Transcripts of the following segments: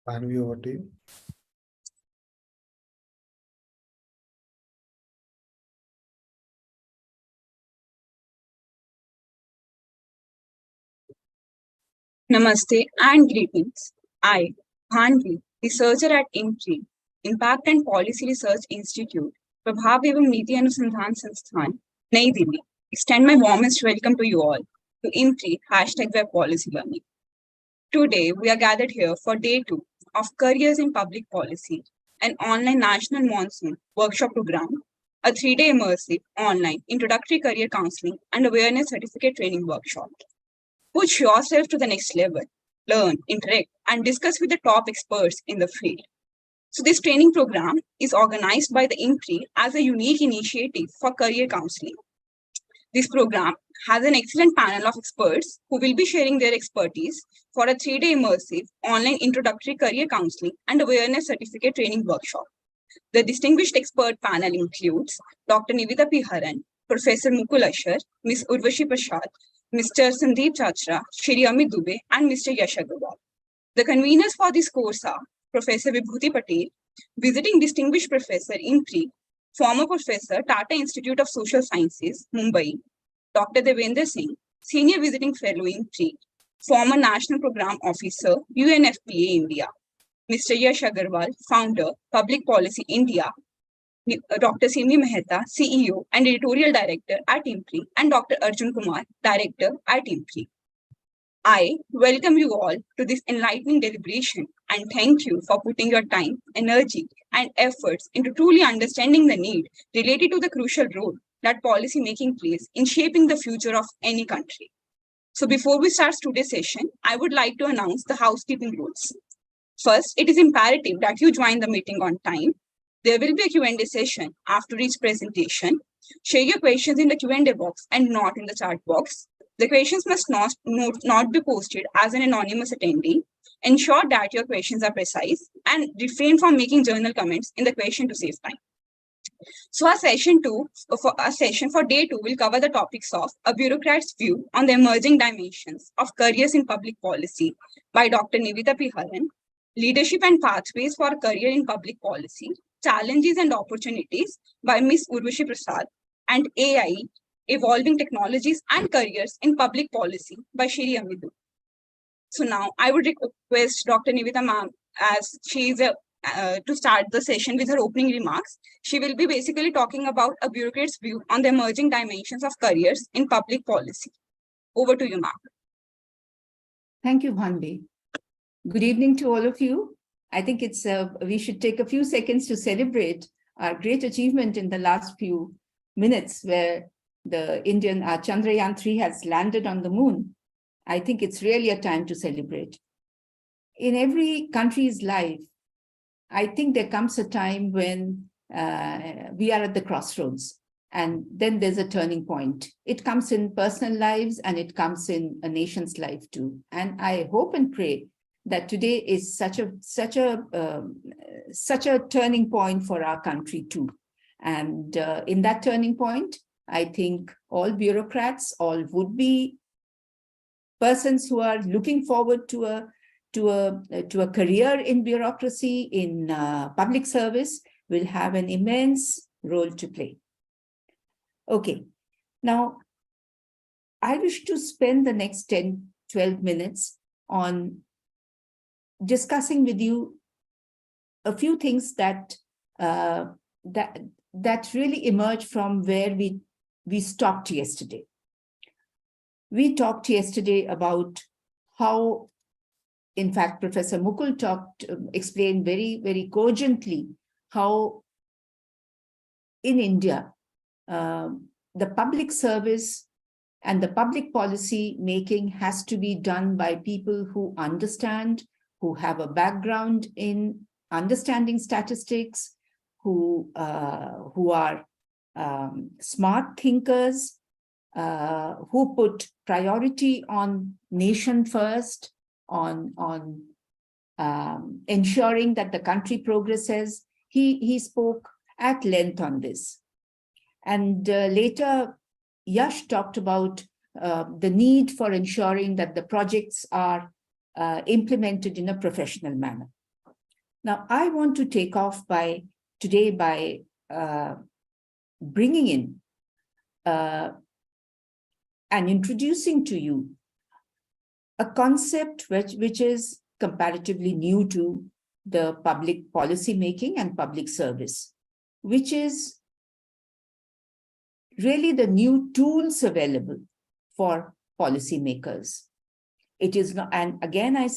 Anvi, over to you. Namaste and greetings. I, Bhanvi, researcher at IMPRI, Impact and Policy Research Institute, Prabhav एवं नीति अनुसंधान संस्थान, नई Delhi, extend my warmest welcome to you all to IMPRI #Web Policy Learning. Today, we are gathered here for day 2 of Careers in Public Policy, an online national monsoon workshop program, a 3-day immersive online introductory career counseling and awareness certificate training workshop. Push yourself to the next level, learn, interact, and discuss with the top experts in the field. So this training program is organized by the IMPRI as a unique initiative for career counseling. This program has an excellent panel of experts who will be sharing their expertise for a 3-day immersive online introductory career counseling and awareness certificate training workshop. The distinguished expert panel includes Dr. Nivedita Haran, Professor Mukul, Ms. Urvashi Prasad, Mr. Sandeep Chachra, Shri Amit Dubey, and Mr. Yash Agarwal. The conveners for this course are Professor Vibhuti Patel, Visiting Distinguished Professor IMPRI, former Professor, Tata Institute of Social Sciences, Mumbai, Dr. Devender Singh, Senior Visiting Fellow IMPRI, former National Program Officer, UNFPA India, Mr. Yash Agarwal, Founder, Public Policy India, Dr. Simi Mehta, CEO and Editorial Director at IMPRI, and Dr. Arjun Kumar, Director at IMPRI. I welcome you all to this enlightening deliberation and thank you for putting your time, energy, and efforts into truly understanding the need related to the crucial role that policy making plays in shaping the future of any country. So before we start today's session, I would like to announce the housekeeping rules. First, it is imperative that you join the meeting on time. There will be a Q&A session after each presentation. Share your questions in the Q&A box and not in the chat box. The questions must not be posted as an anonymous attendee. Ensure that your questions are precise and refrain from making journal comments in the question to save time. So our session for day 2 will cover the topics of A Bureaucrat's View on the Emerging Dimensions of Careers in Public Policy by Dr. Nivedita Haran, Leadership and Pathways for Career in Public Policy, Challenges and Opportunities by Ms. Urvashi Prasad, and AI, Evolving Technologies and Careers in Public Policy by Shri Amit Dubey. So now I would request Dr. Nivedita ma'am, as she is to start the session with her opening remarks. She will be basically talking about a bureaucrat's view on the emerging dimensions of careers in public policy. Over to you, ma'am. Thank you, Bhanvi. Good evening to all of you. I think we should take a few seconds to celebrate our great achievement in the last few minutes where the Indian Chandrayaan-3 has landed on the moon. I think it's really a time to celebrate. In every country's life, I think there comes a time when we are at the crossroads, and then there's a turning point. It comes in personal lives and it comes in a nation's life too. And I hope and pray that today is such a turning point for our country too. And in that turning point, I think all bureaucrats, all would-be persons who are looking forward to a career in bureaucracy, in public service, will have an immense role to play. Okay, now I wish to spend the next 10-12 minutes on discussing with you a few things that really emerge from where we stopped yesterday. We talked yesterday about how, in fact, Professor Mukul explained very, very cogently how in India, the public service and the public policy making has to be done by people who understand, who have a background in understanding statistics, who are smart thinkers, who put priority on nation first, on ensuring that the country progresses. He spoke at length on this. And later, Yash talked about the need for ensuring that the projects are implemented in a professional manner. Now, I want to take off today by bringing in and introducing to you a concept which is comparatively new to the public policy making and public service, which is really the new tools available for policymakers. It is not, and again, I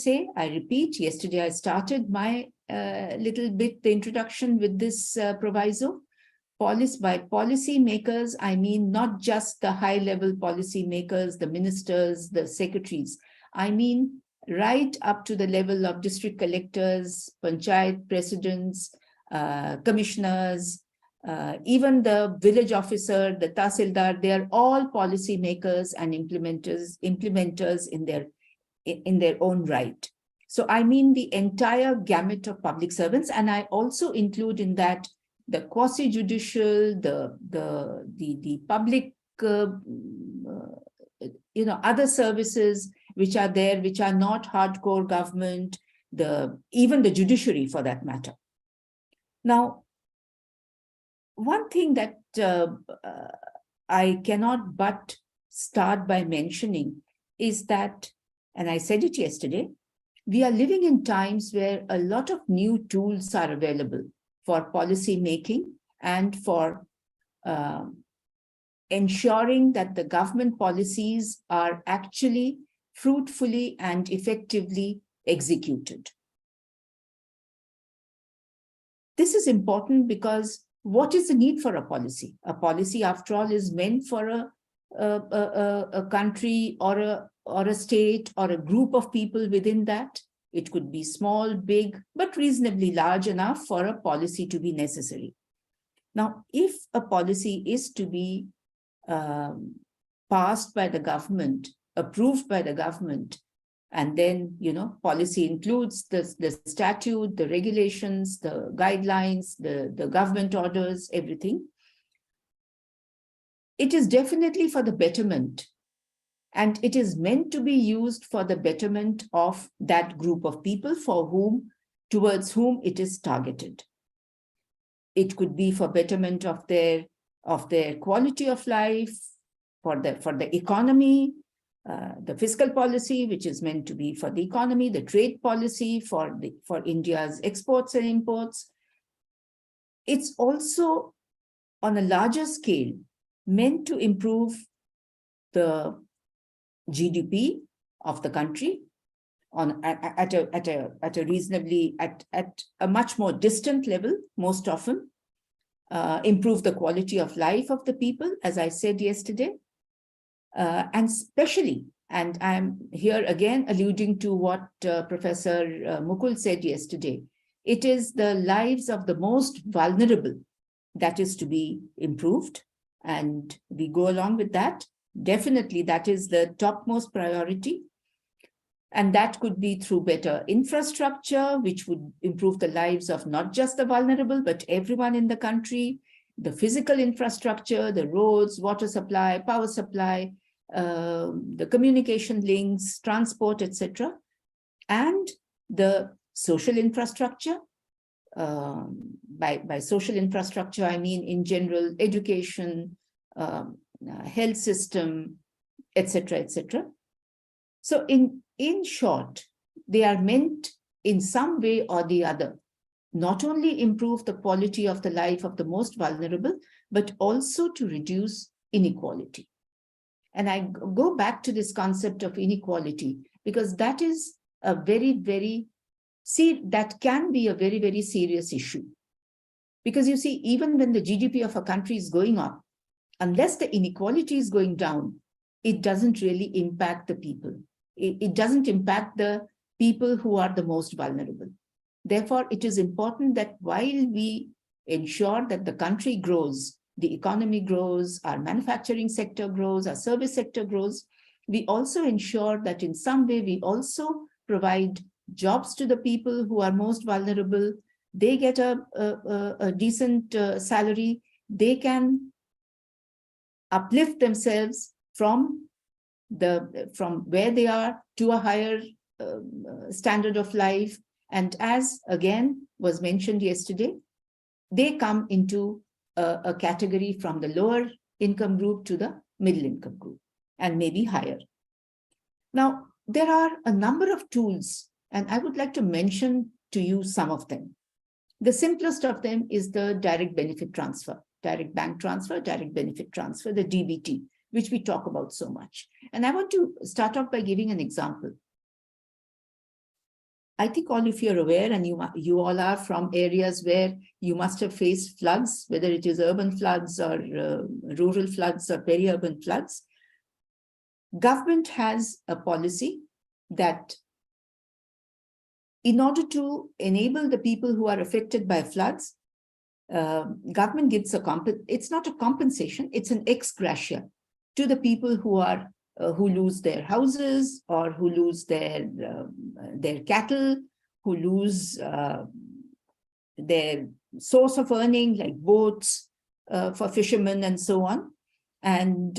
repeat, yesterday I started my little bit, the introduction with this proviso. By policy makers, I mean not just the high-level policy makers, the ministers, the secretaries. I mean right up to the level of district collectors, panchayat presidents, commissioners, even the village officer, the tahsildar. They are all policy makers and implementers in their own right. So I mean the entire gamut of public servants, and I also include in that the quasi-judicial, the public, other services which are there, which are not hardcore government, even the judiciary for that matter. Now, one thing that I cannot but start by mentioning is that, and I said it yesterday, we are living in times where a lot of new tools are available for policy making and for ensuring that the government policies are actually fruitfully and effectively executed. This is important because what is the need for a policy? A policy, after all, is meant for a country or a state or a group of people within that. It could be small, big, but reasonably large enough for a policy to be necessary. Now, if a policy is to be passed by the government, approved by the government, and then, policy includes the statute, the regulations, the guidelines, the government orders, everything. It is definitely for the betterment, and it is meant to be used for the betterment of that group of people towards whom it is targeted. It could be for betterment of their quality of life, for the economy, the fiscal policy, which is meant to be for the economy, the trade policy for India's exports and imports. It's also, on a larger scale, meant to improve the GDP of the country at a reasonably, at a much more distant level, most often, improve the quality of life of the people, as I said yesterday, and especially, and I'm here again alluding to what Professor Mukul said yesterday, it is the lives of the most vulnerable that is to be improved, and we go along with that. Definitely, that is the topmost priority. And that could be through better infrastructure, which would improve the lives of not just the vulnerable, but everyone in the country, the physical infrastructure, the roads, water supply, power supply, the communication links, transport, etc. And the social infrastructure. By social infrastructure, I mean, in general, education, health system, etc., etc. So in short, they are meant in some way or the other, not only improve the quality of the life of the most vulnerable, but also to reduce inequality. And I go back to this concept of inequality, because that is a that can be a very, very serious issue. Because you see, even when the GDP of a country is going up, unless the inequality is going down, it doesn't really impact the people. It doesn't impact the people who are the most vulnerable. Therefore, it is important that while we ensure that the country grows, the economy grows, our manufacturing sector grows, our service sector grows, we also ensure that in some way we also provide jobs to the people who are most vulnerable. They get a decent salary. They can uplift themselves from where they are to a higher standard of life. And as again was mentioned yesterday, they come into a category from the lower income group to the middle income group and maybe higher. Now, there are a number of tools, and I would like to mention to you some of them. The simplest of them is the direct benefit transfer, direct bank transfer, direct benefit transfer, the DBT, which we talk about so much. And I want to start off by giving an example. I think all of you are aware, and you all are from areas where you must have faced floods, whether it is urban floods or rural floods or peri-urban floods. Government has a policy that in order to enable the people who are affected by floods, government gives it's not a compensation, it's an ex gratia to the people who lose their houses or who lose their cattle, who lose their source of earning, like boats for fishermen and so on. And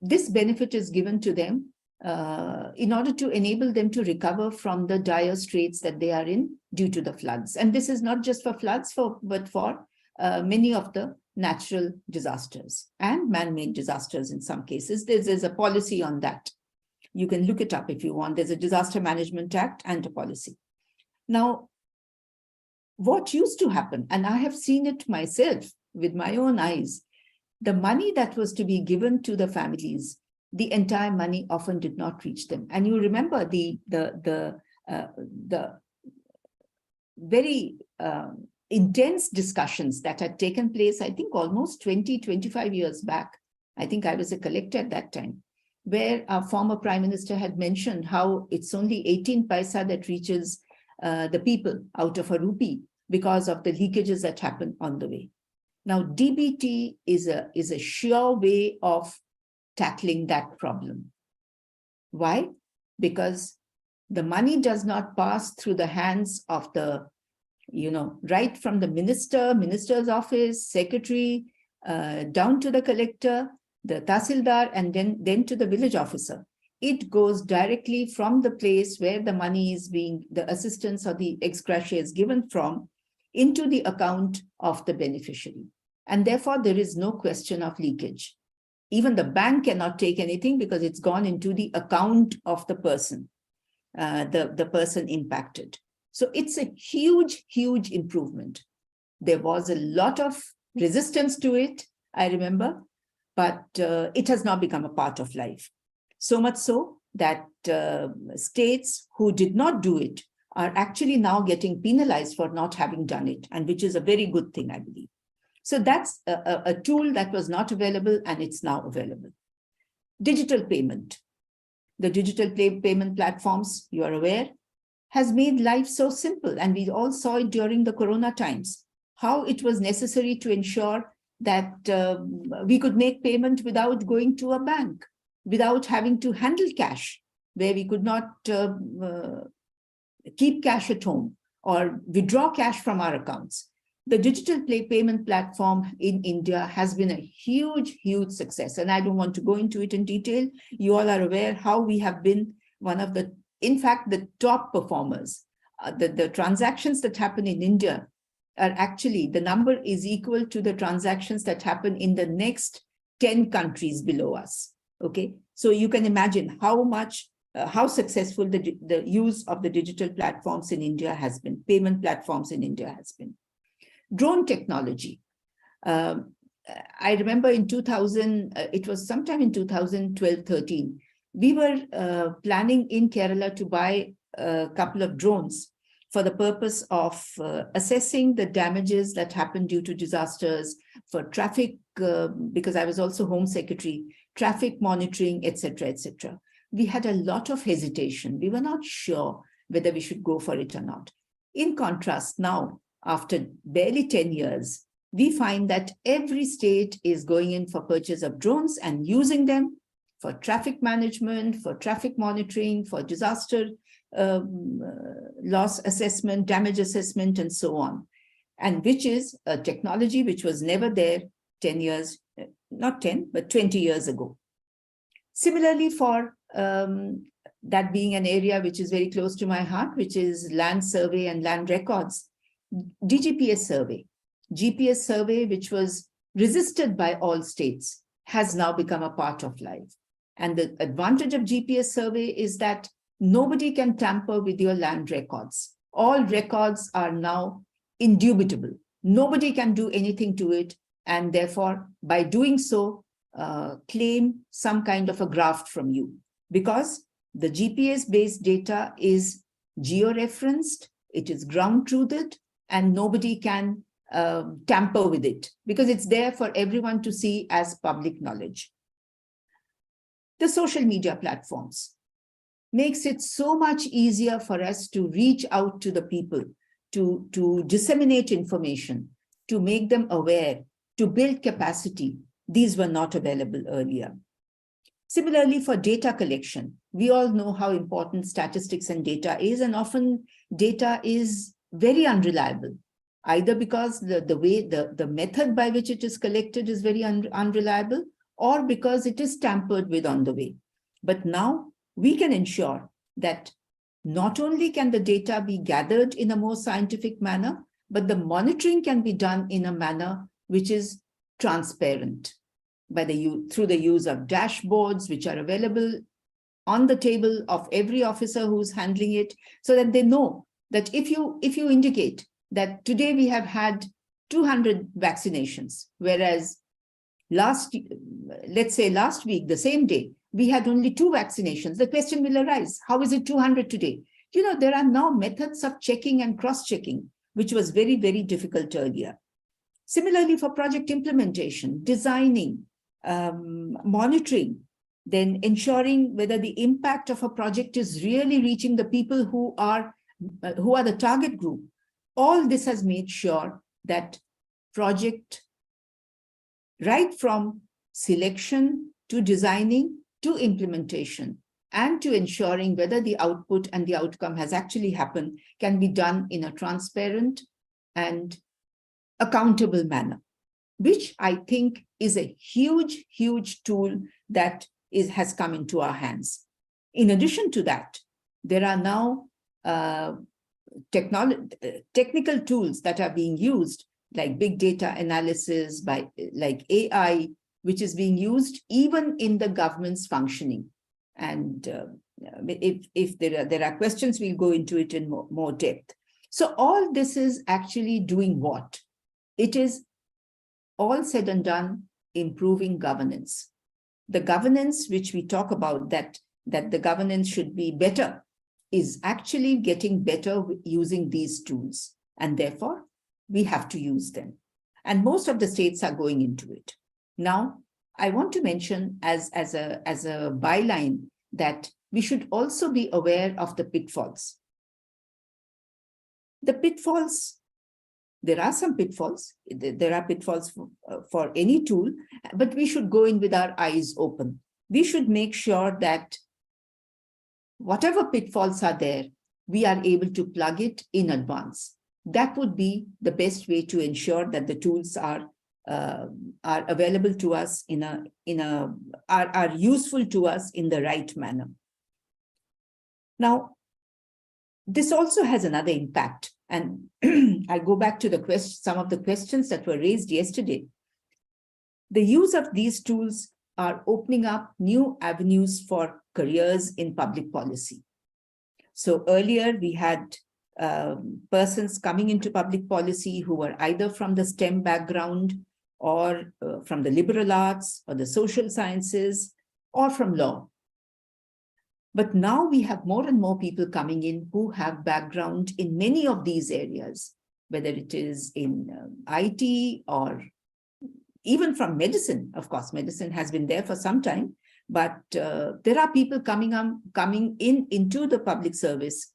this benefit is given to them in order to enable them to recover from the dire straits that they are in due to the floods. And this is not just for floods, but for many of the natural disasters and man-made disasters in some cases. There's a policy on that. You can look it up if you want. There's a Disaster Management Act and a policy. Now, what used to happen, and I have seen it myself with my own eyes, the money that was to be given to the families, the entire money often did not reach them. And you remember the very intense discussions that had taken place, I think almost 25 years back. I think I was a collector at that time, where our former Prime Minister had mentioned how it's only 18 paisa that reaches the people out of a rupee because of the leakages that happen on the way. Now, DBT is a sure way of tackling that problem. Why? Because the money does not pass through the hands of the, right from the minister's office, secretary, down to the collector, the tahsildar, and then to the village officer. It goes directly from the place where the money is the assistance or the ex gratia is given from, into the account of the beneficiary. And therefore, there is no question of leakage. Even the bank cannot take anything because it's gone into the account of the person, the person impacted. So it's a huge, huge improvement. There was a lot of resistance to it, I remember, but it has now become a part of life. So much so that states who did not do it are actually now getting penalized for not having done it, and which is a very good thing, I believe. So that's a tool that was not available, and it's now available. Digital payment. The digital payment platforms, you are aware, has made life so simple. And we all saw it during the Corona times, how it was necessary to ensure that we could make payment without going to a bank, without having to handle cash, where we could not keep cash at home or withdraw cash from our accounts. The digital payment platform in India has been a huge, huge success. And I don't want to go into it in detail. You all are aware how we have been one of the, in fact, the top performers. The transactions that happen in India are actually, the number is equal to the transactions that happen in the next 10 countries below us. Okay, so you can imagine how successful the use of the digital platforms in India has been, payment platforms in India has been. Drone technology. I remember in 2000, it was sometime in 2012-13, we were planning in Kerala to buy a couple of drones for the purpose of assessing the damages that happen due to disasters, for traffic, because I was also Home Secretary, traffic monitoring, etc., etc. We had a lot of hesitation. We were not sure whether we should go for it or not. In contrast, now, after barely 10 years, we find that every state is going in for purchase of drones and using them for traffic management, for traffic monitoring, for disaster loss assessment, damage assessment, and so on. And which is a technology which was never there 10 years, not 10, but 20 years ago. Similarly, for that being an area which is very close to my heart, which is land survey and land records, DGPS survey, GPS survey, which was resisted by all states, has now become a part of life. And the advantage of GPS survey is that nobody can tamper with your land records. All records are now indubitable. Nobody can do anything to it. And therefore, by doing so, claim some kind of a graft from you. Because the GPS-based data is geo-referenced, it is ground-truthed, and nobody can tamper with it because it's there for everyone to see as public knowledge. The social media platforms makes it so much easier for us to reach out to the people, to disseminate information, to make them aware, to build capacity. These were not available earlier. Similarly, for data collection, we all know how important statistics and data is, and often data is very unreliable, either because the method by which it is collected is very unreliable, or because it is tampered with on the way. But now we can ensure that not only can the data be gathered in a more scientific manner, but the monitoring can be done in a manner which is transparent through the use of dashboards, which are available on the table of every officer who's handling it, so that they know that if you indicate that today we have had 200 vaccinations, whereas let's say last week, the same day, we had only 2 vaccinations, the question will arise, how is it 200 today? You know, there are now methods of checking and cross-checking, which was very, very difficult earlier. Similarly, for project implementation, designing, monitoring, then ensuring whether the impact of a project is really reaching the people who are the target group. All this has made sure that project, right from selection to designing to implementation and to ensuring whether the output and the outcome has actually happened, can be done in a transparent and accountable manner, which I think is a huge, huge tool that has come into our hands. In addition to that, there are now technical tools that are being used, like big data analysis, like AI, which is being used even in the government's functioning. And if there are questions, we'll go into it in more depth. So all this is actually doing what? It is all said and done improving governance. The governance which we talk about, that the governance should be better, is actually getting better using these tools. And therefore, we have to use them. And most of the states are going into it. Now, I want to mention as a byline that we should also be aware of the pitfalls. The pitfalls, there are some pitfalls. There are pitfalls for any tool, but we should go in with our eyes open. We should make sure that whatever pitfalls are there, we are able to plug it in advance. That would be the best way to ensure that the tools are available to us are useful to us in the right manner. Now, this also has another impact, and I go back to some of the questions that were raised yesterday. The use of these tools are opening up new avenues for careers in public policy. So earlier we had persons coming into public policy who were either from the STEM background or from the liberal arts or the social sciences or from law. But now we have more and more people coming in who have background in many of these areas, whether it is in IT or even from medicine. Of course, medicine has been there for some time, but there are people coming into the public service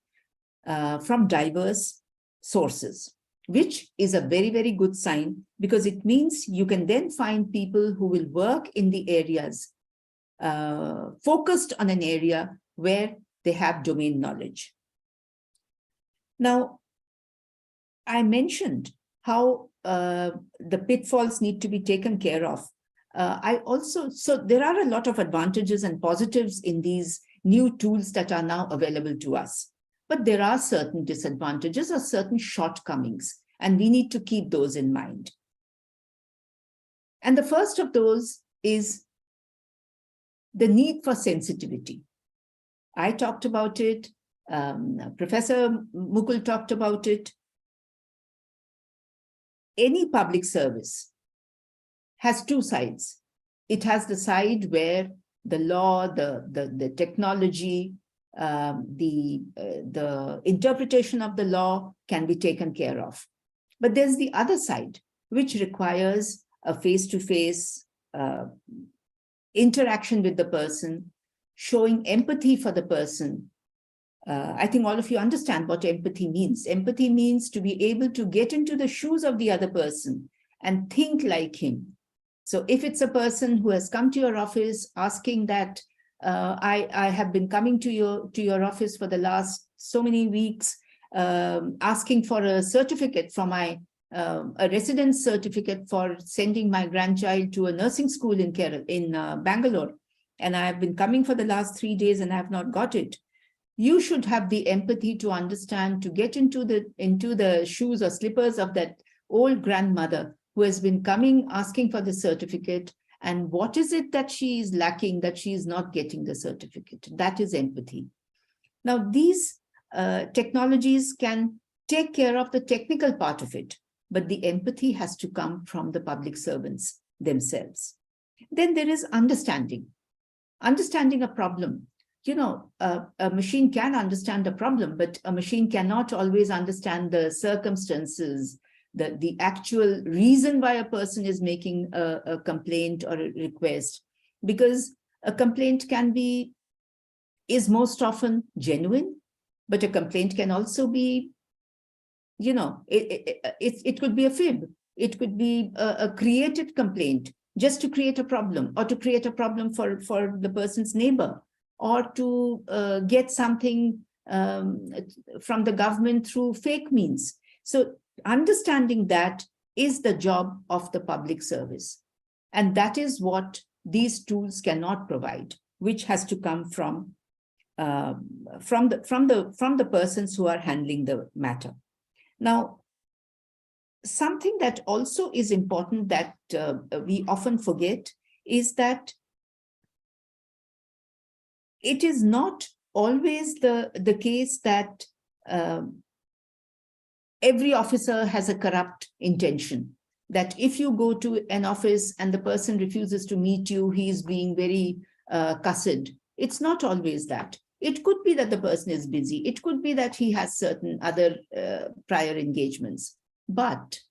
from diverse sources, which is a very, very good sign, because it means you can then find people who will work in the areas focused on an area where they have domain knowledge. Now, I mentioned how the pitfalls need to be taken care of. So there are a lot of advantages and positives in these new tools that are now available to us. But there are certain disadvantages or certain shortcomings, and we need to keep those in mind. And the first of those is the need for sensitivity. I talked about it, Professor Mukul talked about it. Any public service has two sides. It has the side where the law, the technology, the interpretation of the law can be taken care of. But there's the other side, which requires a face-to-face interaction with the person, showing empathy for the person. I think all of you understand what empathy means. Empathy means to be able to get into the shoes of the other person and think like him. So if it's a person who has come to your office asking that, I have been coming to your office for the last so many weeks, asking for a certificate for my, a residence certificate for sending my grandchild to a nursing school in Bangalore. And I have been coming for the last 3 days and I have not got it. You should have the empathy to understand, to get into the shoes or slippers of that old grandmother who has been coming asking for the certificate, and what is it that she is lacking that she is not getting the certificate. That is empathy. Now, these technologies can take care of the technical part of it, but the empathy has to come from the public servants themselves. Then there is understanding a problem. You know, a machine can understand a problem, but a machine cannot always understand the circumstances, the actual reason why a person is making a complaint or a request, because a complaint is most often genuine, but a complaint can also be, you know, it could be a fib. It could be a created complaint just to create a problem, or to create a problem for the person's neighbor, or to get something from the government through fake means. So understanding that is the job of the public service. And that is what these tools cannot provide, which has to come from the persons who are handling the matter. Now, something that also is important that we often forget is that it is not always the case that every officer has a corrupt intention, that if you go to an office and the person refuses to meet you, he is being very cussed. It's not always that. It could be that the person is busy. It could be that he has certain other prior engagements. But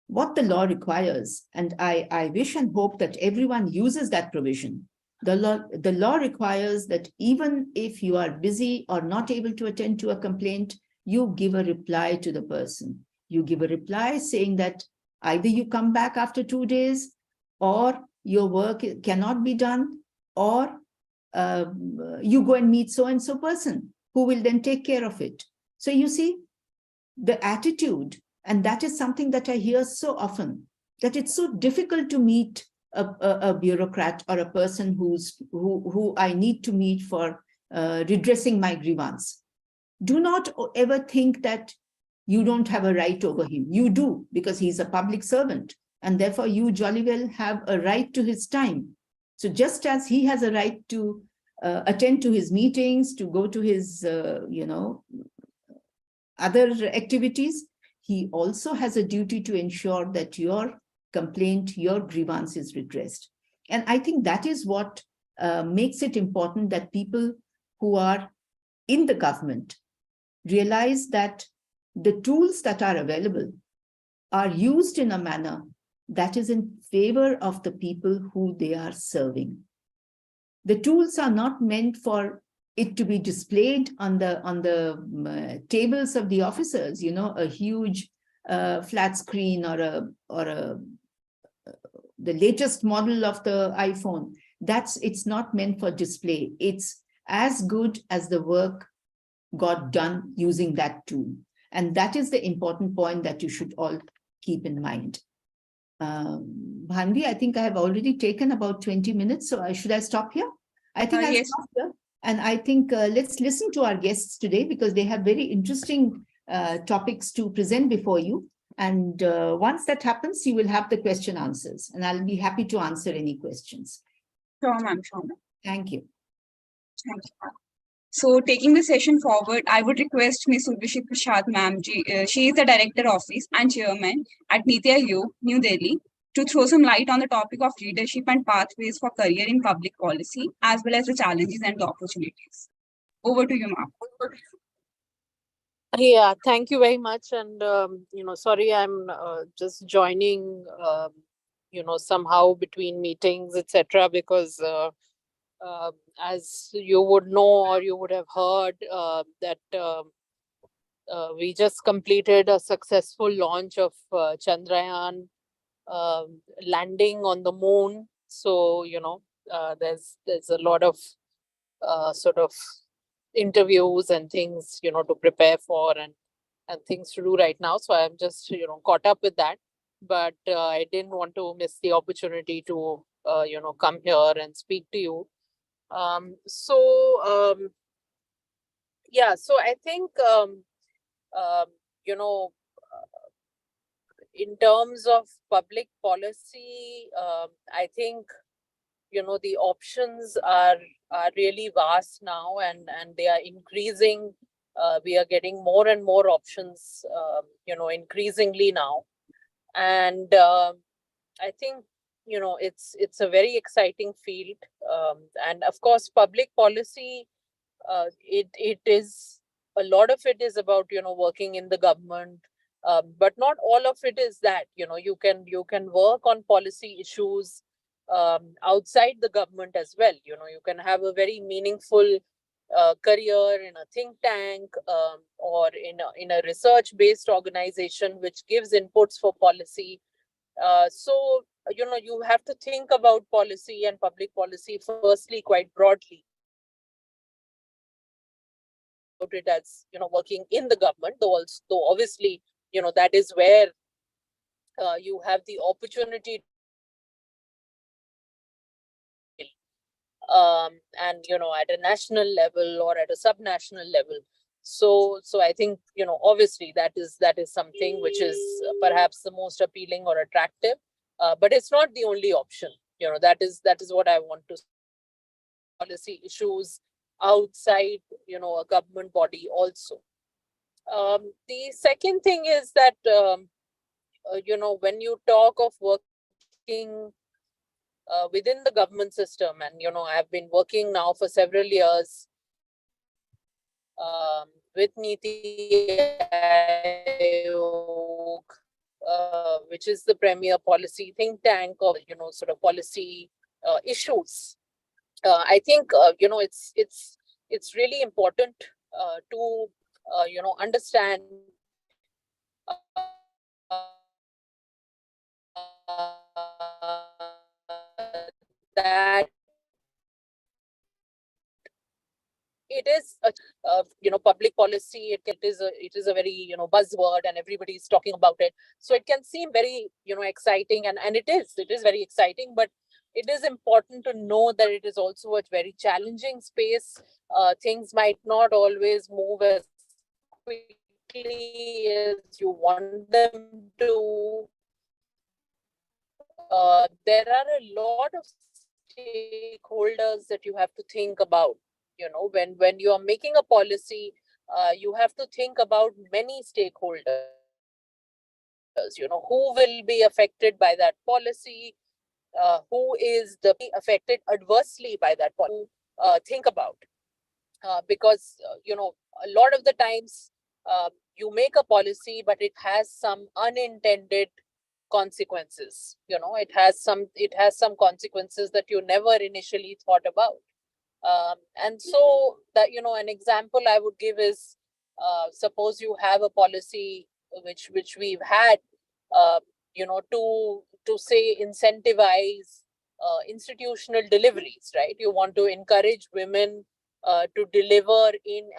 what the law requires, and I wish and hope that everyone uses that provision, the law requires that even if you are busy or not able to attend to a complaint, you give a reply to the person. You give a reply saying that either you come back after 2 days, or your work cannot be done, or you go and meet so-and-so person who will then take care of it. So you see, the attitude, and that is something that I hear so often, that it's so difficult to meet a bureaucrat or a person who I need to meet for redressing my grievance. Do not ever think that you don't have a right over him. You do, because he's a public servant, and therefore you jolly well have a right to his time. So just as he has a right to attend to his meetings, to go to his, other activities, he also has a duty to ensure that your complaint, your grievance is redressed. And I think that is what makes it important that people who are in the government realize that the tools that are available are used in a manner that is in favor of the people who they are serving. The tools are not meant for it to be displayed on the tables of the officers, you know, a huge flat screen or the latest model of the iPhone. It's not meant for display. It's as good as the work got done using that tool. And that is the important point that you should all keep in mind. Bhanvi, I think I have already taken about 20 minutes, so should I stop here? I think I'll Yes. stop here. And I think let's listen to our guests today because they have very interesting topics to present before you. And once that happens, you will have the question answers. And I'll be happy to answer any questions. Sure, ma'am. Sure, ma'am. Thank you. Thank you. So taking the session forward, I would request Ms. Urvashi Prasad ma'am. She is the Director Office and Chairman at Niti Aayog, New Delhi, to throw some light on the topic of leadership and pathways for career in public policy, as well as the challenges and the opportunities. Over to you, ma'am. Yeah, thank you very much. And, sorry, I'm just joining, somehow between meetings, etc., because as you would know or you would have heard that we just completed a successful launch of Chandrayaan landing on the moon. So, there's a lot of sort of interviews and things, to prepare for and things to do right now. So I'm just, caught up with that. But I didn't want to miss the opportunity to, come here and speak to you. So I think, in terms of public policy, I think, the options are really vast now and they are increasing. We are getting more and more options, increasingly now. And I think, it's a very exciting field. And of course, public policy, it is, a lot of it is about, working in the government. But not all of it is that, you can work on policy issues outside the government as well. You can have a very meaningful career in a think tank or in a research-based organization which gives inputs for policy. So, you have to think about policy and public policy firstly quite broadly. About it as, working in the government, though obviously, that is where you have the opportunity and at a national level or at a subnational level. So I think, obviously that is something which is perhaps the most appealing or attractive, but it's not the only option. That is what I want to say. Policy issues outside, a government body also. The second thing is that, when you talk of working within the government system, and I've been working now for several years with Niti Aayog, which is the premier policy think tank of sort of policy issues. I think it's really important to understand that it is public policy. It is a very buzzword and everybody is talking about it. So it can seem very exciting, and it is very exciting, but it is important to know that it is also a very challenging space. Things might not always move as quickly as you want them to. There are a lot of stakeholders that you have to think about. When you are making a policy, you have to think about many stakeholders. Who will be affected by that policy? Who is affected adversely by that policy? Think about, because a lot of the times you make a policy, but it has some unintended consequences. It has some consequences that you never initially thought about. And so that, an example I would give is, suppose you have a policy which we've had, to say incentivize institutional deliveries, right? You want to encourage women to deliver in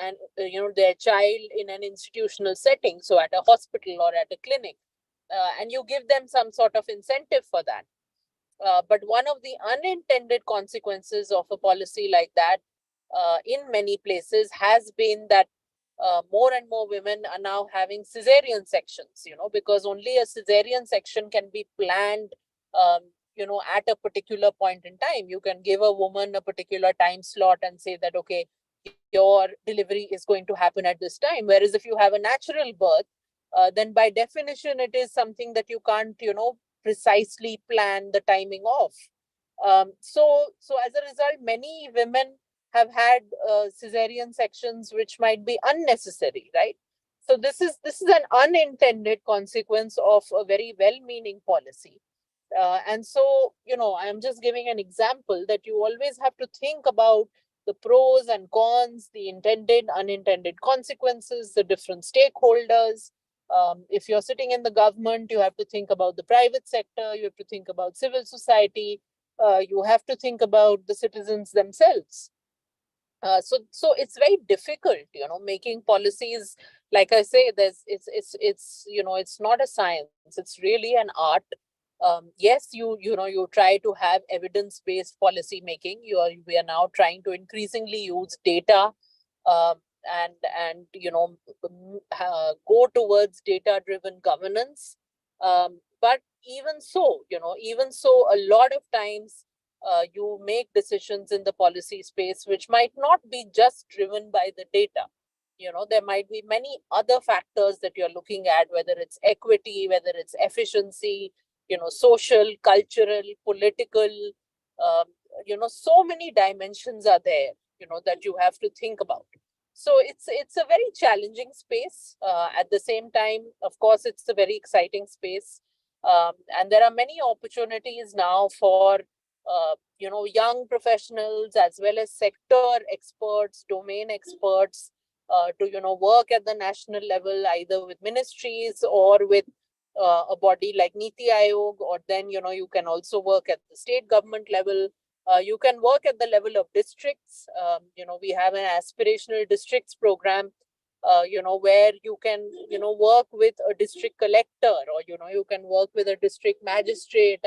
their child in an institutional setting, so at a hospital or at a clinic, and you give them some sort of incentive for that. But one of the unintended consequences of a policy like that in many places has been that more and more women are now having cesarean sections, because only a cesarean section can be planned, at a particular point in time. You can give a woman a particular time slot and say that, okay, your delivery is going to happen at this time. Whereas if you have a natural birth, then by definition, it is something that you can't, precisely plan the timing of. So as a result, many women have had cesarean sections which might be unnecessary, right? So this is an unintended consequence of a very well-meaning policy. And so, I'm just giving an example that you always have to think about the pros and cons, the intended, unintended consequences, the different stakeholders. If you're sitting in the government, you have to think about the private sector, you have to think about civil society, you have to think about the citizens themselves. So it's very difficult, making policies. Like I say, it's not a science; it's really an art. Yes, you try to have evidence-based policy making. We are now trying to increasingly use data, um, and go towards data-driven governance. But even so, a lot of times you make decisions in the policy space which might not be just driven by the data. There might be many other factors that you're looking at, whether it's equity, whether it's efficiency, social, cultural, political. um, so many dimensions are there, that you have to think about. So it's a very challenging space. At the same time, of course, it's a very exciting space. And there are many opportunities now for young professionals as well as sector experts, domain experts, to work at the national level, either with ministries or with a body like Niti Aayog, or then you can also work at the state government level. You can work at the level of districts. We have an aspirational districts program, where you can, work with a district collector, or, you can work with a district magistrate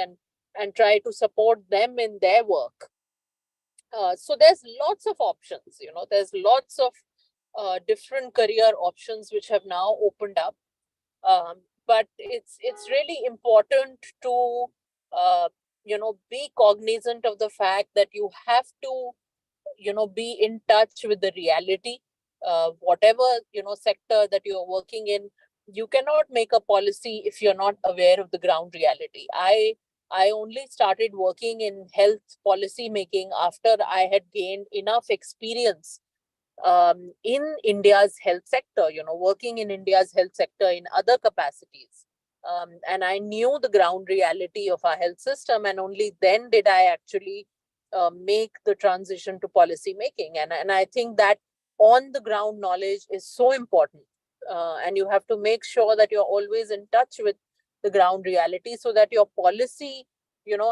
and try to support them in their work. So there's lots of options, there's lots of different career options which have now opened up. But it's really important to be cognizant of the fact that you have to be in touch with the reality. Whatever sector that you're working in, you cannot make a policy if you're not aware of the ground reality. I only started working in health policy making after I had gained enough experience in India's health sector, working in India's health sector in other capacities. And I knew the ground reality of our health system, and only then did I actually make the transition to policy making. And I think that on the ground knowledge is so important. And you have to make sure that you're always in touch with the ground reality so that your policy,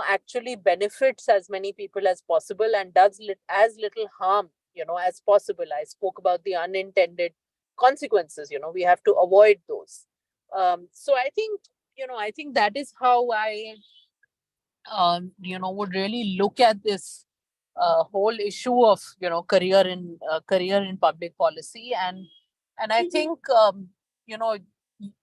actually benefits as many people as possible and does as little harm as possible. I spoke about the unintended consequences. We have to avoid those. So I think that is how I would really look at this whole issue of career in public policy. And I think you know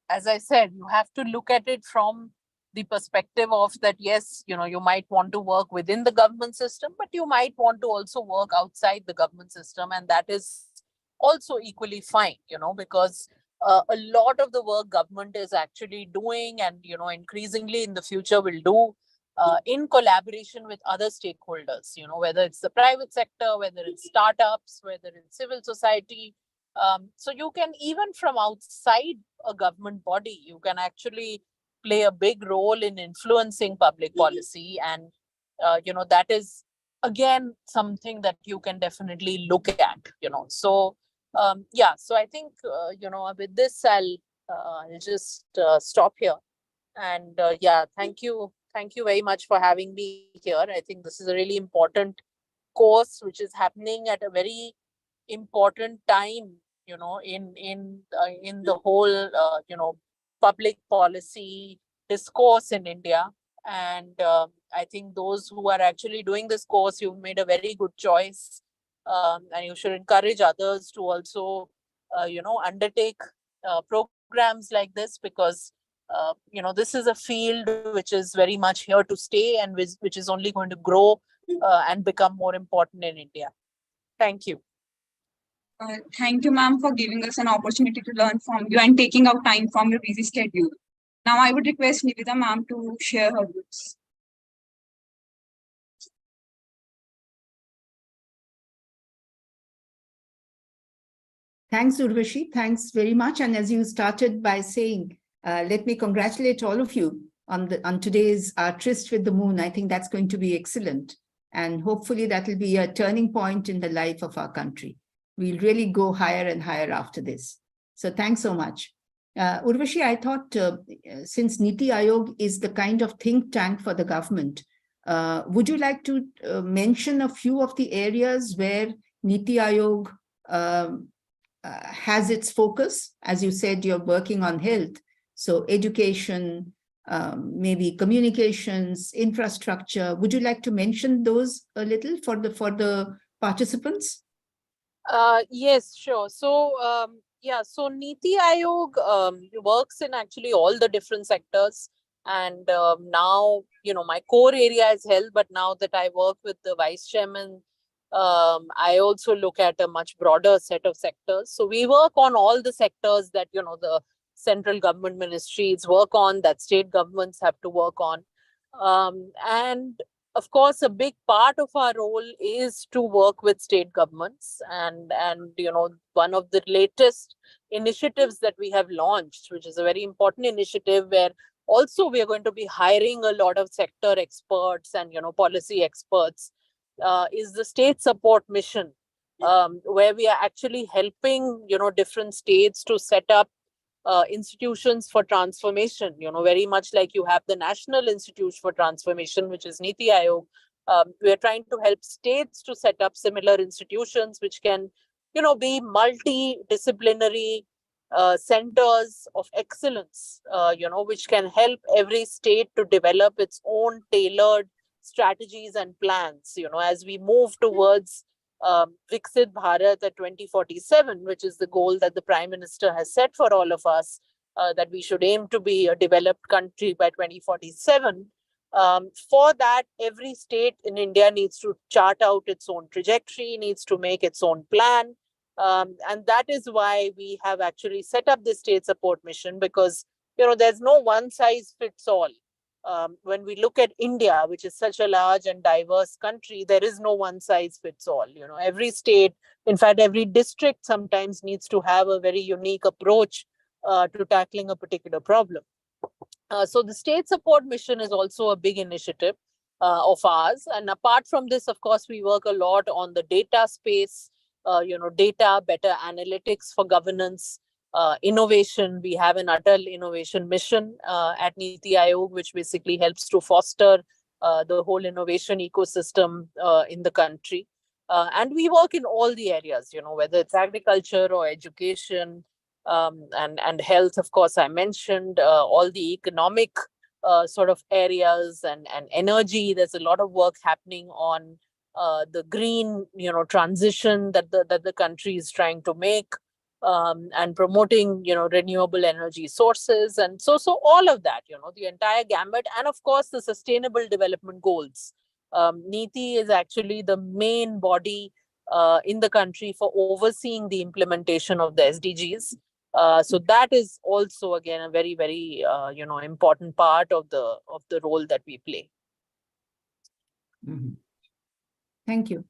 as I said, you have to look at it from the perspective of that. Yes, you might want to work within the government system, but you might want to also work outside the government system, and that is also equally fine, because a lot of the work government is actually doing, and increasingly in the future will do, in collaboration with other stakeholders, whether it's the private sector, whether it's startups, whether it's civil society. So you can, even from outside a government body, you can actually play a big role in influencing public policy. And, that is, again, something that you can definitely look at, So, yeah, so I think, with this, I'll just stop here. And yeah, thank you. Thank you very much for having me here. I think this is a really important course, which is happening at a very important time, in the whole, public policy discourse in India. And I think those who are actually doing this course, you've made a very good choice. And you should encourage others to also, undertake programs like this, because this is a field which is very much here to stay, and which is only going to grow and become more important in India. Thank you. Thank you, ma'am, for giving us an opportunity to learn from you and taking out time from your busy schedule. Now I would request Nivedita ma'am to share her views. Thanks, Urvashi. Thanks very much. And as you started by saying, let me congratulate all of you on today's Tryst with the Moon. I think that's going to be excellent. And hopefully that will be a turning point in the life of our country. We'll really go higher and higher after this. So thanks so much. Urvashi, I thought since Niti Aayog is the kind of think tank for the government, would you like to mention a few of the areas where Niti Aayog has its focus? As you said, you're working on health. So education, maybe communications, infrastructure. Would you like to mention those a little for the participants? Yes, sure. So, so Niti Aayog works in actually all the different sectors. And now, my core area is health, but now that I work with the vice chairman, I also look at a much broader set of sectors. So we work on all the sectors that, the central government ministries work on, that state governments have to work on. And of course, a big part of our role is to work with state governments. And one of the latest initiatives that we have launched, which is a very important initiative, where also we are going to be hiring a lot of sector experts and, policy experts, is the state support mission, where we are actually helping, different states to set up institutions for transformation, very much like you have the National Institute for Transformation, which is Niti Aayog. We are trying to help states to set up similar institutions, which can, be multidisciplinary centers of excellence, which can help every state to develop its own tailored strategies and plans, as we move towards Viksit Bharat at 2047, which is the goal that the Prime Minister has set for all of us, that we should aim to be a developed country by 2047. For that, every state in India needs to chart out its own trajectory, needs to make its own plan. And that is why we have actually set up the state support mission, because, there's no one size fits all. When we look at India, which is such a large and diverse country, there is no one size fits all. Every state, in fact, every district sometimes needs to have a very unique approach to tackling a particular problem. So the state support mission is also a big initiative of ours. And apart from this, of course, we work a lot on the data space, data, better analytics for governance, innovation. We have an Atal Innovation Mission at Niti Aayog, which basically helps to foster the whole innovation ecosystem in the country. And we work in all the areas, whether it's agriculture or education, and health, of course, I mentioned, all the economic sort of areas, and energy. There's a lot of work happening on the green, transition that the country is trying to make. And promoting, renewable energy sources. And so all of that, the entire gamut. And of course, the sustainable development goals. NITI is actually the main body in the country for overseeing the implementation of the SDGs. So that is also, again, a very, very, important part of the role that we play. Mm-hmm. Thank you.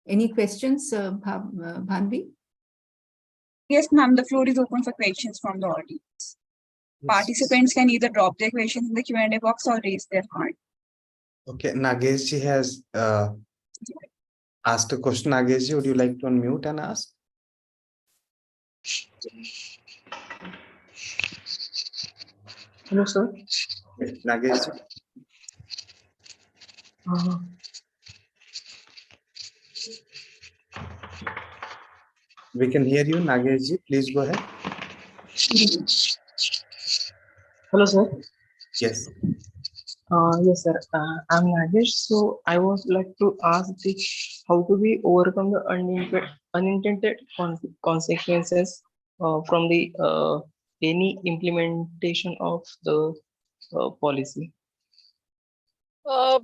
Any questions, Bhanvi? Yes, ma'am, the floor is open for questions from the audience. Yes. Participants can either drop their questions in the Q&A box or raise their hand. Okay, Nageshji has asked a question. Nageshji, would you like to unmute and ask? Hello, sir. Nageshji. We can hear you, Nageshji. Please go ahead. Hello, sir. Yes. Yes, sir. I'm Nagesh. So I would like to ask how do we overcome the unintended consequences from the any implementation of the policy? Uh,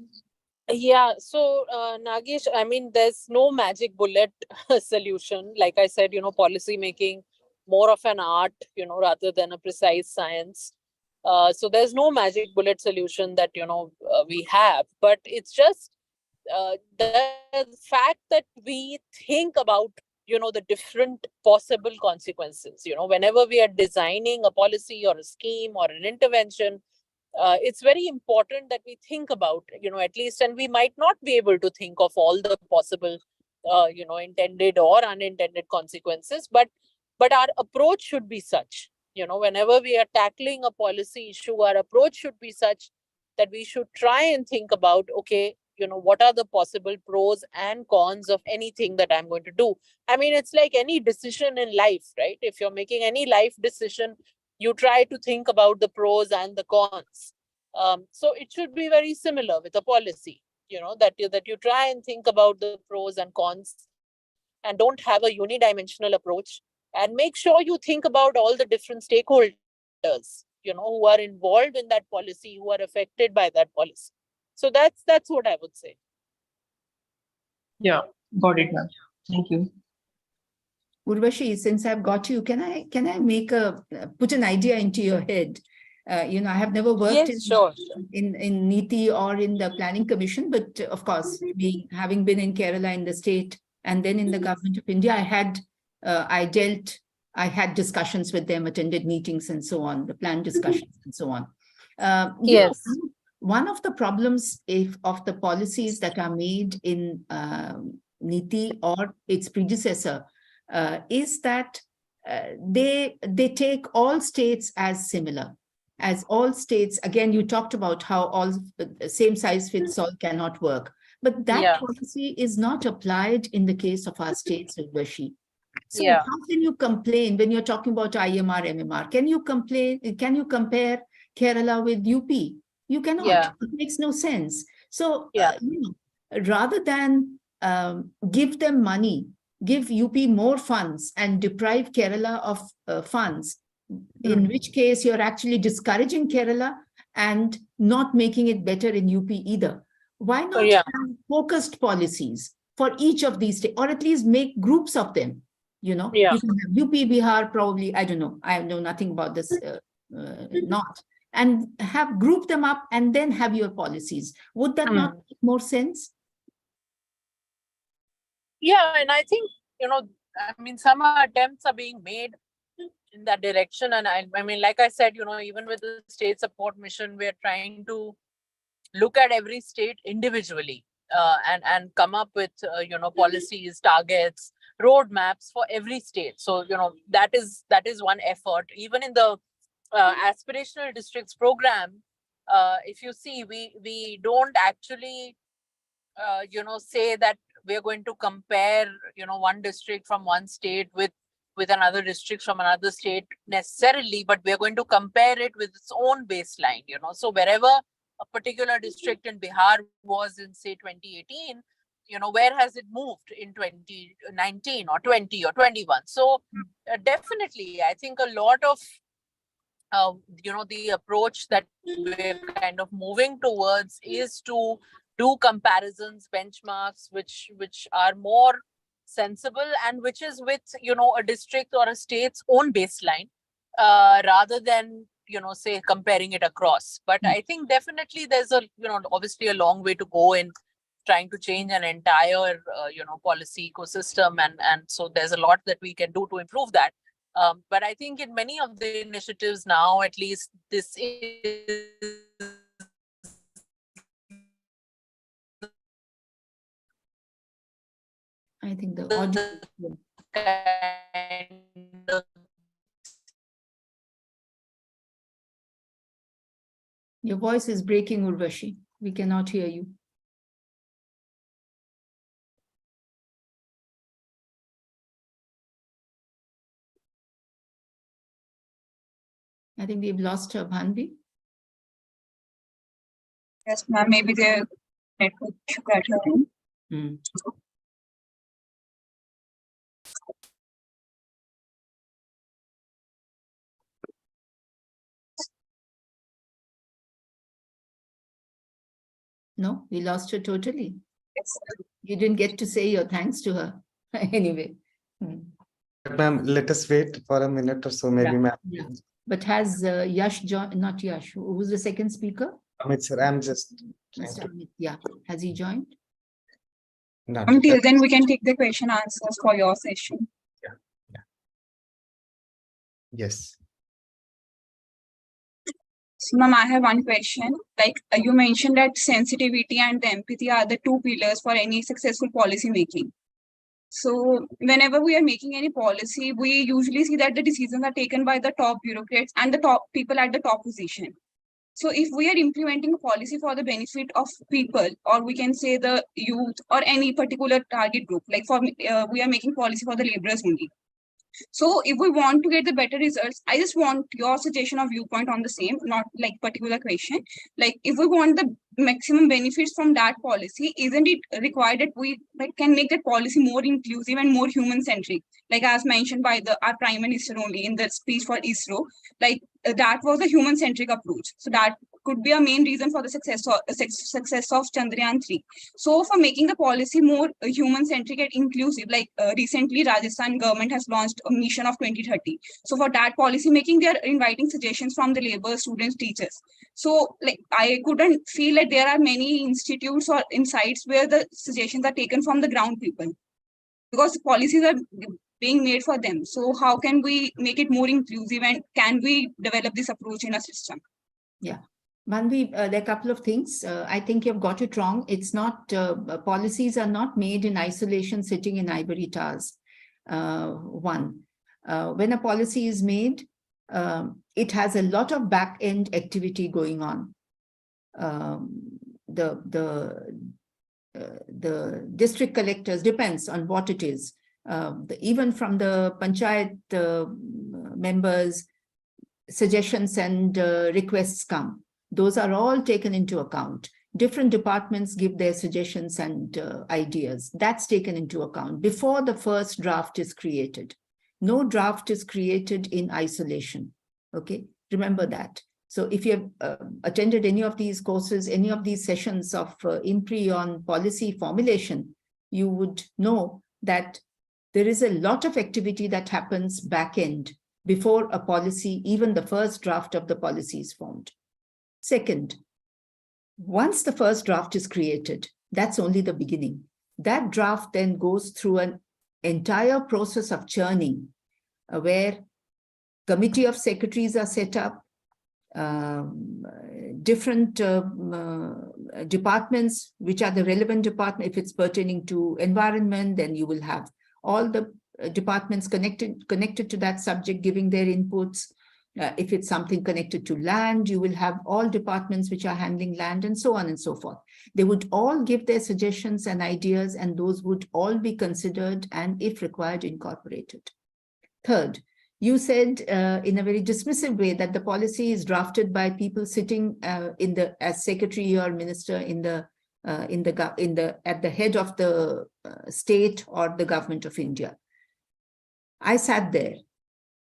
yeah, so Nagesh, I mean, there's no magic bullet solution. Like I said, policy making more of an art, rather than a precise science. So there's no magic bullet solution that we have, but it's just the fact that we think about the different possible consequences. Whenever we are designing a policy or a scheme or an intervention, it's very important that we think about, at least, and we might not be able to think of all the possible, intended or unintended consequences, but our approach should be such, whenever we are tackling a policy issue, our approach should be such that we should try and think about, okay, what are the possible pros and cons of anything that I'm going to do. I mean, it's like any decision in life, right? If you're making any life decision, you try to think about the pros and the cons. So it should be very similar with a policy, that you try and think about the pros and cons and don't have a unidimensional approach, and make sure you think about all the different stakeholders, who are involved in that policy, who are affected by that policy. So that's what I would say. Yeah, got it, ma'am. Thank you. Urvashi, since I've got you, can I make put an idea into your head? I have never worked Yes, sure. in NITI or in the Planning Commission, but of course, having been in Kerala in the state and then in the government of India, I had discussions with them, attended meetings and so on, the plan discussions and so on. Yes. One of the problems of the policies that are made in NITI or its predecessor is that they take all states as similar. As all states, again, you talked about how all same size fits all cannot work. But that policy is not applied in the case of our states, Urvashi. So how can you complain when you're talking about IMR, MMR? Can you compare Kerala with UP? You cannot. It makes no sense. So, rather than give them money, give UP more funds and deprive Kerala of funds, in which case you're actually discouraging Kerala and not making it better in UP either. Why not have focused policies for each of these states, or at least make groups of them? You can have UP, Bihar, probably, I don't know. I know nothing about this, not. And group them up and then have your policies. Would that not make more sense? Yeah, and I think, some attempts are being made in that direction. And I mean, like I said, even with the state support mission, we're trying to look at every state individually, and come up with, policies, targets, roadmaps for every state. So, that is one effort. Even in the aspirational districts program, if you see, we don't actually, say that we're going to compare, one district from one state with another district from another state necessarily, but we're going to compare it with its own baseline. So wherever a particular district in Bihar was in, say, 2018, where has it moved in 2019 or 20 or 21? So definitely, I think a lot of the approach that we're kind of moving towards is to do comparisons, benchmarks, which are more sensible, and which is with a district or a state's own baseline, rather than say comparing it across. But I think definitely there's obviously a long way to go in trying to change an entire policy ecosystem, and so there's a lot that we can do to improve that. But I think in many of the initiatives now, at least, this is I think the audio. kind of Your voice is breaking, Urvashi. We cannot hear you. I think we've lost her, Bhanvi. Yes, ma'am. Maybe the network issue at her end. Hmm. No, we lost her totally. Yes. You didn't get to say your thanks to her. Anyway. Hmm. Ma'am, let us wait for a minute or so, maybe, Yeah, ma'am. yeah. But has Yash joined? Not Yash. Who's the second speaker? Amit, sir, I'm just trying Mr. to. Amit. Yeah. Has he joined? Not Until yet. then, we can take the question answers for your session. Yes. So, ma'am, I have one question. Like you mentioned that sensitivity and the empathy are the two pillars for any successful policy making. So whenever we are making any policy, we usually see that the decisions are taken by the top bureaucrats and the top people at the top position. So if we are implementing a policy for the benefit of people, or we can say the youth or any particular target group, like for we are making policy for the laborers only. So if we want to get the better results, I just want your suggestion or viewpoint on the same, not like particular question. Like if we want the maximum benefits from that policy, isn't it required that we like can make that policy more inclusive and more human centric? Like as mentioned by our Prime Minister only in the speech for ISRO, like that was a human centric approach. So that could be a main reason for the success of Chandrayaan-3. So for making the policy more human-centric and inclusive, like recently Rajasthan government has launched a mission of 2030. So for that policy making, they are inviting suggestions from the labor, students, teachers. So like I couldn't feel that there are many institutes or insights where the suggestions are taken from the ground people, because policies are being made for them. So how can we make it more inclusive, and can we develop this approach in a system? Yeah. Manvi, there are a couple of things. I think you've got it wrong. It's not, policies are not made in isolation, sitting in ivory towers. One, when a policy is made, it has a lot of back-end activity going on. The district collectors, depends on what it is. Even from the panchayat members, suggestions and requests come. Those are all taken into account. Different departments give their suggestions and ideas. That's taken into account before the first draft is created. No draft is created in isolation. Okay, remember that. So if you have attended any of these courses, any of these sessions of IMPRI on policy formulation, you would know that there is a lot of activity that happens back end before a policy, even the first draft of the policy is formed. Second, once the first draft is created, that's only the beginning. That draft then goes through an entire process of churning, where committee of secretaries are set up, different departments, which are the relevant department. If it's pertaining to environment, then you will have all the departments connected to that subject giving their inputs. If it's something connected to land, you will have all departments which are handling land, and so on and so forth. They would all give their suggestions and ideas, and those would all be considered and, if required, incorporated. Third, you said in a very dismissive way that the policy is drafted by people sitting as secretary or minister at the head of the state or the government of India. I sat there,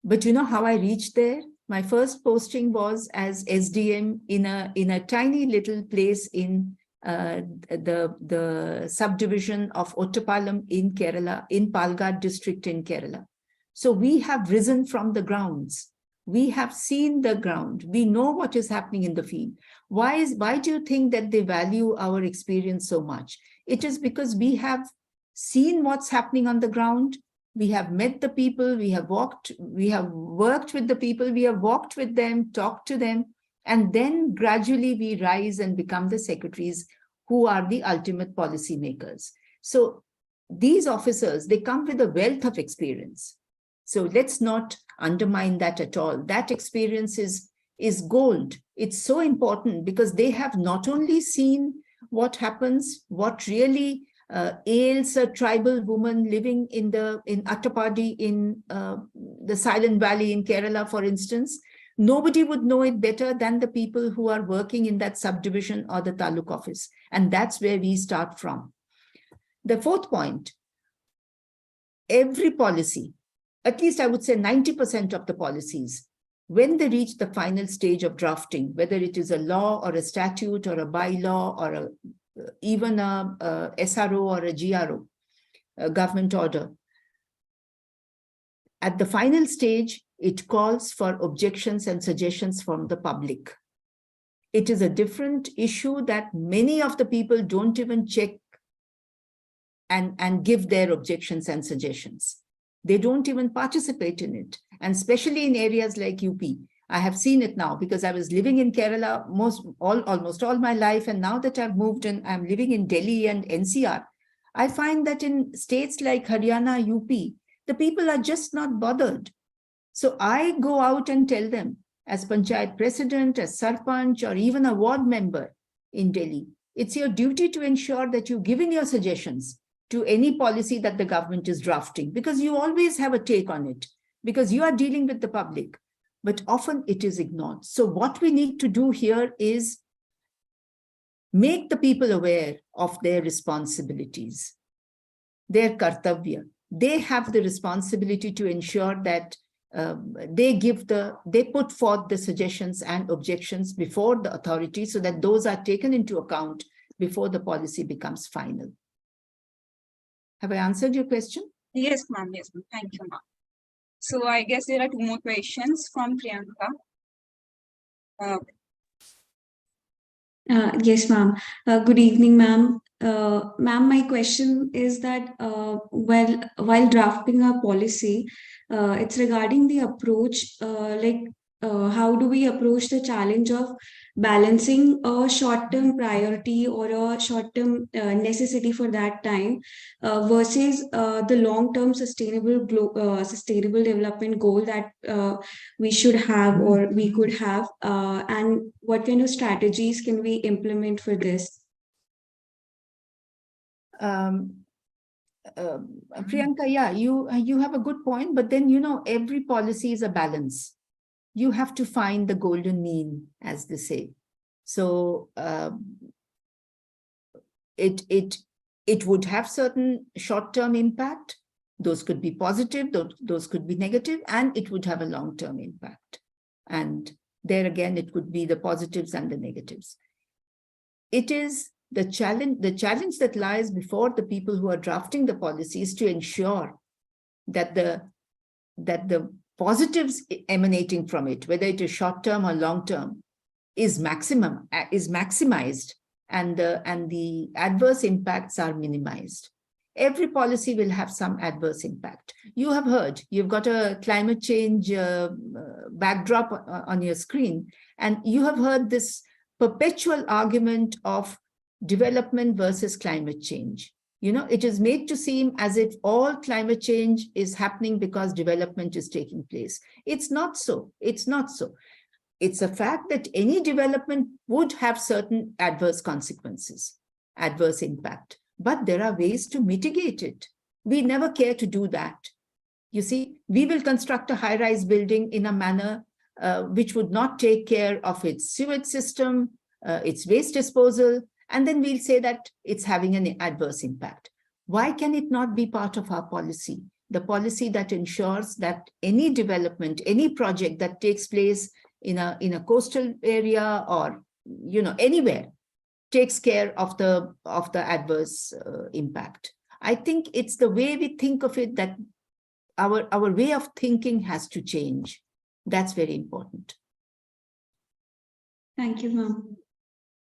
but you know how I reached there? My first posting was as SDM in a tiny little place in the subdivision of Ottapalam in Kerala, in Palghat district in Kerala. So we have risen from the grounds. We have seen the ground. We know what is happening in the field. Why do you think that they value our experience so much? It is because we have seen what's happening on the ground. We have met the people, we have worked with the people, we have walked with them, talked to them, and then gradually we rise and become the secretaries who are the ultimate policy makers. So these officers, they come with a wealth of experience. So let's not undermine that at all. That experience is gold. It's so important because they have not only seen what happens, what really ails a tribal woman living in Attapadi in the Silent Valley in Kerala, for instance. Nobody would know it better than the people who are working in that subdivision or the taluk office. And that's where we start from. The fourth point, every policy, at least I would say 90% of the policies, when they reach the final stage of drafting, whether it is a law or a statute or a bylaw or even a SRO or a GRO, a government order, at the final stage, it calls for objections and suggestions from the public. It is a different issue that many of the people don't even check and give their objections and suggestions. They don't even participate in it. And especially in areas like UP, I have seen it now because I was living in Kerala almost all my life. And now that I've moved and I'm living in Delhi and NCR, I find that in states like Haryana, UP, the people are just not bothered. So I go out and tell them, as Panchayat President, as Sarpanch, or even a ward member in Delhi, it's your duty to ensure that you're giving your suggestions to any policy that the government is drafting, because you always have a take on it, because you are dealing with the public, but often it is ignored. So what we need to do here is make the people aware of their responsibilities, their kartavya. They have the responsibility to ensure that they put forth the suggestions and objections before the authority so that those are taken into account before the policy becomes final. Have I answered your question? Yes, ma'am. Yes, ma'am. Thank you, ma'am. So I guess there are two more questions from Priyanka. Yes, ma'am. Good evening, ma'am. Ma'am, my question is that while drafting a policy, it's regarding the approach, how do we approach the challenge of balancing a short-term priority or a short-term necessity for that time versus the long-term sustainable development goal that we should have or we could have, and what kind of strategies can we implement for this? Priyanka, yeah, you have a good point, but then, every policy is a balance. You have to find the golden mean, as they say. So it would have certain short-term impact. Those could be positive, those could be negative, and it would have a long-term impact. And there again, it could be the positives and the negatives. It is the challenge that lies before the people who are drafting the policies to ensure that the positives emanating from it, whether it is short-term or long-term, is maximized, and the adverse impacts are minimized. Every policy will have some adverse impact. You have heard, you've got a climate change backdrop on your screen, and you have heard this perpetual argument of development versus climate change. It is made to seem as if all climate change is happening because development is taking place. It's not so. It's not so. It's a fact that any development would have certain adverse consequences, adverse impact, but there are ways to mitigate it. We never care to do that. You see, we will construct a high-rise building in a manner which would not take care of its sewage system, its waste disposal, and then we'll say that it's having an adverse impact. Why can it not be part of our policy? The policy that ensures that any development, any project that takes place in a coastal area or anywhere takes care of the adverse impact. I think it's the way we think of it that our way of thinking has to change. That's very important. Thank you, ma'am.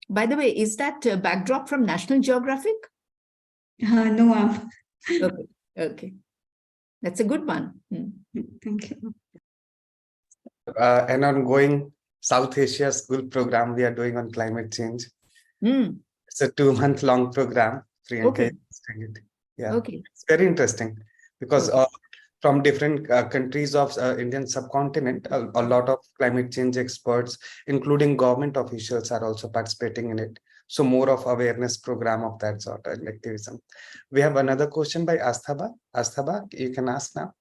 By the way, is that a backdrop from National Geographic? No, ma'am. Okay. That's a good one. Thank you. An ongoing South Asia school program we are doing on climate change. It's a 2-month-long program. Okay. Yeah, okay. It's very interesting because from different countries of Indian subcontinent, a lot of climate change experts, including government officials, are also participating in it. So more of awareness program of that sort of activism. We have another question by Asthaba. Asthaba, you can ask now.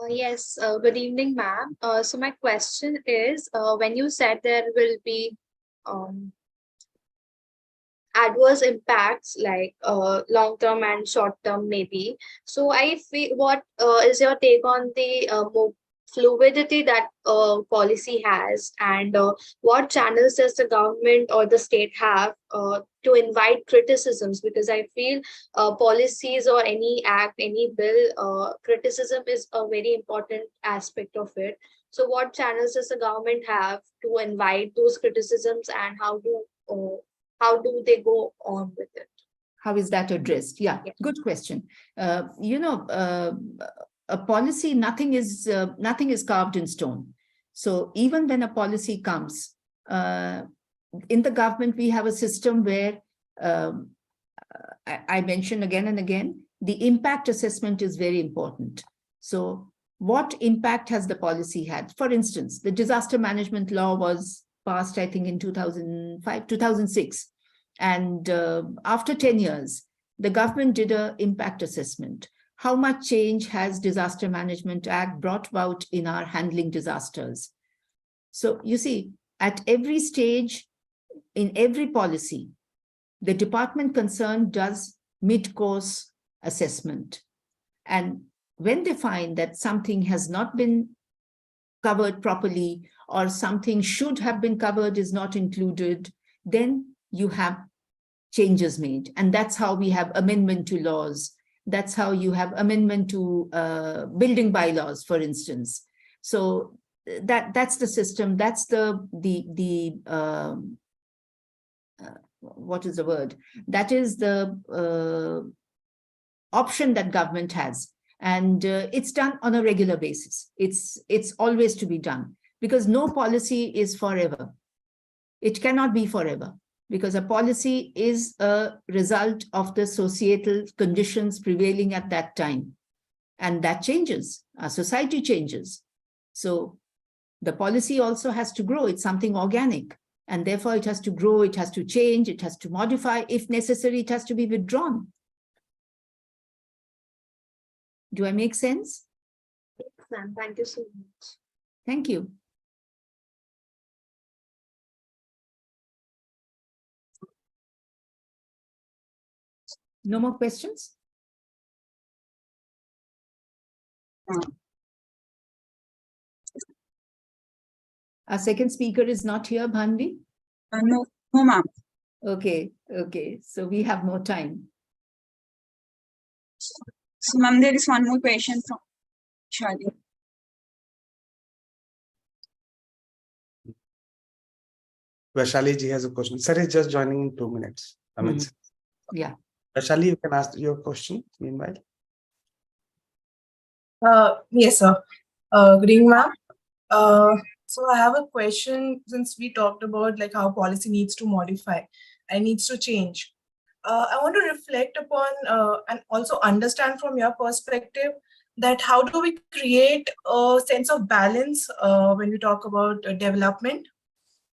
Yes, good evening, ma'am. So my question is, when you said there will be um, adverse impacts like long term and short term maybe, so I feel, what is your take on the fluidity that policy has, and what channels does the government or the state have to invite criticisms? Because I feel policies or any act, any bill, criticism is a very important aspect of it. So what channels does the government have to invite those criticisms, and how do they go on with it? How is that addressed? Yeah, Yeah. good question. A policy, nothing is carved in stone. So even when a policy comes, in the government, we have a system where I mention again and again, the impact assessment is very important. So what impact has the policy had? For instance, the disaster management law was passed, I think, in 2005, 2006. And after 10 years, the government did an impact assessment. How much change has Disaster Management Act brought about in our handling disasters? So you see, at every stage, in every policy, the department concerned does mid-course assessment. And when they find that something has not been covered properly, or something should have been covered is not included, then you have changes made. And that's how we have amendment to laws. That's how you have amendment to building bylaws, for instance. So that's the system. That's what is the word? That is the option that government has. And it's done on a regular basis. It's always to be done, because no policy is forever. It cannot be forever, because a policy is a result of the societal conditions prevailing at that time. And that changes. Our society changes. So the policy also has to grow. It's something organic. And therefore, it has to grow, it has to change, it has to modify. If necessary, it has to be withdrawn. Do I make sense? Yes, ma'am. Thank you so much. Thank you. No more questions? Our second speaker is not here, Bhanvi? No, ma'am. Okay. So we have more time. So, ma'am, there is one more question from Shadi. Vaishali ji has a question. Sir is just joining in 2 minutes. Yeah. Vaishali, you can ask your question meanwhile. Yes, sir. Good evening, ma'am. So I have a question, since we talked about like how policy needs to modify and needs to change. I want to reflect upon and also understand from your perspective that how do we create a sense of balance when we talk about development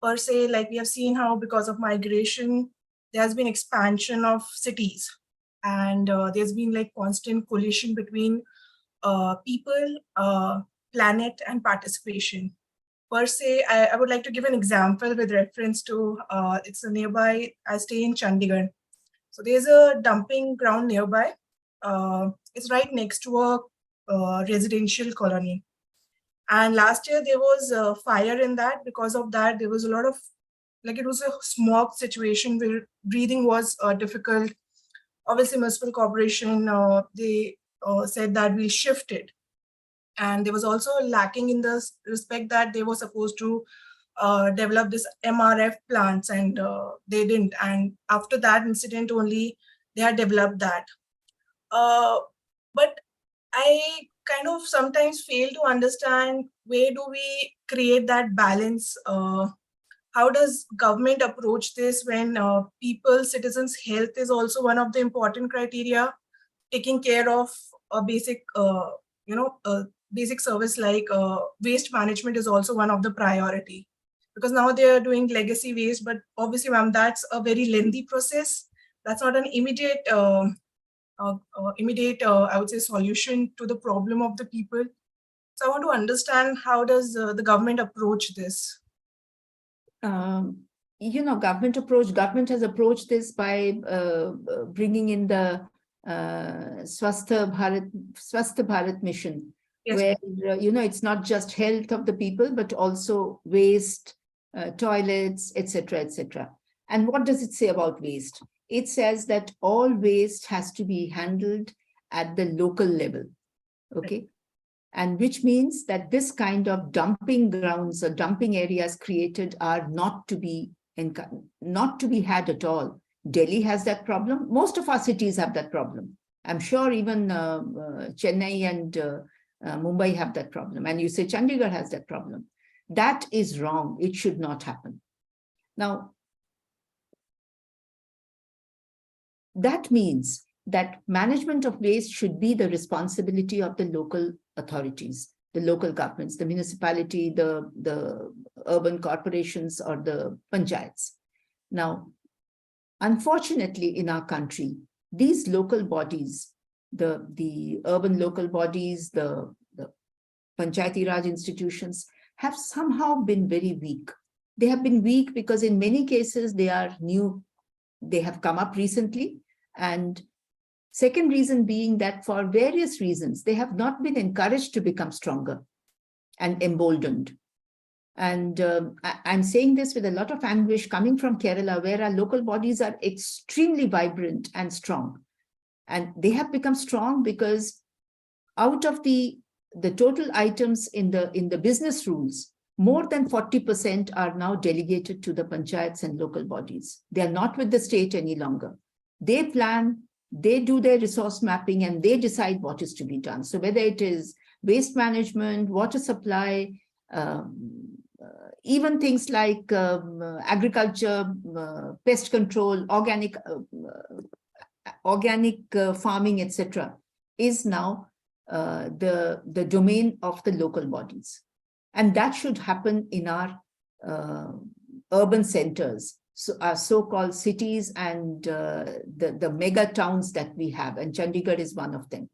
per se. Like we have seen how because of migration, there has been expansion of cities, and there's been like constant collision between people, planet, and participation. Per se, I would like to give an example with reference to, it's a nearby, I stay in Chandigarh. So there's a dumping ground nearby. It's right next to a residential colony. And last year there was a fire in that. Because of that, there was a lot of, like it was a smog situation where breathing was difficult. Obviously, municipal corporation, they said that we'll shift it. And there was also lacking in the respect that they were supposed to develop this MRF plants, and they didn't. And after that incident only, they had developed that. But I kind of sometimes fail to understand, where do we create that balance? How does government approach this when people, citizens' health is also one of the important criteria? Taking care of a basic, basic service like waste management is also one of the priority. Because now they are doing legacy waste, but obviously, ma'am, that's a very lengthy process. That's not an immediate, I would say, solution to the problem of the people. So I want to understand, how does the government approach this? Government has approached this by bringing in the Swasth Bharat mission, Yes, where, it's not just health of the people, but also waste, toilets, etc., etc. And what does it say about waste? It says that all waste has to be handled at the local level, okay? And which means that this kind of dumping grounds or dumping areas created are not to be had at all. Delhi has that problem. Most of our cities have that problem. I'm sure even Chennai and Mumbai have that problem. And you say Chandigarh has that problem. That is wrong. It should not happen. Now, that means that management of waste should be the responsibility of the local authorities, the local governments, the municipality, the urban corporations, or the panchayats. Now, unfortunately, in our country, these local bodies, the urban local bodies, the panchayati raj institutions, have somehow been very weak. They have been weak because in many cases they are new, they have come up recently. And second reason being that for various reasons, they have not been encouraged to become stronger and emboldened. And I'm saying this with a lot of anguish coming from Kerala, where our local bodies are extremely vibrant and strong. And they have become strong because out of the total items in the business rules, more than 40% are now delegated to the panchayats and local bodies. They are not with the state any longer. They plan, they do their resource mapping, and they decide what is to be done. So whether it is waste management, water supply, even things like agriculture, pest control, organic farming, etc., is now the domain of the local bodies. And that should happen in our urban centers, so our so-called cities and the mega towns that we have, and Chandigarh is one of them.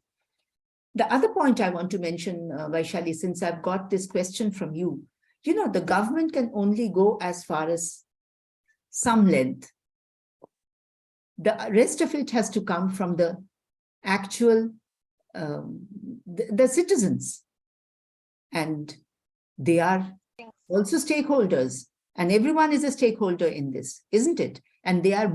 The other point I want to mention, Vaishali, since I've got this question from you, the government can only go as far as some length. The rest of it has to come from the actual, the citizens. And they are also stakeholders. And everyone is a stakeholder in this, isn't it? And they are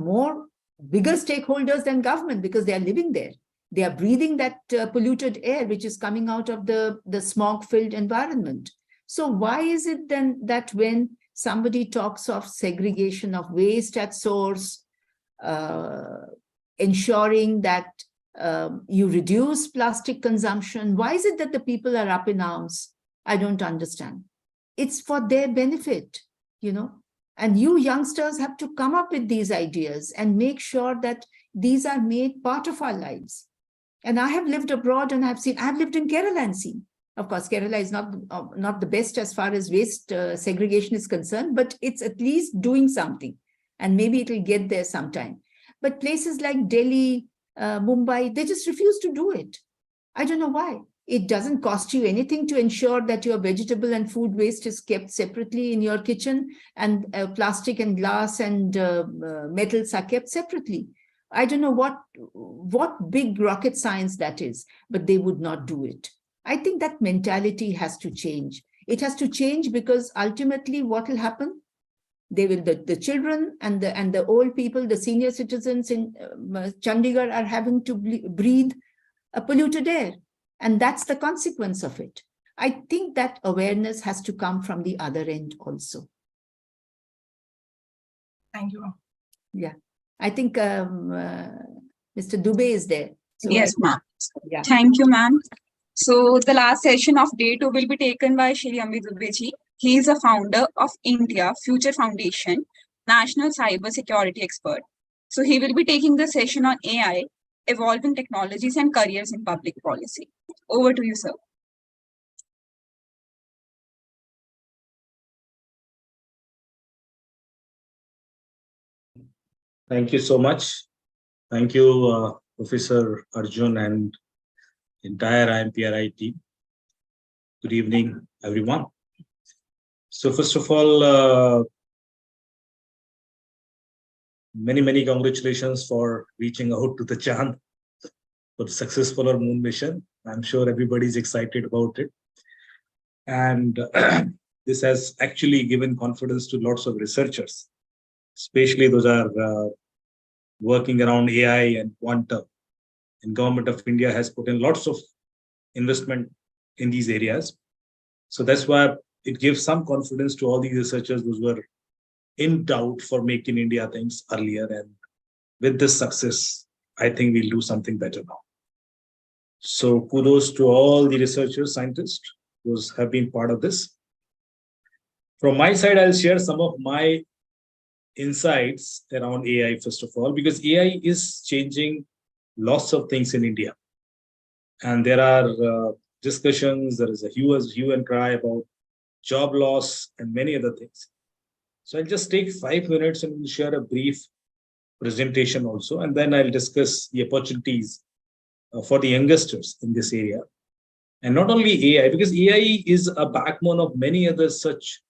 bigger stakeholders than government because they are living there. They are breathing that polluted air, which is coming out of the smog-filled environment. So why is it then that when somebody talks of segregation of waste at source, ensuring that you reduce plastic consumption, why is it that the people are up in arms? I don't understand. It's for their benefit, and you youngsters have to come up with these ideas and make sure that these are made part of our lives. And I have lived abroad and I've lived in Kerala and seen. Of course, Kerala is not the best as far as waste segregation is concerned, but it's at least doing something. And maybe it will get there sometime. But places like Delhi, Mumbai, they just refuse to do it. I don't know why. It doesn't cost you anything to ensure that your vegetable and food waste is kept separately in your kitchen, and plastic and glass and metals are kept separately. I don't know what big rocket science that is, but they would not do it. I think that mentality has to change. It has to change because ultimately what will happen? They will, the children and the old people, the senior citizens in Chandigarh are having to breathe a polluted air. And that's the consequence of it. I think that awareness has to come from the other end also. Thank you. Yeah, I think Mr. Dubey is there. So Yes, ma'am. Yeah. Thank you, ma'am. So the last session of day 2 will be taken by Shri Amit Dubey. He is a founder of India Future Foundation, National Cyber Security Expert. So he will be taking the session on AI, evolving technologies and careers in public policy. Over to you, sir. Thank you so much. Thank you, Professor Arjun and entire IMPRI team. Good evening, everyone. So first of all, many congratulations for reaching out to the Chand for the successful moon mission. I'm sure everybody's excited about it. And this has actually given confidence to lots of researchers, especially those are working around AI and quantum. And Government of India has put in lots of investment in these areas. So that's why it gives some confidence to all these researchers who were in doubt for making India things earlier. And with this success, I think we'll do something better now. So kudos to all the researchers, scientists who have been part of this. From my side, I'll share some of my insights around AI, first of all, because AI is changing lots of things in India. And there are discussions, there is a hue and cry about job loss and many other things. So I'll just take 5 minutes and we'll share a brief presentation also, and then I'll discuss the opportunities for the youngsters in this area. And not only AI, because AI is a backbone of many other such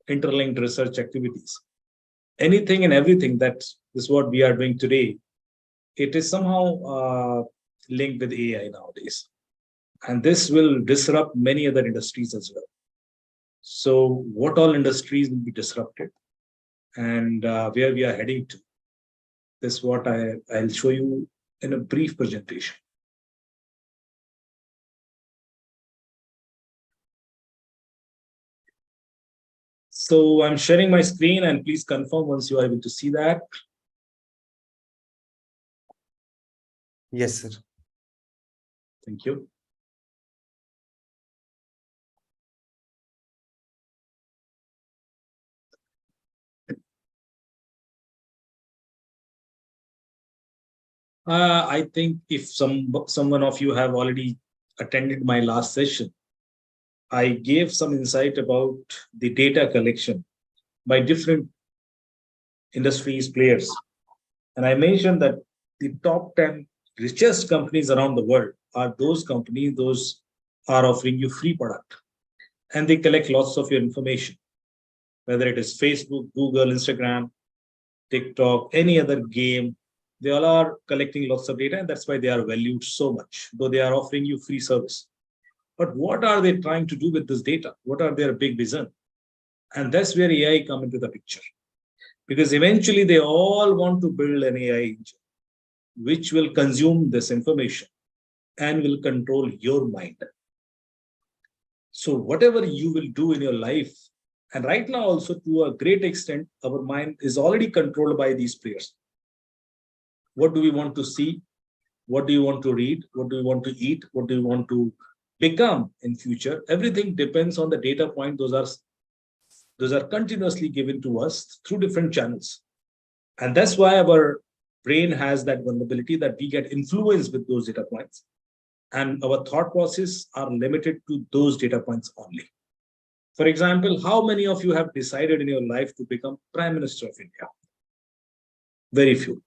interlinked research activities. Anything and everything that is what we are doing today, it is somehow linked with AI nowadays. And this will disrupt many other industries as well. So what all industries will be disrupted and where we are heading to? This is what I'll show you in a brief presentation. So I'm sharing my screen, and please confirm once you are able to see that. Yes, sir. Thank you. I think if someone of you have already attended my last session, I gave some insight about the data collection by different industries players. And I mentioned that the top 10 richest companies around the world are those companies, those are offering you free product. And they collect lots of your information, whether it is Facebook, Google, Instagram, TikTok, any other game. They all are collecting lots of data, and that's why they are valued so much, though they are offering you free service. But what are they trying to do with this data? What are their big vision? And that's where AI come into the picture. Because eventually they all want to build an AI engine, which will consume this information and will control your mind. So whatever you will do in your life, and right now also to a great extent, our mind is already controlled by these players. What do we want to see? What do you want to read? What do you want to eat? What do you want to become in future? Everything depends on the data point. Those are continuously given to us through different channels. And that's why our brain has that vulnerability that we get influenced with those data points. And our thought process are limited to those data points only. For example, how many of you have decided in your life to become Prime Minister of India? Very few.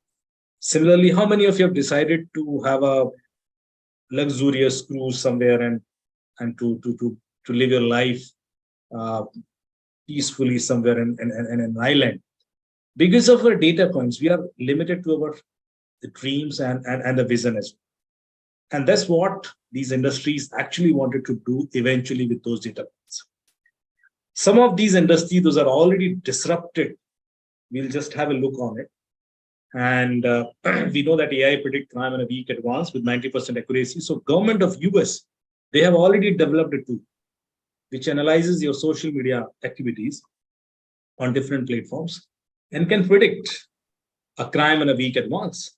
Similarly, how many of you have decided to have a luxurious cruise somewhere and to live your life peacefully somewhere in an island? Because of our data points, we are limited to our dreams and the vision as well. And that's what these industries actually wanted to do eventually with those data points. Some of these industries, those are already disrupted. We'll just have a look on it. And we know that AI predict crime in a week advance with 90% accuracy. So government of US, they have already developed a tool which analyzes your social media activities on different platforms and can predict a crime in a week advance.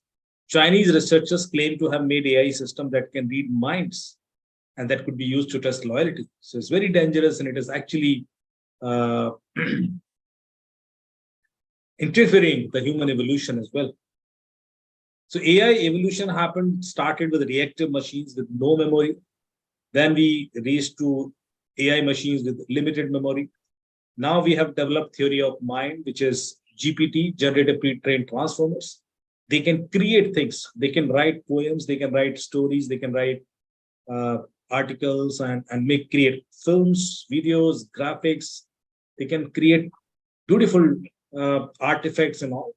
Chinese researchers claim to have made AI system that can read minds and that could be used to test loyalty. So it's very dangerous, and it is actually interfering the human evolution as well. So AI evolution started with reactive machines with no memory. Then we reached to AI machines with limited memory. Now we have developed theory of mind, which is GPT, generative pre-trained transformers. They can create things. They can write poems. They can write stories. They can write articles and create films, videos, graphics. They can create beautiful artifacts and all.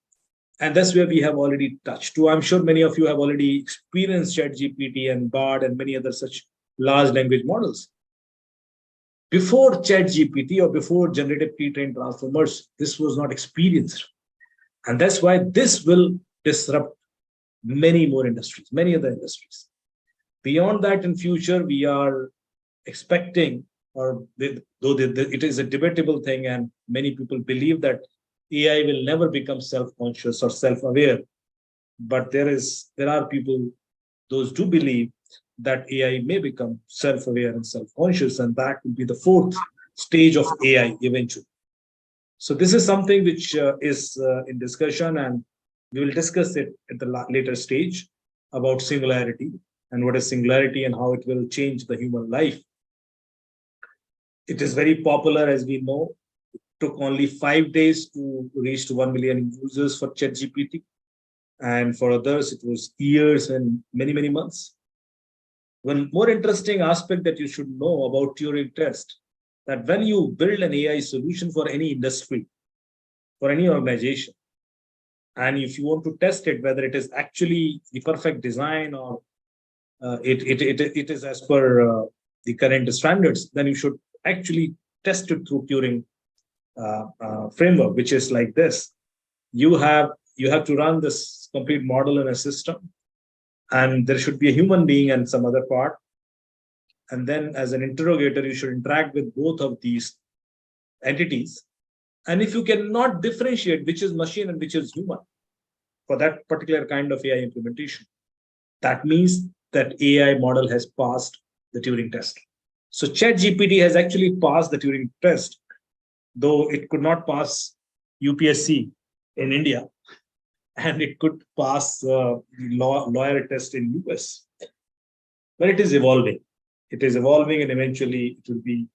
And that's where we have already touched to. I'm sure many of you have already experienced ChatGPT and Bard and many other such large language models. Before ChatGPT or before generative pre-trained transformers, this was not experienced. And that's why this will disrupt many more industries, many other industries. Beyond that, in future, we are expecting, it is a debatable thing, and many people believe that AI will never become self-conscious or self-aware. But there are people, those do believe that AI may become self-aware and self-conscious, and that will be the fourth stage of AI eventually. So this is something which is in discussion, and we will discuss it at the later stage about singularity and what is singularity and how it will change the human life. It is very popular, as we know. It took only 5 days to reach to 1 million users for ChatGPT. And for others, it was years and many, many months. One more interesting aspect that you should know about Turing test, that when you build an AI solution for any industry, for any organization, and if you want to test it, whether it is actually the perfect design or it is as per the current standards, then you should actually test it through Turing framework, which is like this. You have to run this complete model in a system, and there should be a human being and some other part. And then as an interrogator, you should interact with both of these entities. And if you cannot differentiate which is machine and which is human for that particular kind of AI implementation, that means that AI model has passed the Turing test. So ChatGPT has actually passed the Turing test, though it could not pass UPSC in India, and it could pass the lawyer test in US. But it is evolving. It is evolving, and eventually it will be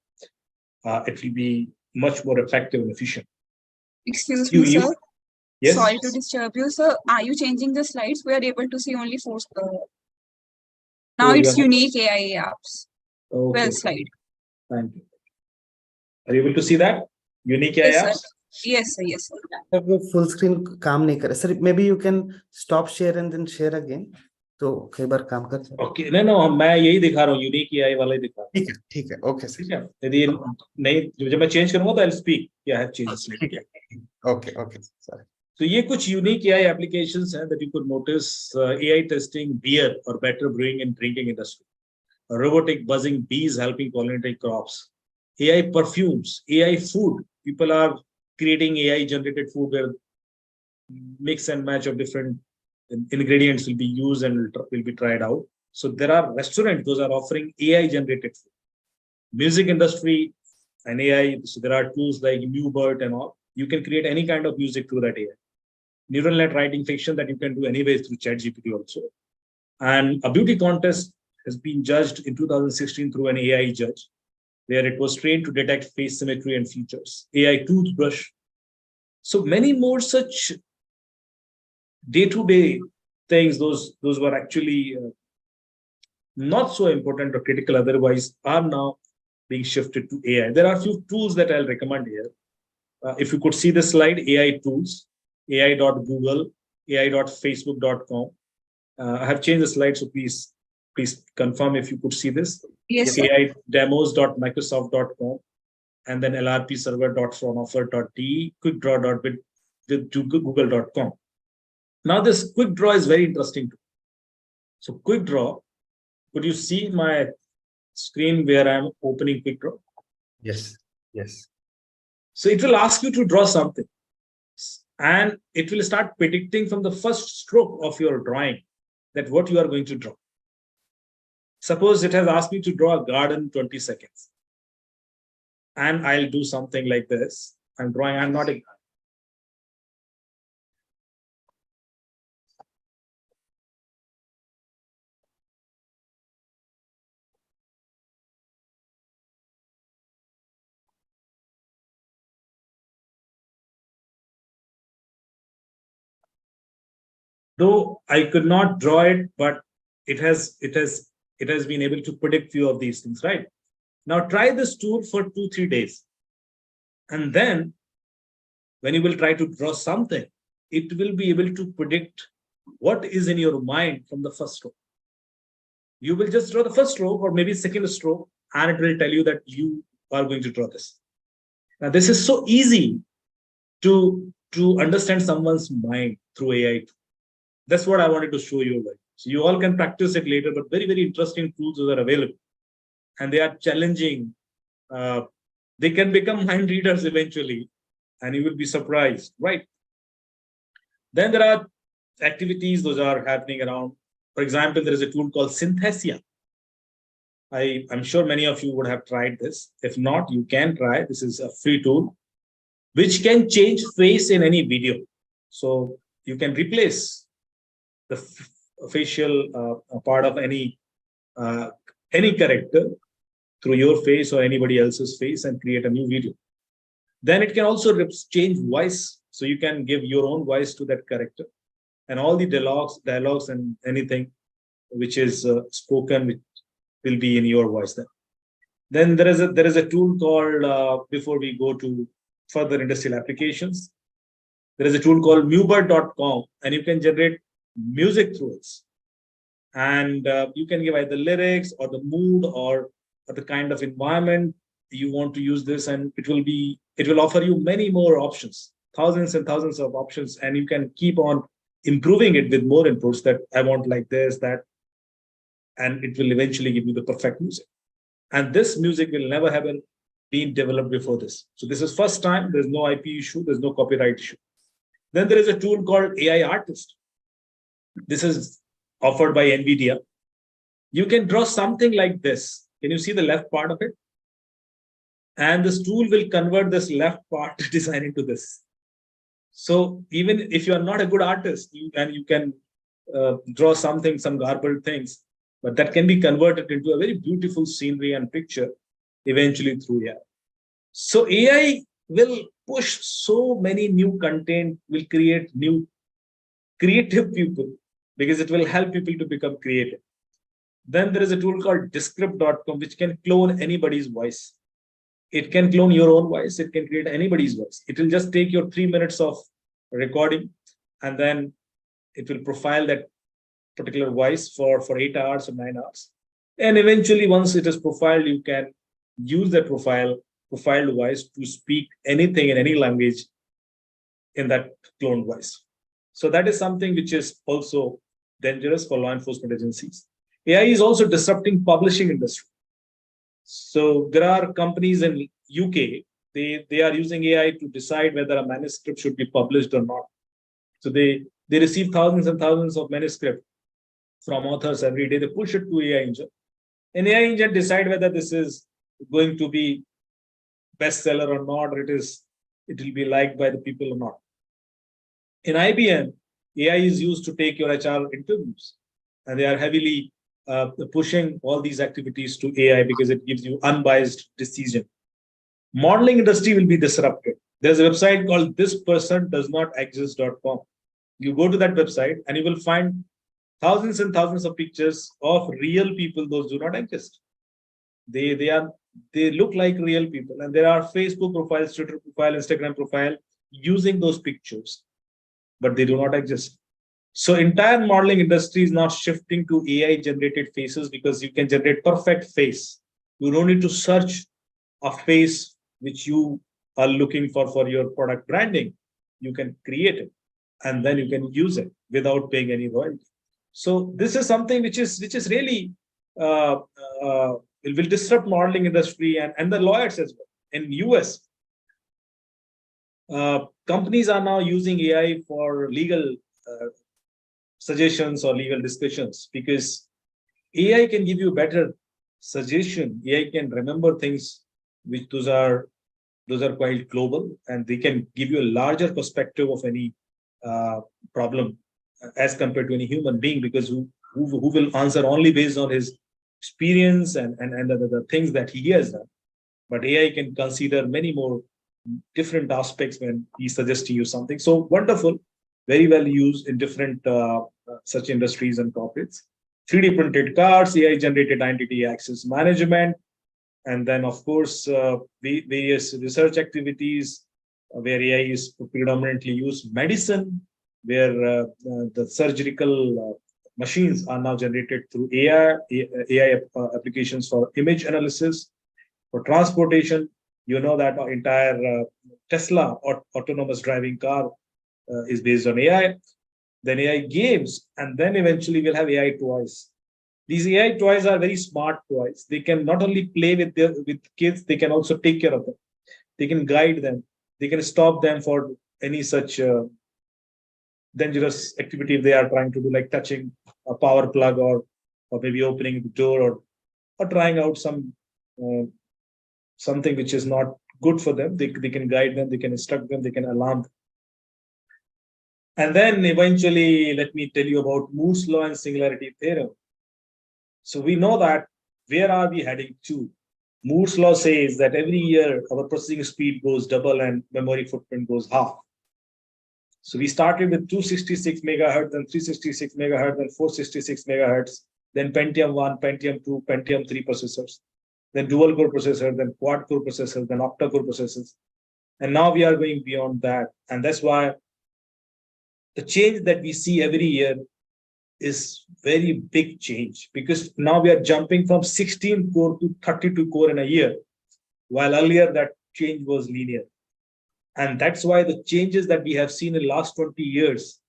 much more effective and efficient. Excuse me, sir. Yes? Sorry to disturb you, sir. Are you changing the slides? We are able to see only 4. Now it's unique AI apps. Okay. 12 slide. Thank you. Are you able to see that? Unique AI Yes, apps? sir. Yes, sir. Yes, sir. Full screen काम नहीं कर sir, maybe you can stop share and then share again, तो कई बार काम कर सकते. Okay, no, मैं यही दिखा रहा हूँ, यूनिक AI वाला ही दिखा रहा हूँ. ठीक है, okay sir. ठीक है, यदि नहीं जब मैं चेंज करूँगा तो I'll speak. क्या है changes? ठीक है. Okay, sorry. So ये कुछ unique AI applications हैं that you could notice. AI testing beer or better brewing and drinking industry. Robotic buzzing bees helping pollinate crops. AI perfumes, AI food. People are creating AI generated food where mix and match of different ingredients will be used and will be tried out. So there are restaurants, those are offering AI generated food. Music industry and AI, so there are tools like MuBert and all. You can create any kind of music through that AI. Neural net writing fiction that you can do anyways through ChatGPT also. And a beauty contest has been judged in 2016 through an AI judge, where it was trained to detect face symmetry and features. AI toothbrush. So many more such day-to-day things, those were actually not so important or critical otherwise, are now being shifted to AI. There are a few tools that I'll recommend here. If you could see the slide, AI tools, ai.google, ai.facebook.com. I have changed the slide, so please confirm if you could see this. Yes, AI demos.microsoft.com, and then lrpserver.frontoffer.de, quickdraw.google.com. Now this quick draw is very interesting. So quick draw, could you see my screen where I'm opening quick draw? Yes. So it will ask you to draw something, and it will start predicting from the first stroke of your drawing that what you are going to draw. Suppose it has asked me to draw a garden in 20 seconds. And I'll do something like this. I'm drawing, I'm not a though I could not draw it, but it has it has been able to predict few of these things, right? Now try this tool for 2-3 days. And then when you will try to draw something, it will be able to predict what is in your mind from the first stroke. You will just draw the first stroke or maybe second stroke, and it will tell you that you are going to draw this. Now, this is so easy to understand someone's mind through AI. That's what I wanted to show you. So you all can practice it later, but very, very interesting tools are available. And they are challenging. They can become mind readers eventually, and you will be surprised, right? Then there are activities, those are happening around. For example, there is a tool called Synthesia. I'm sure many of you would have tried this. If not, you can try. This is a free tool which can change face in any video. So you can replace the facial part of any character through your face or anybody else's face and create a new video. Then it can also change voice. So you can give your own voice to that character, and all the dialogues and anything which is spoken will be in your voice. Then there is a tool called, before we go to further industrial applications, there is a tool called Muber.com, and you can generate music through it. And you can give either lyrics or the mood or the kind of environment you want to use this, and it will offer you many more options, thousands and thousands of options, and you can keep on improving it with more inputs that I want like this, that, and it will eventually give you the perfect music. And this music will never have been developed before this. So this is first time, there's no IP issue, there's no copyright issue. Then there is a tool called AI Artist. This is offered by NVIDIA. You can draw something like this. Can you see the left part of it? And this tool will convert this left part design into this. So even if you are not a good artist, you can draw something, some garbled things, but that can be converted into a very beautiful scenery and picture eventually through AI. So AI will push so many new content, will create new creative people, because it will help people to become creative. Then there is a tool called Descript.com, which can clone anybody's voice. It can clone your own voice. It can create anybody's voice. It will just take your 3 minutes of recording, and then it will profile that particular voice for 8 hours or 9 hours. And eventually, once it is profiled, you can use that profiled voice to speak anything in any language in that cloned voice. So that is something which is also dangerous for law enforcement agencies. AI is also disrupting publishing industry. So there are companies in UK, they are using AI to decide whether a manuscript should be published or not. So they receive thousands and thousands of manuscripts from authors every day. They push it to AI engine. And AI engine decide whether this is going to be bestseller or not, or it will be liked by the people or not. In IBM, AI is used to take your HR interviews, and they are heavily pushing all these activities to AI because it gives you unbiased decision. Modeling industry will be disrupted. There's a website called thispersondoesnotexist.com. You go to that website and you will find thousands and thousands of pictures of real people, those do not exist. They look like real people, and there are Facebook profiles, Twitter profile, Instagram profile using those pictures, but they do not exist. So entire modeling industry is now shifting to AI generated faces, because you can generate perfect face. You don't need to search a face which you are looking for your product branding. You can create it, and then you can use it without paying any royalty. So this is something which is really it will disrupt modeling industry and the lawyers as well. In US, companies are now using AI for legal suggestions or legal discussions, because AI can give you better suggestion. AI can remember things which those are quite global, and they can give you a larger perspective of any problem as compared to any human being, because who will answer only based on his experience and the things that he has done. But AI can consider many more different aspects when he's suggesting you something. So wonderful, very well used in different such industries and corporates. 3D printed cards, AI generated identity access management, and then of course various research activities where AI is predominantly used. Medicine, where the surgical machines are now generated through AI applications for image analysis. For transportation, you know that our entire Tesla or autonomous driving car is based on AI. Then AI games, and then eventually we'll have AI toys. These AI toys are very smart toys. They can not only play with kids, they can also take care of them. They can guide them. They can stop them for any such dangerous activity if they are trying to do, like touching a power plug or maybe opening the door or trying out something which is not good for them. They can guide them, they can instruct them, they can alarm them. And then eventually, let me tell you about Moore's law and singularity theorem. So we know that where are we heading to? Moore's law says that every year our processing speed goes double and memory footprint goes half. So we started with 266 megahertz, then 366 megahertz, then 466 megahertz, then Pentium 1, Pentium 2, Pentium 3 processors, then dual core processor, then quad core processor, then octa core processors. And now we are going beyond that. And that's why the change that we see every year is very big change, because now we are jumping from 16 core to 32 core in a year, while earlier that change was linear. And that's why the changes that we have seen in the last 20 years,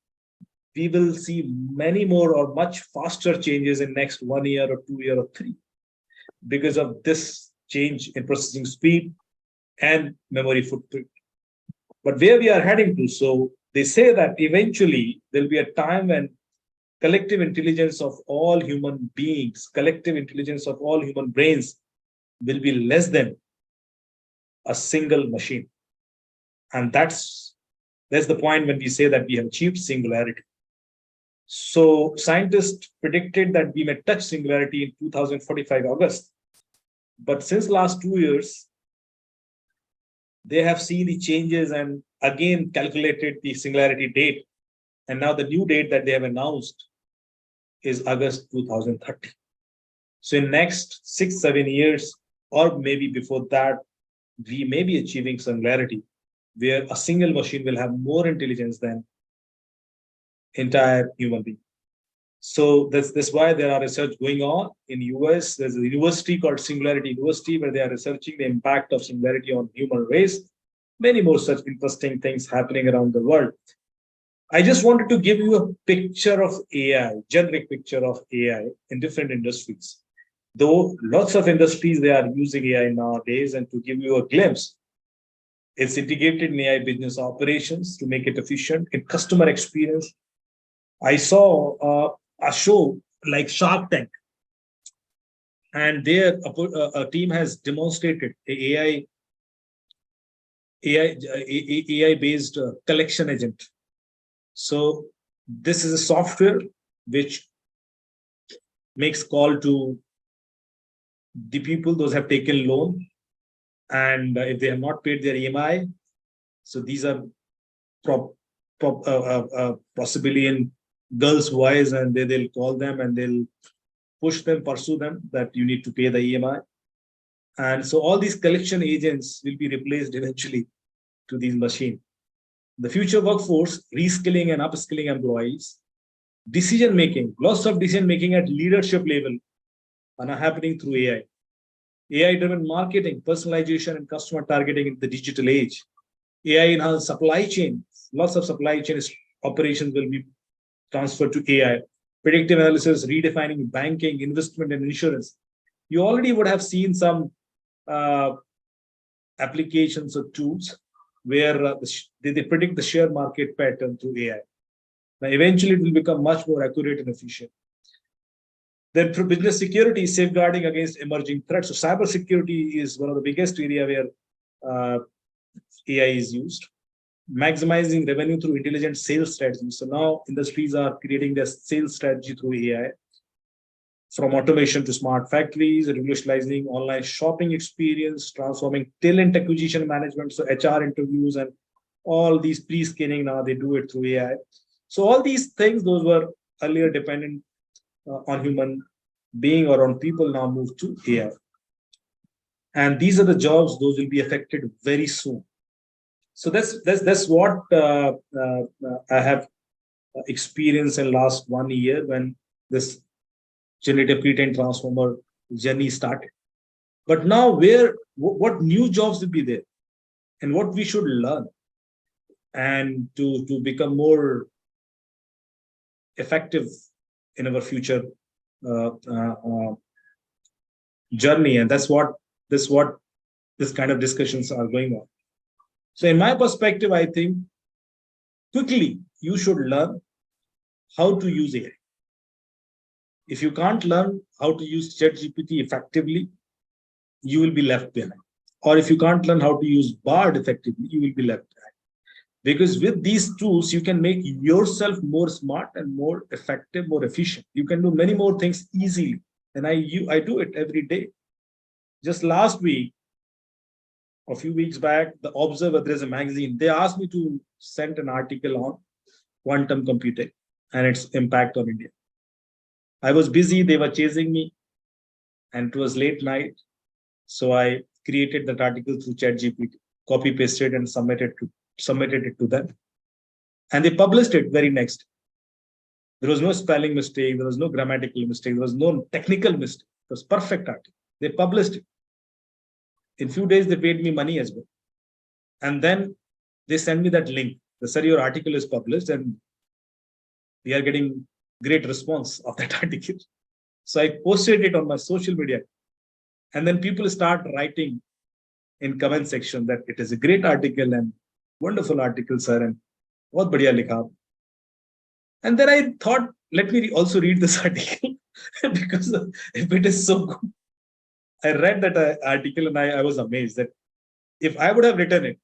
we will see many more or much faster changes in next 1 year or 2 year or 3, because of this change in processing speed and memory footprint. But where we are heading to, so they say that eventually there'll be a time when collective intelligence of all human beings, collective intelligence of all human brains will be less than a single machine. And that's the point when we say that we have achieved singularity. So scientists predicted that we may touch singularity in 2045 August. But since last 2 years, they have seen the changes and again calculated the singularity date. And now the new date that they have announced is August 2030. So in next 6-7 years, or maybe before that, we may be achieving singularity, where a single machine will have more intelligence than entire human being. So that's why there are research going on in US. There's a university called Singularity University where they are researching the impact of singularity on human race. Many more such interesting things happening around the world. I just wanted to give you a picture of AI, generic picture of AI in different industries. Though lots of industries, they are using AI nowadays, and to give you a glimpse, it's integrated in AI business operations to make it efficient in customer experience. I saw a show like Shark Tank, and there a team has demonstrated a AI-based collection agent. So this is a software which makes call to the people, those have taken loan, and if they have not paid their EMI, so these are possibly in girls' voice, and they'll call them and they'll push them, pursue them that you need to pay the EMI. And so all these collection agents will be replaced eventually to these machines. The future workforce, reskilling and upskilling employees, decision making, lots of decision making at leadership level are now happening through AI. AI-driven marketing, personalization, and customer targeting in the digital age. AI-enhanced supply chain, lots of supply chain operations will be transferred to AI. Predictive analysis, redefining banking, investment, and insurance. You already would have seen some applications or tools where they predict the share market pattern through AI. Now, eventually, it will become much more accurate and efficient. Then, for business security, safeguarding against emerging threats. So, cybersecurity is one of the biggest area where AI is used. Maximizing revenue through intelligent sales strategies. So now industries are creating their sales strategy through AI. From automation to smart factories, revolutionizing online shopping experience, transforming talent acquisition management, so HR interviews and all these pre-screening, now they do it through AI. So all these things, those were earlier dependent on human being or on people now move to AI. And these are the jobs, those will be affected very soon. So that's what I have experienced in last 1 year when this generative pre-trained transformer journey started. But now what new jobs will be there and what we should learn and to become more effective in our future journey. And that's what this kind of discussions are going on. So in my perspective, I think quickly you should learn how to use AI. If you can't learn how to use ChatGPT effectively, you will be left behind. Or if you can't learn how to use Bard effectively, you will be left behind. Because with these tools, you can make yourself more smart and more effective, more efficient. You can do many more things easily. And I do it every day. Just last week, a few weeks back, the Observer, there's a magazine, they asked me to send an article on quantum computing and its impact on India. I was busy, they were chasing me, and it was late night. So I created that article through ChatGPT, copy pasted and submitted it to them. And they published it very next day. There was no spelling mistake, there was no grammatical mistake, there was no technical mistake. It was perfect article. They published it. In few days, they paid me money as well. And then they sent me that link. They said, your article is published and we are getting great response of that article. So I posted it on my social media. And then people start writing in comment section that it is a great article and wonderful article, sir, and bahut badhiya likha. And then I thought, let me also read this article because if it is so good. I read that article and I was amazed that if I would have written it,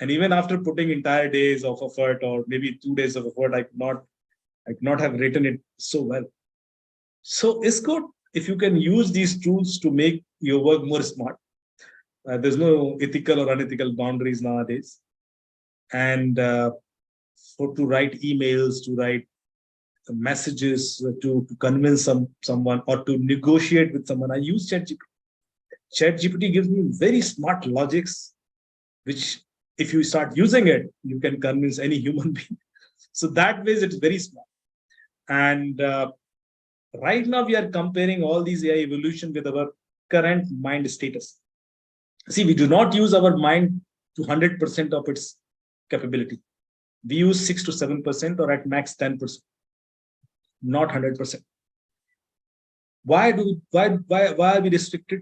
and even after putting entire days of effort or maybe 2 days of effort, I could not have written it so well. So it's good if you can use these tools to make your work more smart. There's no ethical or unethical boundaries nowadays. And to write emails, to write messages, to convince someone or to negotiate with someone, I use ChatGPT. ChatGPT gives me very smart logics, which if you start using it, you can convince any human being. So that way, it's very smart. And right now, we are comparing all these AI evolution with our current mind status. See, we do not use our mind to 100% of its capability. We use 6 to 7% or at max 10%. Not 100%. Why are we restricted?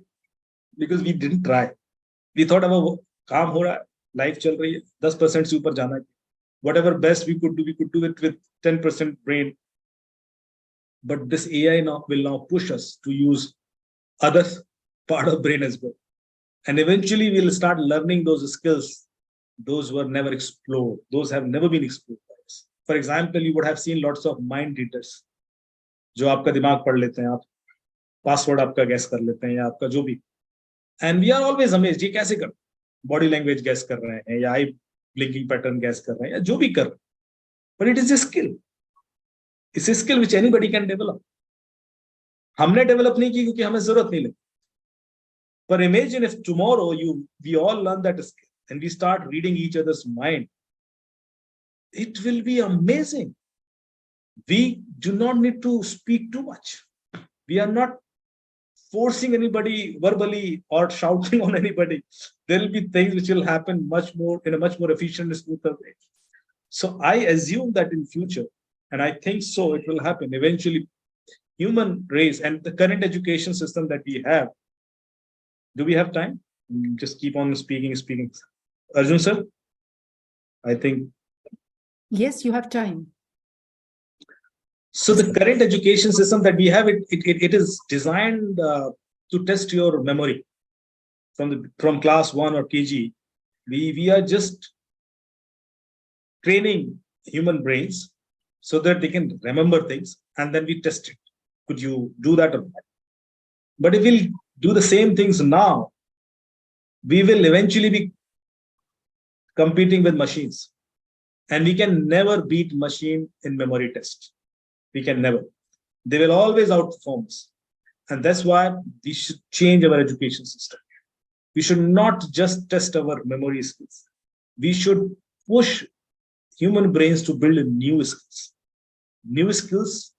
Because we didn't try. We thought our काम हो रहा है, life चल रही है, 10% से ऊपर जाना है. Whatever best we could do it with 10% brain. But this AI will now push us to use other part of brain as well. And eventually we'll start learning those skills. Those were never explored. Those have never been explored by us. For example, you would have seen lots of mind readers. जो आपका दिमाग पढ़ लेते हैं, आप password आपका gas कर लेते हैं या आपका जो भी. And we are always amazed, ये कैसे कर बॉडी लैंग्वेज गैस कर रहे हैं या आई ब्लिंकिंग पैटर्न गैस कर रहे हैं या जो भी कर. But it is a skill. It's a skill which anybody can develop. हमने डेवलप नहीं की क्योंकि हमें जरूरत नहीं लगी. But imagine if tomorrow we all learn that skill and we start reading each other's mind. It will be amazing. We do not need to speak too much. We are not forcing anybody verbally or shouting on anybody. There will be things which will happen in a much more efficient and smoother way. So I assume that in future, and I think so, it will happen eventually. Human race and the current education system that we have. Do we have time? Just keep on speaking. Arjun sir, I think. Yes, you have time. So the current education system that we have, it is designed to test your memory from class 1 or KG. We are just training human brains so that they can remember things, and then we test it. Could you do that or not? But if we'll do the same things now, we will eventually be competing with machines, and we can never beat machine in memory test. We can never. They will always outperform us. And that's why we should change our education system. We should not just test our memory skills. We should push human brains to build new skills. New skills,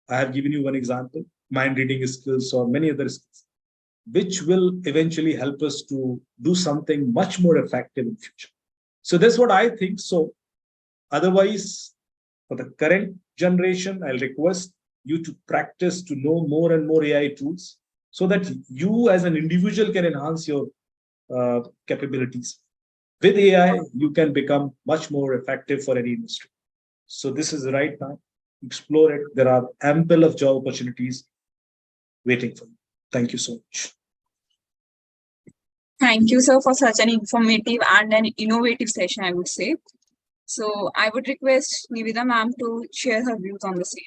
I have given you one example, mind reading skills or many other skills, which will eventually help us to do something much more effective in future. So that's what I think. So otherwise, for the current generation, I'll request you to practice to know more and more AI tools so that you as an individual can enhance your capabilities. With AI, you can become much more effective for any industry. So this is the right time. Explore it. There are ample of job opportunities waiting for you. Thank you so much. Thank you, sir, for such an informative and an innovative session, I would say. So I would request Nivedita ma'am to share her views on the same.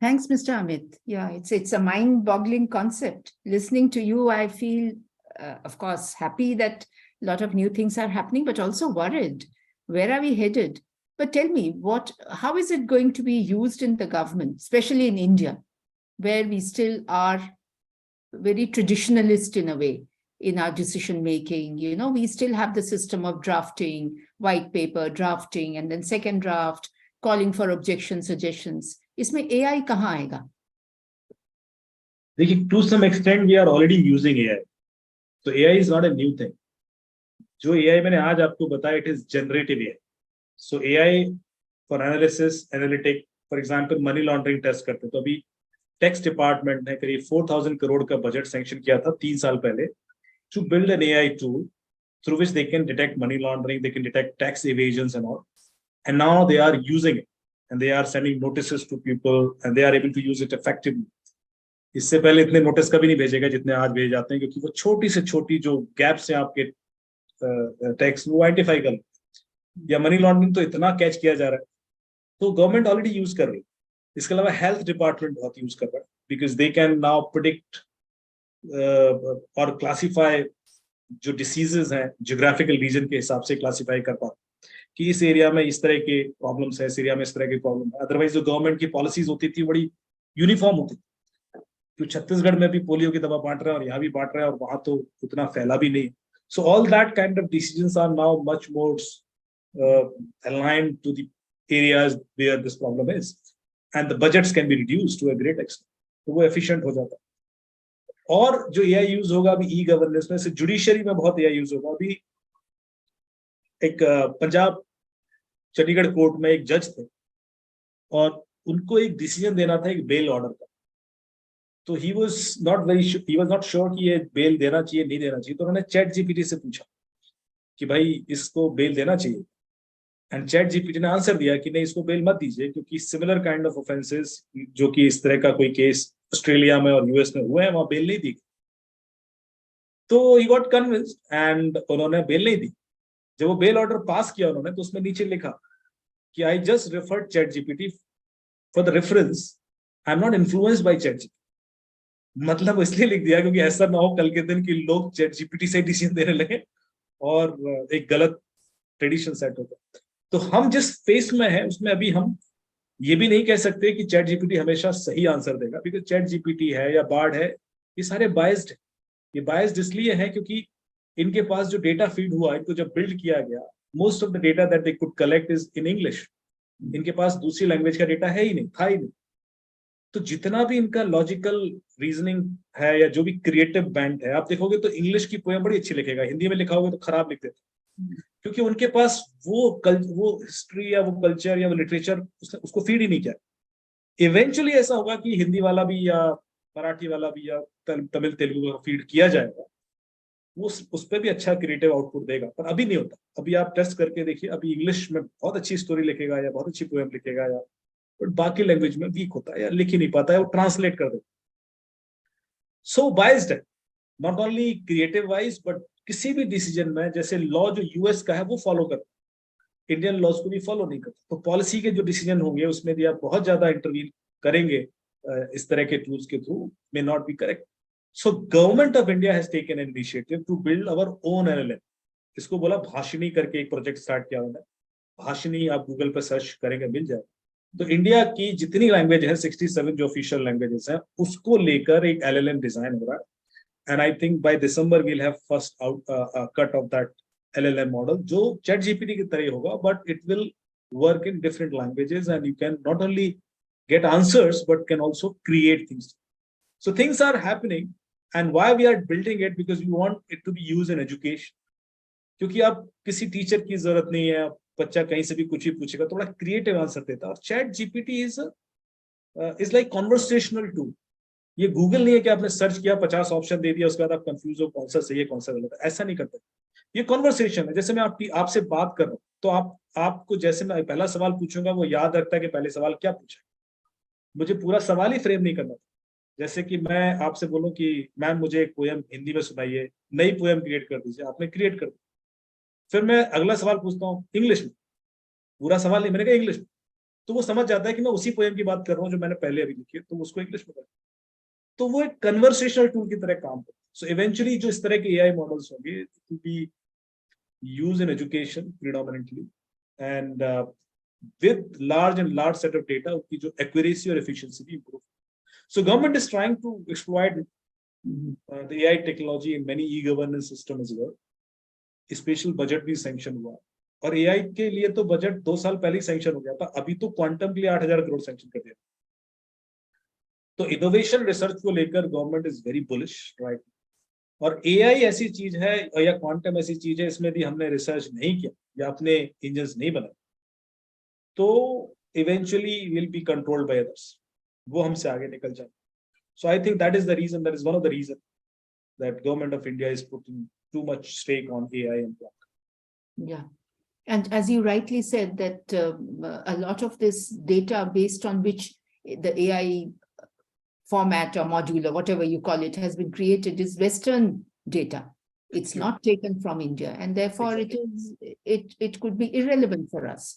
Thanks, Mr. Amit. Yeah, it's a mind-boggling concept. Listening to you, I feel, of course, happy that a lot of new things are happening, but also worried. Where are we headed? But tell me, how is it going to be used in the government, especially in India, where we still are very traditionalist in a way in our decision making? You know, we still have the system of drafting, white paper, drafting, and then second draft, calling for objection suggestions. इसमें AI कहाँ आएगा? देखिए, to some extent we are already using AI. So AI is not a new thing. जो AI मैंने आज आपको बताया, it is generative AI. So AI for analysis, analytic, for example, money laundering test करते. तो अभी टैक्स डिपार्टमेंट ने करीब 4,000 करोड़ का बजट सैंक्शन किया था 3 साल पहले to build an AI tool through which they can detect money laundering, they can detect tax evasions and all. And now they are using it. And they are sending notices to people and they are able to use it effectively. इससे पहले इतने notice कभी नहीं भेजेगा जितने आज भेजे जाते हैं, क्योंकि वो छोटी से छोटी जो गैप्स हैं आपके टैक्स वो आइडेंटिफाई कर, या मनी लॉन्ड्रिंग तो इतना कैच किया जा रहा है, तो गवर्नमेंट ऑलरेडी यूज कर रही है. इसके अलावा हेल्थ डिपार्टमेंट बहुत यूज कर रहा है, because they can now predict और क्लासीफाई जो डिसीजेज हैं जियोग्राफिकल रीजन के हिसाब से क्लासीफाई कर पाते कि इस एरिया में इस तरह के प्रॉब्लम्स है, इस एरिया में इस तरह के प्रॉब्लम है. अदरवाइज जो गवर्नमेंट की पॉलिसीज होती थी बड़ी यूनिफॉर्म होती थी, तो छत्तीसगढ़ में भी पोलियो की दवा बांट रहे हैं और यहाँ भी बांट रहे हैं और वहां तो उतना फैला भी नहीं. So all that kind of decisions are now much more aligned to the areas where this problem is, and the budgets can be reduced to a great extent. तो वो efficient हो जाता है. और जो AI यूज होगा अभी e governance में, से जुडिशरी में बहुत AI यूज होगा. अभी एक पंजाब चंडीगढ़ कोर्ट में एक जज थे और उनको एक डिसीजन देना था एक बेल ऑर्डर का. तो he was not sure कि ये बेल देना चाहिए नहीं देना चाहिए. तो उन्होंने चैट जीपीटी से पूछा कि भाई इसको बेल देना चाहिए, एंड चैट जीपीटी ने आंसर दिया कि नहीं, इसको बेल मत दीजिए, क्योंकि सिमिलर काइंड ऑफ ऑफेंसेस जो कि इस तरह का कोई केस ऑस्ट्रेलिया में और यूएस में हुए हैं वहां बेल नहीं दी. तो ही गॉट कन्विंस्ड एंड उन्होंने बेल नहीं दी. जब वो बेल ऑर्डर पास किया उन्होंने, तो उसमें नीचे लिखा कि I just referred chat GPT for the reference, I am not influenced by chat GPT. मतलब इसलिए लिख दिया क्योंकि ऐसा ना हो कल के दिन कि लोग चैट जीपीटी से डिसीजन देने लगे और एक गलत ट्रेडिशन सेट होगा. तो हम जिस फेस में है उसमें अभी हम ये भी नहीं कह सकते कि चैट जीपीटी हमेशा सही आंसर देगा, बिकॉज चैट जीपीटी है या बार्ड है, ये सारे बायस्ड है. ये बायस्ड इसलिए है क्योंकि इनके पास जो डेटा फीड हुआ, इनको जब बिल्ड किया गया, most of the data that they could collect is in English. इनके पास दूसरी लैंग्वेज का डेटा है ही नहीं, था ही नहीं. तो जितना भी इनका लॉजिकल रीजनिंग है या जो भी क्रिएटिव बैंड है, आप देखोगे तो इंग्लिश की पोएम बड़ी अच्छी लिखेगा, हिंदी में लिखा होगा तो खराब लिख देता, क्योंकि उनके पास वो हिस्ट्री या वो कल्चर या वो लिटरेचर उसको फीड ही नहीं किया. इवेंचुअली ऐसा होगा कि हिंदी वाला भी या मराठी वाला भी या तमिल तेलुगु का फीड किया जाएगा, वो उस पर भी अच्छा क्रिएटिव आउटपुट देगा, पर अभी नहीं होता. अभी आप टेस्ट करके देखिए, अभी इंग्लिश में बहुत अच्छी स्टोरी लिखेगा या बहुत अच्छी पोएम लिखेगा, या बट बाकी लैंग्वेज में वीक होता है या लिख ही नहीं पाता है, वो ट्रांसलेट कर देता. सो बाइज्ड है, not only creative wise but किसी भी डिसीजन में. जैसे लॉ जो यूएस का है वो फॉलो करता है, इंडियन लॉज को भी फॉलो नहीं करता. तो पॉलिसी के जो डिसीजन होंगे उसमें भी आप बहुत ज्यादा इंटरवीन करेंगे इस तरह के टूल्स के थ्रू, may not be correct. So government of India has taken an initiative to build our own LLM. इसको बोला भाषिणी करके एक प्रोजेक्ट स्टार्ट किया उन्होंने. भाषिनी आप गूगल पर सर्च करेंगे मिल जाए। तो इंडिया की जितनी लैंग्वेज है 67 जो ऑफिशियल लैंग्वेजेस हैं उसको लेकर एक LLM डिजाइन हो रहा है, and I think by December we'll have first out cut of that LLM model जो चैट जीपीटी की तरह होगा, but it will work in different languages and you can not only get answers but can also create things. So things are happening, and why we are building it, because we want it to be used in education. क्योंकि आप किसी teacher की जरूरत नहीं है, बच्चा कहीं से भी कुछ ही पूछेगा तो बड़ा क्रिएटिव आंसर देता है। और chat GPT is like conversational tool. ये गूगल नहीं है कि आपने सर्च किया 50 ऑप्शन दे दिया उसके बाद आप कंफ्यूज हो कौन सा सही है कौन सा गलत है, ऐसा नहीं करता। ये कॉन्वर्सेशन है। जैसे मैं आपसे बात कर रहा हूँ तो आपको जैसे मैं पहला सवाल पूछूंगा वो याद रखता है कि पहले सवाल क्या पूछा, मुझे पूरा सवाल ही फ्रेम नहीं करना। जैसे कि मैं आपसे बोलूं कि मैम मुझे एक पोएम हिंदी में सुनाइए, नई पोएम क्रिएट कर दीजिए, आपने क्रिएट कर दी। फिर मैं अगला सवाल पूछता हूँ इंग्लिश में, पूरा सवाल नहीं, मैंने कहा इंग्लिश में, तो वो समझ जाता है कि मैं उसी पोएम की बात कर रहा हूँ जो मैंने पहले अभी लिखी है, तो उसको इंग्लिश में कर। तो वो एक कन्वर्सेशनल टूल की तरह काम करता है। सो इवेंचुअली जो इस तरह के AI मॉडल्स होंगे it will be used in education predominantly, and with large set of data, उनकी जो accuracy और efficiency भी improve. So government is trying to exploit the AI technology in many e-governance system as well. Special budget भी sanction हुआ, और AI के लिए तो बजट 2 साल पहले ही सैंक्शन हो गया था, अभी तो क्वांटम के लिए 8,000 करोड़ सैंक्शन कर दिया। तो इनोवेशन रिसर्च को लेकर government is very bullish right. और AI ऐसी चीज है या क्वांटम ऐसी चीज है, इसमें भी हमने रिसर्च नहीं किया या अपने इंजन्स नहीं बनाए तो eventually will be controlled by others, वो हमसे आगे निकल जाए। So I think that is the reason, that is one of the reason that government of India is putting too much stake on AI and quantum. Yeah. And as you rightly said that a lot of this data based on which the AI format or module or whatever you call it has been created is Western data. It's not taken from India, and therefore it could be irrelevant for us.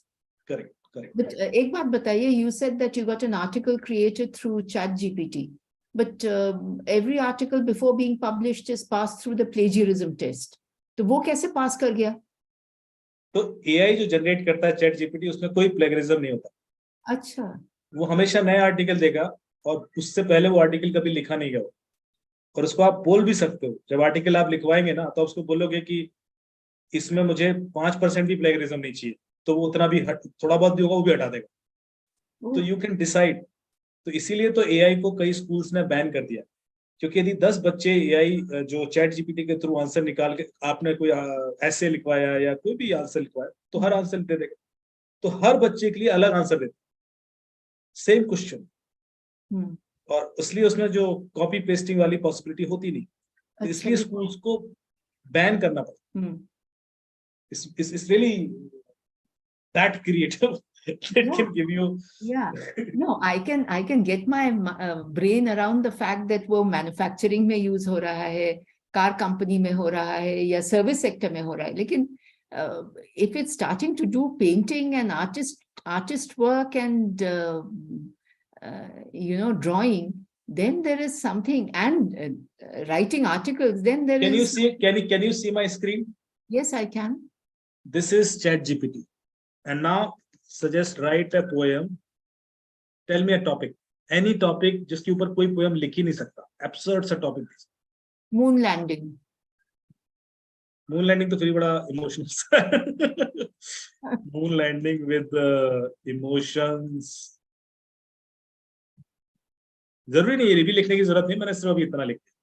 Correct. But ek baat bataiye, you said that you got an article created through ChatGPT, but every article before being published is passed through the plagiarism test. तो वो कैसे पास कर गया? तो AI जो generate करता है chat GPT उसमें कोई प्लेगरिज्म नहीं होता। अच्छा। वो हमेशा नया आर्टिकल देगा और उससे पहले वो आर्टिकल कभी लिखा नहीं गया, और उसको आप बोल भी सकते हो। जब आर्टिकल आप लिखवाएंगे ना तो उसको बोलोगे कि इसमें मुझे 5% भी प्लेगरिज्म नहीं चाहिए, तो वो उतना भी थोड़ा बहुत भी होगा वो भी हटा देगा। तो यू कैन डिसाइड। तो इसीलिए तो AI को कई स्कूल्स ने बैन कर दिया, क्योंकि यदि 10 बच्चे AI जो चैट जीपीटी के थ्रू आंसर निकाल के, आपने कोई ऐसे लिखवाया या कोई भी आंसर लिखवाया तो हर आंसर दे देगा, तो हर बच्चे के लिए अलग आंसर देगा, सेम क्वेश्चन, और इसलिए उसमें जो कॉपी पेस्टिंग वाली पॉसिबिलिटी होती नहीं, तो इसलिए स्कूल्स को बैन करना पड़ा। It's really that creative. It can give you. Yeah. No, I can get my brain around the fact that वो manufacturing में use हो रहा है, car company में हो रहा है या service sector में हो रहा है, लेकिन if it's starting to do painting and artist work and drawing, then there is something, and writing articles, then there is. Can you see my screen? Yes, I can. This is ChatGPT, and now suggest write a poem. Tell me a topic, any topic जिसके ऊपर कोई poem लिख ही नहीं सकता, absurd सा topic. Moon landing. Moon landing तो फिर बड़ा emotional. Moon landing with emotions. जरूरी नहीं, ये भी लिखने की जरूरत नहीं, मैंने सिर्फ अभी इतना लिख दिया।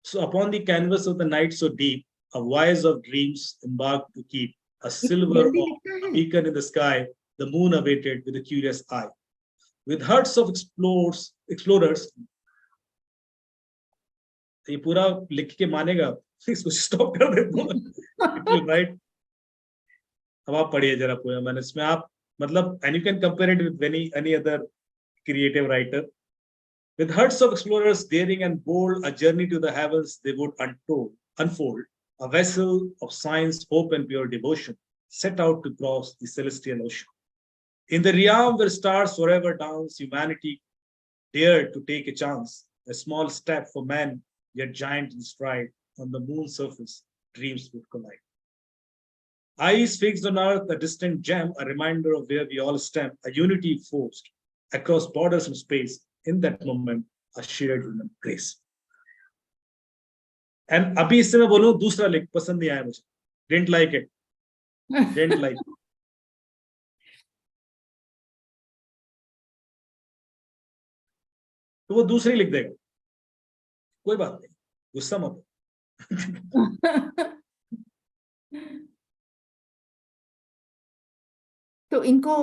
So upon the canvas of the night so deep, a voice of dreams embarked to keep a silver beacon in the sky. The moon awaited with a curious eye. With herds of explorers, ये पूरा लिख के मानेगा, इसको stop कर देता हूँ, right? अब आप पढ़िए जरा पोएम, मैंने इसमें आप मतलब, and you can compare it with any other creative writer. With herds of explorers daring and bold, a journey to the heavens they would unfold. A vessel of science, hope, and pure devotion set out to cross the celestial ocean. In the realm where stars forever dance, humanity dared to take a chance. A small step for man, yet giant in stride. On the moon's surface, dreams would collide. Eyes fixed on earth, a distant gem, a reminder of where we all stand, a unity forced across borders and space. In that moment, a shared human grace. And अभी इससे मैं बोलूं दूसरा लिख पसंद नहीं आया मुझे. Didn't like it. Didn't like it. तो वो दूसरी लिख देगा. कोई बात नहीं, गुस्सा मत. तो इनको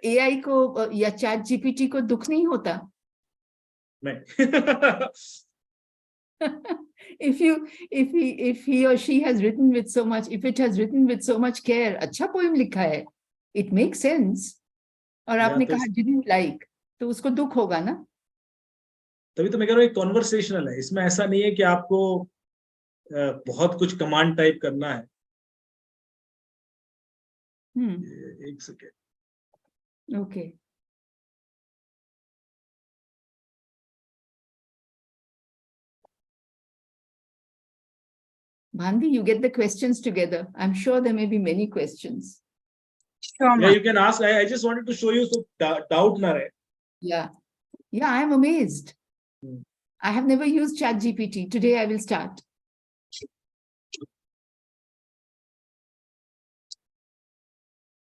एआई को या चैट जीपीटी को दुख नहीं होता? नहीं. if he or she has written with so much, if it has written with so much care, अच्छा पोएम लिखा है, it makes sense. और आपने कहा didn't like, तो उसको दुख होगा ना? तभी तो मैं कह रहा हूँ एक कॉन्वर्सेशनल है. इसमें ऐसा नहीं है कि आपको बहुत कुछ कमांड टाइप करना है. एक second. Okay. Bhanvi, you get the questions together. I'm sure there may be many questions. Sure, Yeah, you can ask. I just wanted to show you so doubt na rahe. Yeah. Yeah, I'm amazed. I have never used ChatGPT. Today I will start.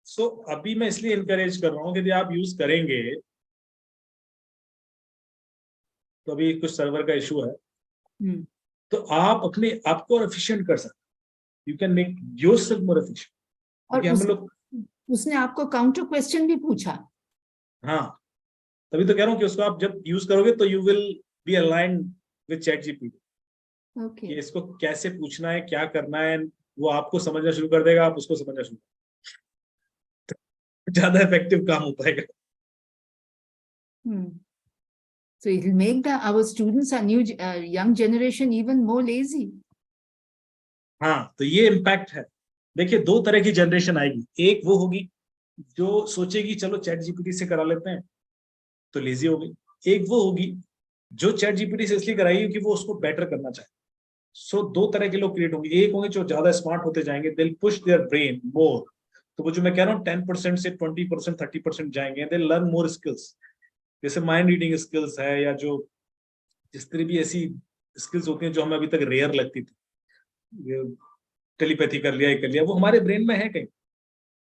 So अभी मैं इसलिए encourage कर रहा हूँ कि यदि आप use करेंगे तो अभी कुछ सर्वर का इशू है. तो आप अपने आप को एफिशिएंट कर सकते. You can make yourself more efficient. और हम लोग उसने आपको काउंटर क्वेश्चन भी पूछा. हाँ, तभी तो कह रहा हूँ कि उसको आप जब यूज करोगे तो you will be aligned with chat GPT. Okay. कि इसको कैसे पूछना है, क्या करना है, वो आपको समझना शुरू कर देगा, आप उसको समझना शुरू. ज्यादा इफेक्टिव काम हो पाएगा. So it will make our students, our new young generation, even more lazy. हाँ, तो ये इम्पैक्ट है. देखिए, दो तरह की जनरेशन आएगी. एक वो होगी जो सोचेगी चलो चैट जीपीटी से करा लेते हैं, तो लेजी हो गई. एक वो होगी जो चैट जीपीटी से इसलिए कराएगी कि वो उसको बेटर करना चाहे. सो दो तरह के लोग क्रिएट होंगे. एक होंगे जो ज्यादा स्मार्ट होते जाएंगे, they will push their brain more. तो वो जो मैं कह रहा हूँ 10% से 20%, 30% जाएंगे, दे लर्न मोर स्किल्स. जैसे माइंड रीडिंग स्किल्स है, या जो जिस तरह भी ऐसी स्किल्स होती हैं जो हमें अभी तक रेयर लगती थी. टेलीपैथी कर लिया, ये कर लिया, वो हमारे ब्रेन में है कहीं.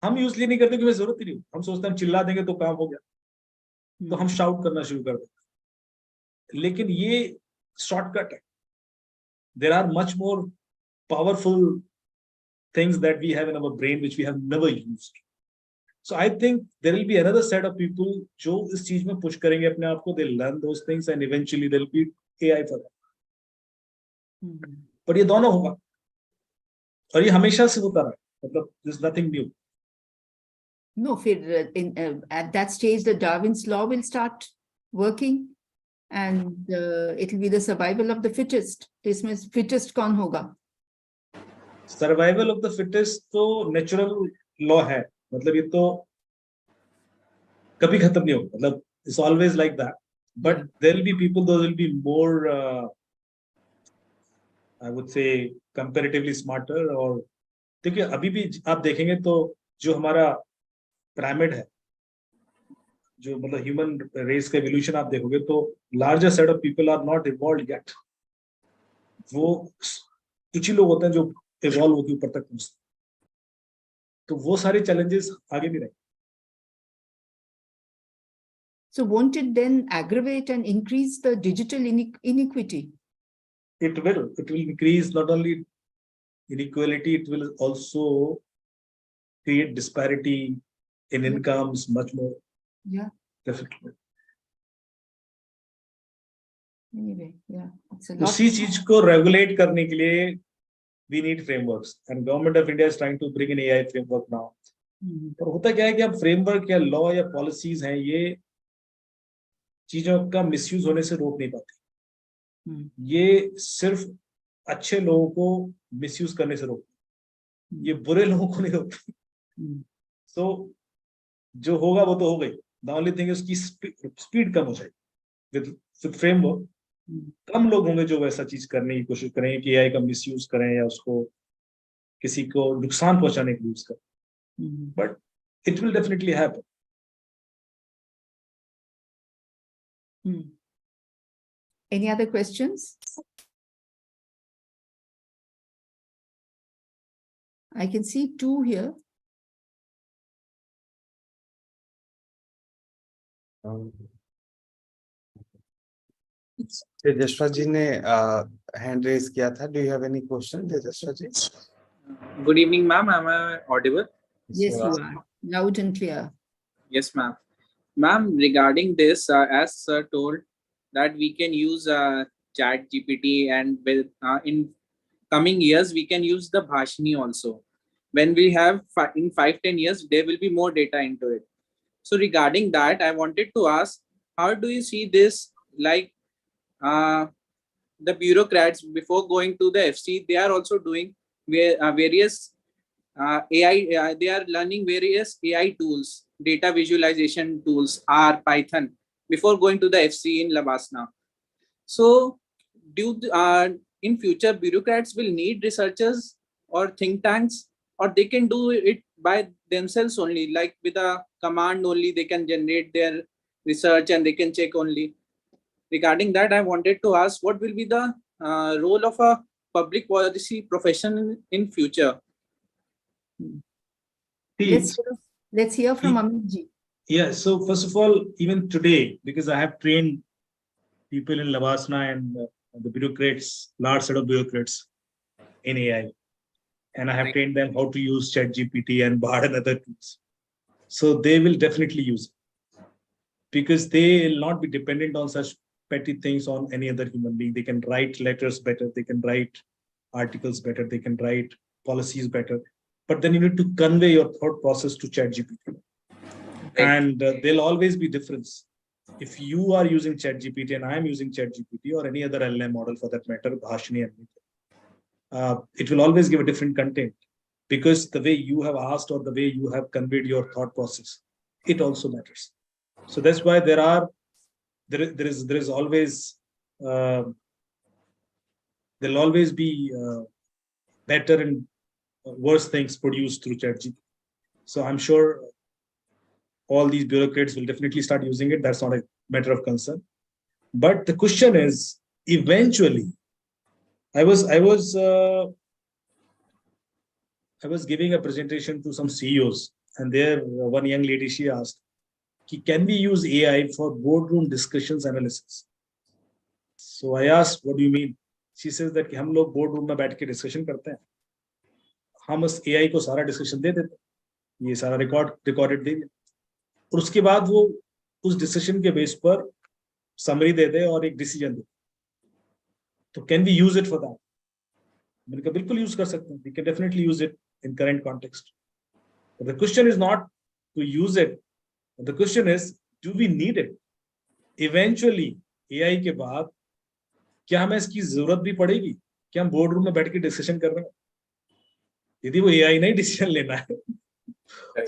हम यूज नहीं करते क्योंकि जरूरत ही नहीं. हम सोचते हैं हम चिल्ला देंगे तो काम हो गया, तो हम शाउट करना शुरू कर देते. लेकिन ये शॉर्टकट है. There are much more powerful things that we have in our brain which we have never used. So I think there will be another set of people जो इस चीज में पुश करेंगे अपने आप को. They'll learn those things and eventually there will be AI for them. पर ये दोनों होगा और ये हमेशा से होता रहा. मतलब there's nothing new. No, at that stage the Darwin's law will start working and it will be the survival of the fittest. इसमें fittest कौन होगा? सर्वाइवल ऑफ द फिटेस्ट तो नेचुरल लॉ है. मतलब ये तो कभी खत्म नहीं होगा. मतलब it's always like that. But there will be people, those will be more I would say comparatively smarter. और देखिए अभी भी आप देखेंगे तो जो हमारा पिरामिड है, जो मतलब ह्यूमन रेस का एवोल्यूशन आप देखोगे तो larger set of people are not evolved yet. वो कुछ ही लोग होते हैं जो इवॉल्व होकर ऊपर तक पहुंचते. तो वो सारे चैलेंजेस आगे भी रहे. So won't it then aggravate and increase the digital inequity? It will increase not only inequality, it will also create disparity in incomes much more. Yeah. Definitely. Anyway, yeah, it's a lot. उसी चीज को regulate करने के लिए we need frameworks and government of India is trying to bring in AI framework now. पर होता क्या है कि अब फ्रेमवर्क या लॉ या पॉलिसीज हैं, ये चीजों का मिसयूज होने से रोक नहीं पाती. ये सिर्फ अच्छे लोगों को मिसयूज करने से रोकती, ये बुरे लोगों को नहीं रोकती. सो जो होगा वो तो हो गई. द ओनली थिंग इज की स्पीड कम हो जाएगी. विद फ्रेमवर्क कम लोग होंगे जो वैसा चीज करने की कोशिश करें कि एआई का मिसयूज करें या उसको किसी को नुकसान पहुंचाने के लिए यूज करें, but it will definitely happen. Any other questions? I can see two here. Tejaswa ji ने हैंड रेज किया था. Do you have any question, Tejaswa ji? Good evening, ma'am. Am I audible? Yes, you are. Loud and clear. Yes, ma'am. Ma'am, regarding this, as sir told, that we can use Chat GPT, and with in coming years we can use the Bhashini also. When we have in 5-10 years, there will be more data into it. So regarding that, I wanted to ask, how do you see this? Like the bureaucrats before going to the FC, they are also doing various AI. They are learning various AI tools, data visualization tools, R, Python, before going to the FC in Labasna. So, in future bureaucrats will need researchers or think tanks, or they can do it by themselves only, like with a command only they can generate their research and they can check only. Regarding that, I wanted to ask, what will be the role of a public policy profession in future? Let's hear from Amit ji. Yeah, so first of all, even today, because I have trained people in Lavasna and the bureaucrats, large set of bureaucrats in AI, and I have trained them how to use ChatGPT and Bard and other tools. So they will definitely use it, because they will not be dependent on such petty things on any other human being. They can write letters better, they can write articles better, they can write policies better. But then you need to convey your thought process to ChatGPT. And there'll always be difference. If you are using ChatGPT and I am using ChatGPT or any other LLM model for that matter, Bhashini, it will always give a different content, because the way you have asked or the way you have conveyed your thought process, it also matters. So that's why there is always there'll always be better and worse things produced through ChatGPT. So I'm sure all these bureaucrats will definitely start using it. That's not a matter of concern. But the question is, eventually, I was giving a presentation to some CEOs, and there one young lady, she asked, can we use AI for boardroom discussions analysis? So I asked, what do you mean? She says that हम लोग boardroom में बैठ के discussion करते हैं, हम उस AI को सारा discussion दे देते हैं, ये सारा recorded दे दिया, और उसके बाद वो उस डिसीजन के बेस पर समरी दे दे और एक डिसीजन दे. तो can we use it for that? मैंने कहा बिल्कुल यूज कर सकते हैं. We can definitely use it in current context. But the question is not to use it, the question is do we need it? Eventually AI के बाद क्या हमें इसकी जरूरत भी पड़ेगी? क्या हम बोर्ड रूम में बैठ के डिस्कशन कर रहे हैं? यदि वो एआई नहीं डिसीजन लेना है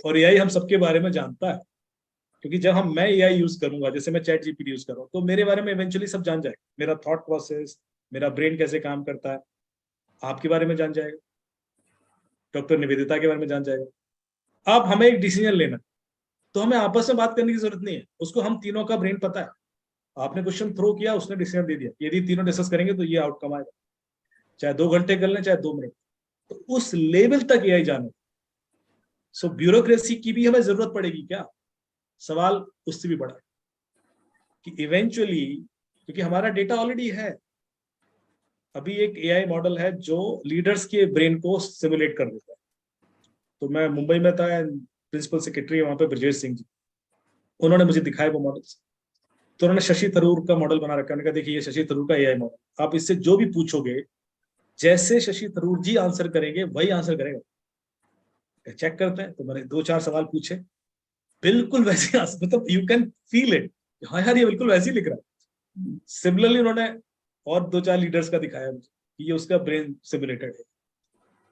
और एआई हम सबके बारे में जानता है, क्योंकि जब मैं एआई यूज करूंगा, जैसे मैं चैट जीपीटी यूज कर रहा हूँ, तो मेरे बारे में इवेंचुअली सब जान जाएगा. मेरा थॉट प्रोसेस, मेरा ब्रेन कैसे काम करता है, आपके बारे में जान जाएगा, डॉक्टर निवेदिता के बारे में जान जाएगा. अब हमें एक डिसीजन लेना, तो हमें आपस में बात करने की जरूरत नहीं है. उसको हम तीनों का ब्रेन पता है. आपने क्वेश्चन थ्रो किया, उसने डिसीजन दे दिया. यदि तीनों डिस्कस करेंगे तो ये आउटकम आएगा, चाहे 2 घंटे कर लें चाहे 2 मिनट. तो उस लेवल तक एआई जाने. सो ब्यूरोक्रेसी की भी हमें जरूरत पड़ेगी क्या? सवाल उससे भी बड़ा है कि इवेंचुअली, क्योंकि हमारा डेटा ऑलरेडी है. अभी एक एआई मॉडल है जो लीडर्स के ब्रेन को सिमुलेट कर देता है. तो मैं मुंबई में था, प्रिंसिपल सेक्रेटरी वहां पे ब्रजेश सिंह जी, उन्होंने मुझे दिखाए वो मॉडल्स. तो उन्होंने शशि थरूर का मॉडल बना रखा. उन्होंने कहा देखिए ये शशि थरूर का एआई मॉडल, आप इससे जो भी पूछोगे, जैसे शशि थरूर जी आंसर करेंगे वही आंसर करेगा. चेक करते हैं. तो मैंने 2-4 सवाल पूछे, बिल्कुल वैसे आंसर, मतलब यू कैन फील इट, हाँ यार ये बिल्कुल वैसे ही लिख रहा है. सिमिलरली उन्होंने और 2-4 लीडर्स का दिखाया मुझे कि ये उसका ब्रेन सिमुलेटेड है.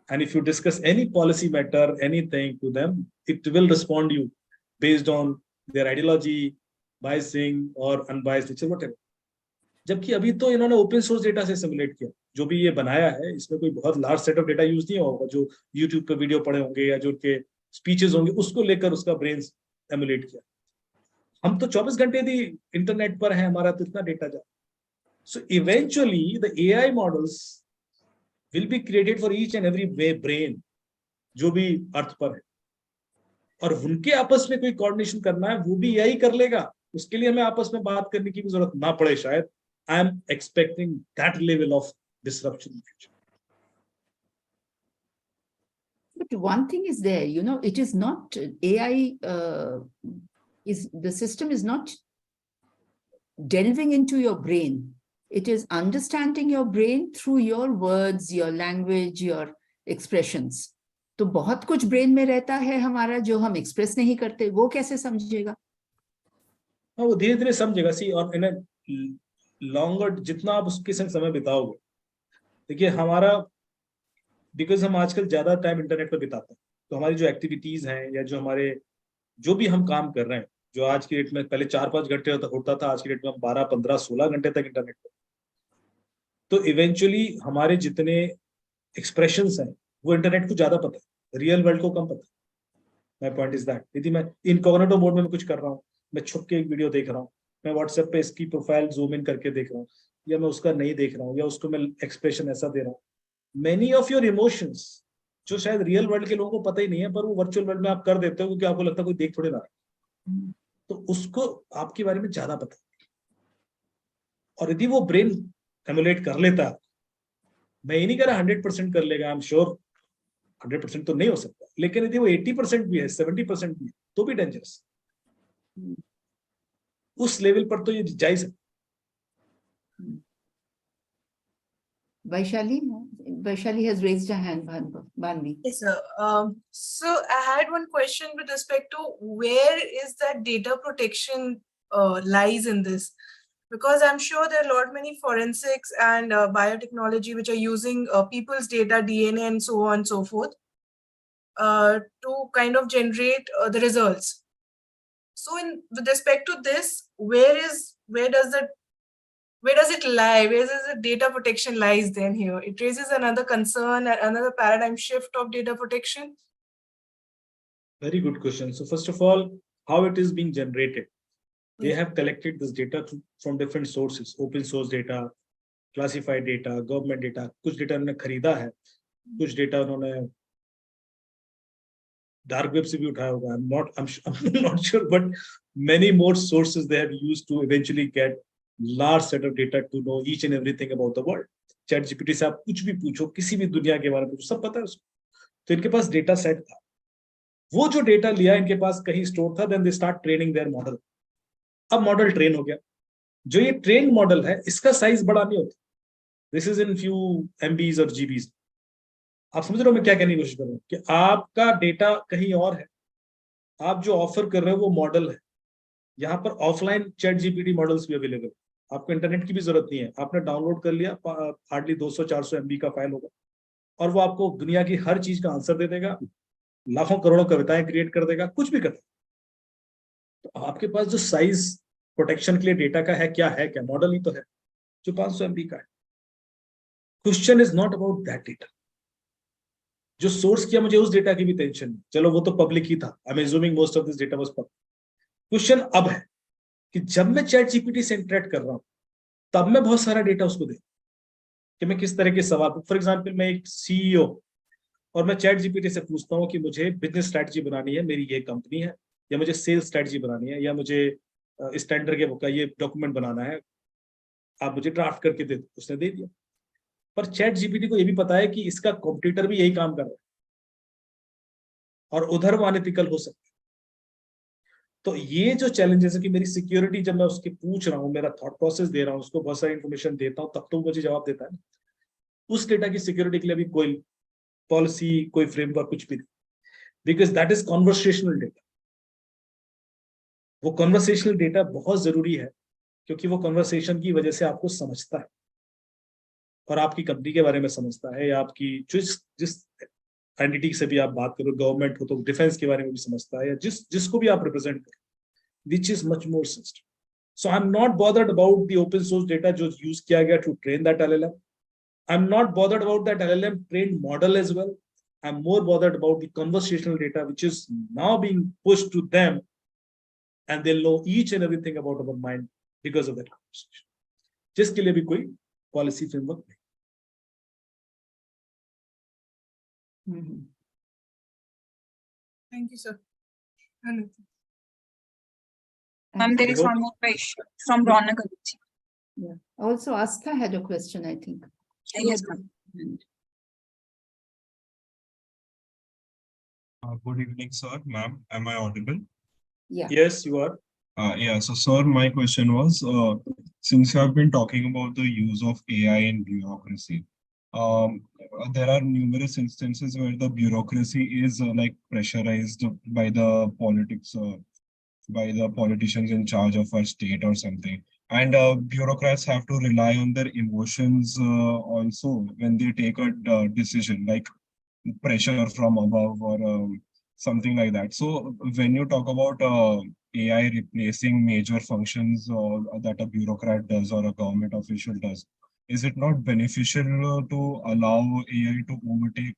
And if you discuss any policy matter, anything to them, it will respond you based on their ideology, biasing और अनबायस्ड नेचर, व्हाटएवर. जबकि अभी तो इन्होंने ओपन सोर्स डेटा से सिमुलेट किया। जो भी ये बनाया है इसमें कोई बहुत large set of data use नहीं होगा, जो यूट्यूब पे वीडियो पड़े होंगे या जो उनके स्पीचेस होंगे उसको लेकर उसका ब्रेन एमुलेट किया। हम तो 24 घंटे भी इंटरनेट पर है, हमारा तो इतना डेटा जा। So eventually the AI models will be created for each and every way brain जो भी अर्थ पर है, और उनके आपस में कोई कोऑर्डिनेशन करना है वो भी एआई कर लेगा। उसके लिए हमें आपस में बात करने की भी जरूरत ना पड़े शायद। I am expecting that level of disruption in future. But one thing is there, you know, it is not AI is the system is not delving into your brain. It is understanding your brain through your words, your language, your expressions. तो बहुत कुछ brain में रहता है हमारा जो हम express नहीं करते, वो कैसे समझेगा? हाँ, वो धीरे धीरे समझेगा। सी और इन लॉन्गर जितना आप उसके संग समय बिताओगे, देखिए हमारा, बिकॉज हम आजकल ज्यादा टाइम इंटरनेट पर बिताते हैं, तो हमारी जो एक्टिविटीज हैं या जो हमारे जो भी हम काम कर रहे हैं, जो आज की डेट में पहले 4-5 घंटे होता था, आज की डेट में हम 12-15-16 घंटे तक इंटरनेट पर। तो इवेंचुअली हमारे जितने एक्सप्रेशंस हैं वो इंटरनेट को ज्यादा पता है, रियल वर्ल्ड को कम पता है। माय पॉइंट इज दैट यदि मैं इनकॉग्निटो मोड में मैं कुछ कर रहा हूँ, मैं छुप के एक वीडियो देख रहा हूँ, मैं व्हाट्सएप पे इसकी प्रोफाइल जूम इन करके देख रहा हूँ, या मैं उसका नहीं देख रहा हूँ, या उसको मैं एक्सप्रेशन ऐसा दे रहा हूँ, मेनी ऑफ योर इमोशंस जो शायद रियल वर्ल्ड के लोगों को पता ही नहीं है, पर वो वर्चुअल वर्ल्ड में आप कर देते हो क्योंकि आपको लगता है कोई देख थोड़े ना रहा, तो उसको आपके बारे में ज्यादा पता है। और यदि वो ब्रेन एमुलेट कर लेता, मैं ये नहीं कह रहा 100% कर लेगा, आई एम श्योर 100% तो नहीं हो सकता, लेकिन यदि वो 80% भी है, 70% भी है, तो भी डेंजरस। उस लेवल पर तो ये जा ही सकता। Vaishali has raised her hand, Banvi. Yes, sir. So I had one question with respect to where is that data protection lies in this? Because I'm sure there are a lot many forensics and biotechnology which are using people's data, DNA, and so on and so forth to kind of generate the results. So, with respect to this, where does it lie? Where does the data protection lies then here? It raises another concern, another paradigm shift of data protection. Very good question. So first of all, how it is being generated? They have collected this data from different sources, open source data, classified data, government data. कुछ data उन्होंने खरीदा है, कुछ data उन्होंने dark web से भी उठाया होगा. I'm not sure, but many more sources they have used to eventually get large set of data to know each and everything about the world. ChatGPT से आप कुछ भी पूछो, किसी भी दुनिया के बारे में पूछो, सब पता है उसको. तो इनके पास डेटा सेट था, वो जो डेटा लिया इनके पास कहीं स्टोर था, then they start training their model. अब मॉडल ट्रेन हो गया. जो ये ट्रेन मॉडल है इसका साइज बड़ा नहीं होता. This is in few MBs और GBs. आप समझ रहे हो मैं क्या कहने की कोशिश कर रहा हूँ कि आपका डेटा कहीं और है, आप जो ऑफर कर रहे हो वो मॉडल है. यहाँ पर ऑफलाइन ChatGPT मॉडल्स भी अवेलेबल. आपको इंटरनेट की भी जरूरत नहीं है, आपने डाउनलोड कर लिया, हार्डली 200-400 MB का फाइल होगा, और वो आपको दुनिया की हर चीज का आंसर दे देगा, लाखों करोड़ों कविताएं क्रिएट कर देगा, कुछ भी कर देगा. तो आपके पास जो साइज प्रोटेक्शन के लिए डेटा का है क्या मॉडल ही तो है जो 500 MB का है. Question is not about that data. जो सोर्स किया मुझे उस डेटा की भी टेंशन नहीं, चलो वो तो पब्लिक ही था. I am assuming most of this data was public. Question अब है कि जब मैं ChatGPT से इंटरेक्ट कर रहा हूं तब मैं बहुत सारा डेटा उसको दे कि मैं किस तरह के सवाल. फॉर एग्जाम्पल मैं एक CEO और मैं ChatGPT से पूछता हूँ कि मुझे बिजनेस स्ट्रैटेजी बनानी है, मेरी ये कंपनी है, या मुझे सेल्स स्ट्रैटेजी बनानी है, या मुझे स्टैंडर्ड के का ये डॉक्यूमेंट बनाना है, आप मुझे ड्राफ्ट करके दे दो. उसने दे दिया. पर ChatGPT को ये भी पता है कि इसका कंप्यूटर भी यही काम कर रहा है और उधर वो अनएथिकल हो सकता है. तो ये जो चैलेंजेस है कि मेरी सिक्योरिटी, जब मैं उसके पूछ रहा हूँ, मेरा थॉट प्रोसेस दे रहा हूँ, उसको बहुत सारी इन्फॉर्मेशन देता हूँ, तब तो मुझे जवाब देता है. उस डेटा की सिक्योरिटी के लिए भी कोई पॉलिसी, कोई फ्रेमवर्क कुछ भी नहीं, because that is conversational data. वो कॉन्वर्सेशनल डेटा बहुत जरूरी है क्योंकि वो कॉन्वर्सेशन की वजह से आपको समझता है और आपकी कंपनी के बारे में समझता है, या आपकी जिस एंटिटी से भी आप बात करो, गवर्नमेंट हो तो डिफेंस के बारे में भी समझता है, या जिसको भी आप रिप्रेजेंट करो, which is much more sensitive. So I'm not bothered about the open source data just used kiya gaya to train that LLM. I'm not bothered about that LLM trained model as well. I'm more bothered about the conversational data, which is now being pushed to them, and they'll know each and everything about our mind because of that conversation. जिसके लिए भी कोई policy framework नहीं. Thank you, sir. Ma'am, there is one more question from Ronak. Yeah. Also, Astha had a question, I think. Yes, ma'am. Good evening, sir. Ma'am, am I audible? Yeah. Yes, you are. Yeah, so sir, my question was, since you have been talking about the use of AI in bureaucracy, there are numerous instances where the bureaucracy is like pressurized by the politics, by the politicians in charge of our state or something. And bureaucrats have to rely on their emotions also when they take a decision, like pressure from above or something like that. So when you talk about AI replacing major functions that a bureaucrat does or a government official does, is it not beneficial to allow AI to overtake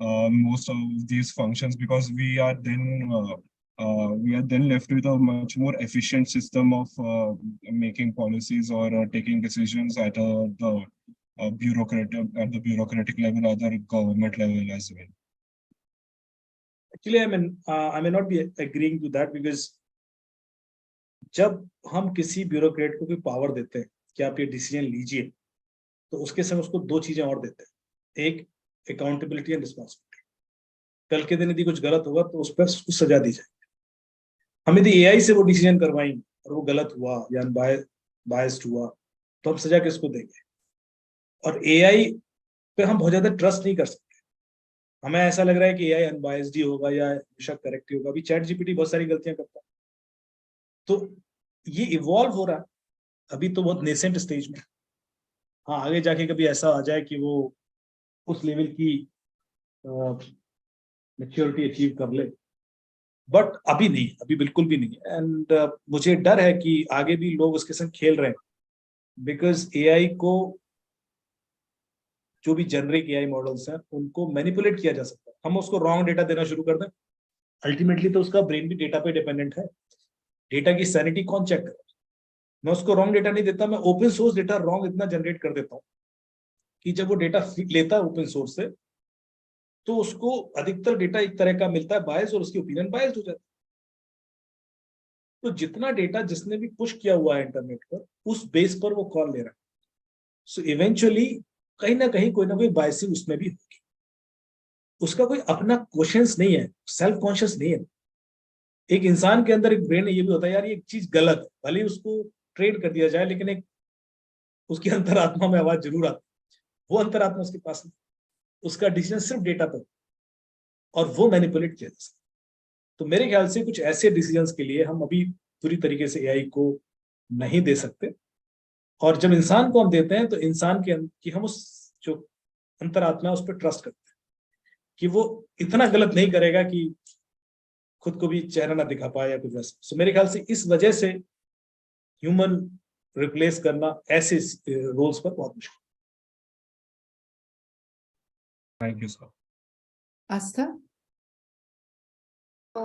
most of these functions, because we are then left with a much more efficient system of making policies or taking decisions at the bureaucratic level or the government level as well? Actually, I may not be agreeing to that, because जब हम किसी bureaucrat को कोई power देते हैं कि आप ये डिसीजन लीजिए, तो उसके संग उसको दो चीजें और देते हैं. एक, अकाउंटेबिलिटी एंड रिस्पॉन्सिबिलिटी. कल के दिन यदि कुछ गलत होगा तो उस पर उसको सजा दी जाएगी. हम यदि एआई से वो डिसीजन करवाएंगे और वो गलत हुआ या बायस्ड हुआ, तो हम सजा किसको देंगे? और एआई पे हम बहुत ज्यादा ट्रस्ट नहीं कर सकते. हमें ऐसा लग रहा है कि एआई अनबायस्ड ही होगा या हमेशा करेक्ट ही होगा. अभी चैट जीपीटी बहुत सारी गलतियां करता है. तो ये इवॉल्व हो रहा है, अभी तो बहुत नेसेंट स्टेज में. हाँ, आगे जाके कभी ऐसा आ जाए कि वो उस लेवल की मैच्योरिटी अचीव कर ले, बट अभी नहीं, अभी बिल्कुल भी नहीं. एंड मुझे डर है कि आगे भी लोग उसके संग खेल रहे हैं, बिकॉज एआई को, जो भी जेनरिक एआई मॉडल्स हैं, उनको मैनिपुलेट किया जा सकता है. हम उसको रॉन्ग डेटा देना शुरू कर दें, अल्टीमेटली तो उसका ब्रेन भी डेटा पे डिपेंडेंट है. डेटा की सैनिटी कौन चेक करे? मैं उसको रॉन्ग डेटा नहीं देता, मैं ओपन सोर्स डेटा रॉन्ग इतना जनरेट कर देता हूँ कि जब वो डेटा लेता है ओपन सोर्स से, तो उसको अधिकतर डेटा एक तरह का मिलता है बायस, और उसकी ओपिनियन बायस्ड हो जाती है. तो जितना डेटा जिसने भी पुश किया हुआ है इंटरनेट पर, उस बेस पर वो कॉल ले रहा है. सो इवेंचुअली कहीं ना कहीं कोई ना कोई बायसिंग उसमें भी होगी. उसका कोई अपना क्वेश्चंस नहीं है, सेल्फ कॉन्शियस नहीं है. एक इंसान के अंदर एक ब्रेन है, ये भी होता है यार ये एक चीज गलत है, भले ही उसको ट्रेड कर दिया जाए, लेकिन एक उसकी अंतरात्मा में आवाज जरूर आती है. वो अंतरात्मा उसके पास नहीं, उसका डिसीजन सिर्फ डेटा पर, और वो मैनिपुलेट किया जा सकता. तो मेरे ख्याल से कुछ ऐसे डिसीजंस के लिए हम अभी पूरी तरीके से एआई को नहीं दे सकते. और जब इंसान को हम देते हैं, तो इंसान की हम उस जो अंतरात्मा है उस पर ट्रस्ट करते हैं कि वो इतना गलत नहीं करेगा कि खुद को भी चेहरा ना दिखा पाए या कुछ वैसा. सो मेरे ख्याल से इस वजह से ह्यूमन रिप्लेस करना ऐसे रोल्स पर बहुत मुश्किल. Thank you, sir. Astha?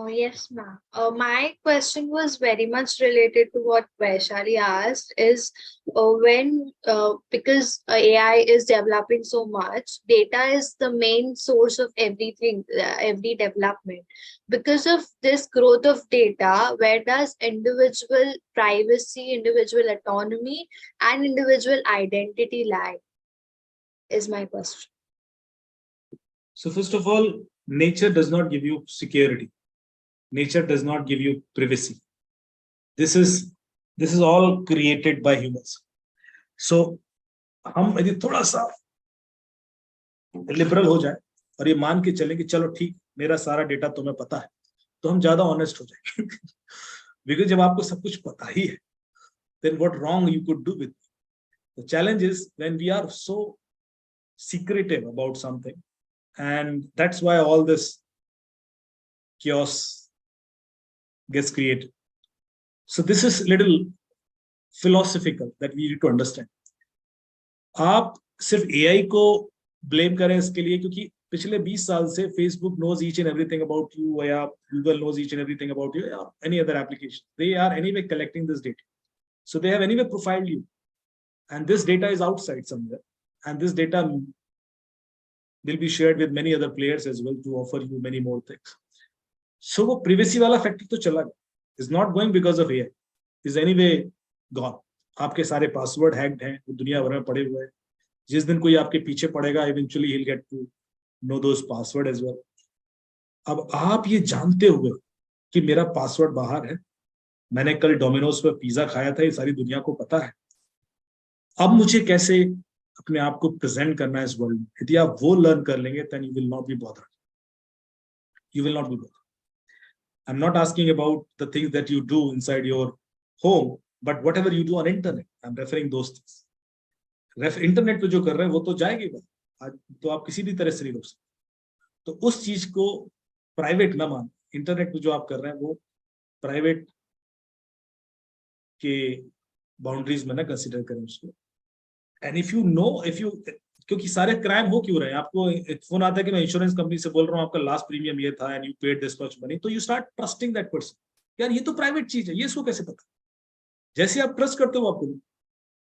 Yes, ma'am. My question was very much related to what Vaishali asked, is because AI is developing so much, data is the main source of everything, every development. Because of this growth of data, where does individual privacy, individual autonomy, and individual identity lie? Is my question. So first of all, nature does not give you security. Nature does not give you privacy. This is all created by humans. So हम यदि थोड़ा सा liberal हो जाए और ये मान के चले कि चलो ठीक, मेरा सारा डेटा तुम्हें पता है, तो हम ज्यादा ऑनेस्ट हो जाएंगे. बिकॉज जब आपको सब कुछ पता ही है, then what wrong you could do with it? The challenge is when we are so secretive about something, and that's why all this chaos gets created. So this is little philosophical that we need to understand. आप सिर्फ AI को blame करें इसके लिए, क्योंकि पिछले 20 साल से Facebook knows each and everything about you, या Google knows each and everything about you, या any other application. They are anyway collecting this data. So they have anyway profiled you. And this data is outside somewhere. And this data will be shared with many other players as well to offer you many more things. So वो privacy वाला factor तो चला गया. Is not going because of AI. Is anyway gone. आपके सारे password hacked हैं, वो दुनिया भर में पड़े हुए हैं. जिस दिन कोई आपके पीछे पड़ेगा, eventually he'll get to know those password as well. अब आप ये जानते हुए कि मेरा पासवर्ड बाहर है, मैंने कल डोमिनोज पर पिज्जा खाया था, ये सारी दुनिया को पता है. अब मुझे कैसे अपने आप को प्रेजेंट करना है इस वर्ल्ड में, यदि आप वो लर्न कर लेंगे, then you will not be bothered. You will not be bothered. I'm not asking about the things that you do inside your home, but whatever you do on internet, I'm referring those things. Internet पे जो कर रहे हैं वो तो जाएगी बात, आज तो आप किसी भी तरह से नहीं रोक सकते. तो उस चीज को प्राइवेट ना मान. इंटरनेट पे जो आप कर रहे हैं वो प्राइवेट के बाउंड्रीज में ना कंसीडर करें उसको. एंड इफ यू नो, क्योंकि सारे क्राइम हो क्यों रहे हैं, आपको एक फोन आता है कि मैं इंश्योरेंस कंपनी से बोल रहा हूँ, आपका लास्ट प्रीमियम ये था and you paid this much money, तो you start trusting that person. यार ये तो प्राइवेट चीज है, ये इसको कैसे पता. जैसे आप ट्रस्ट करते हो आपको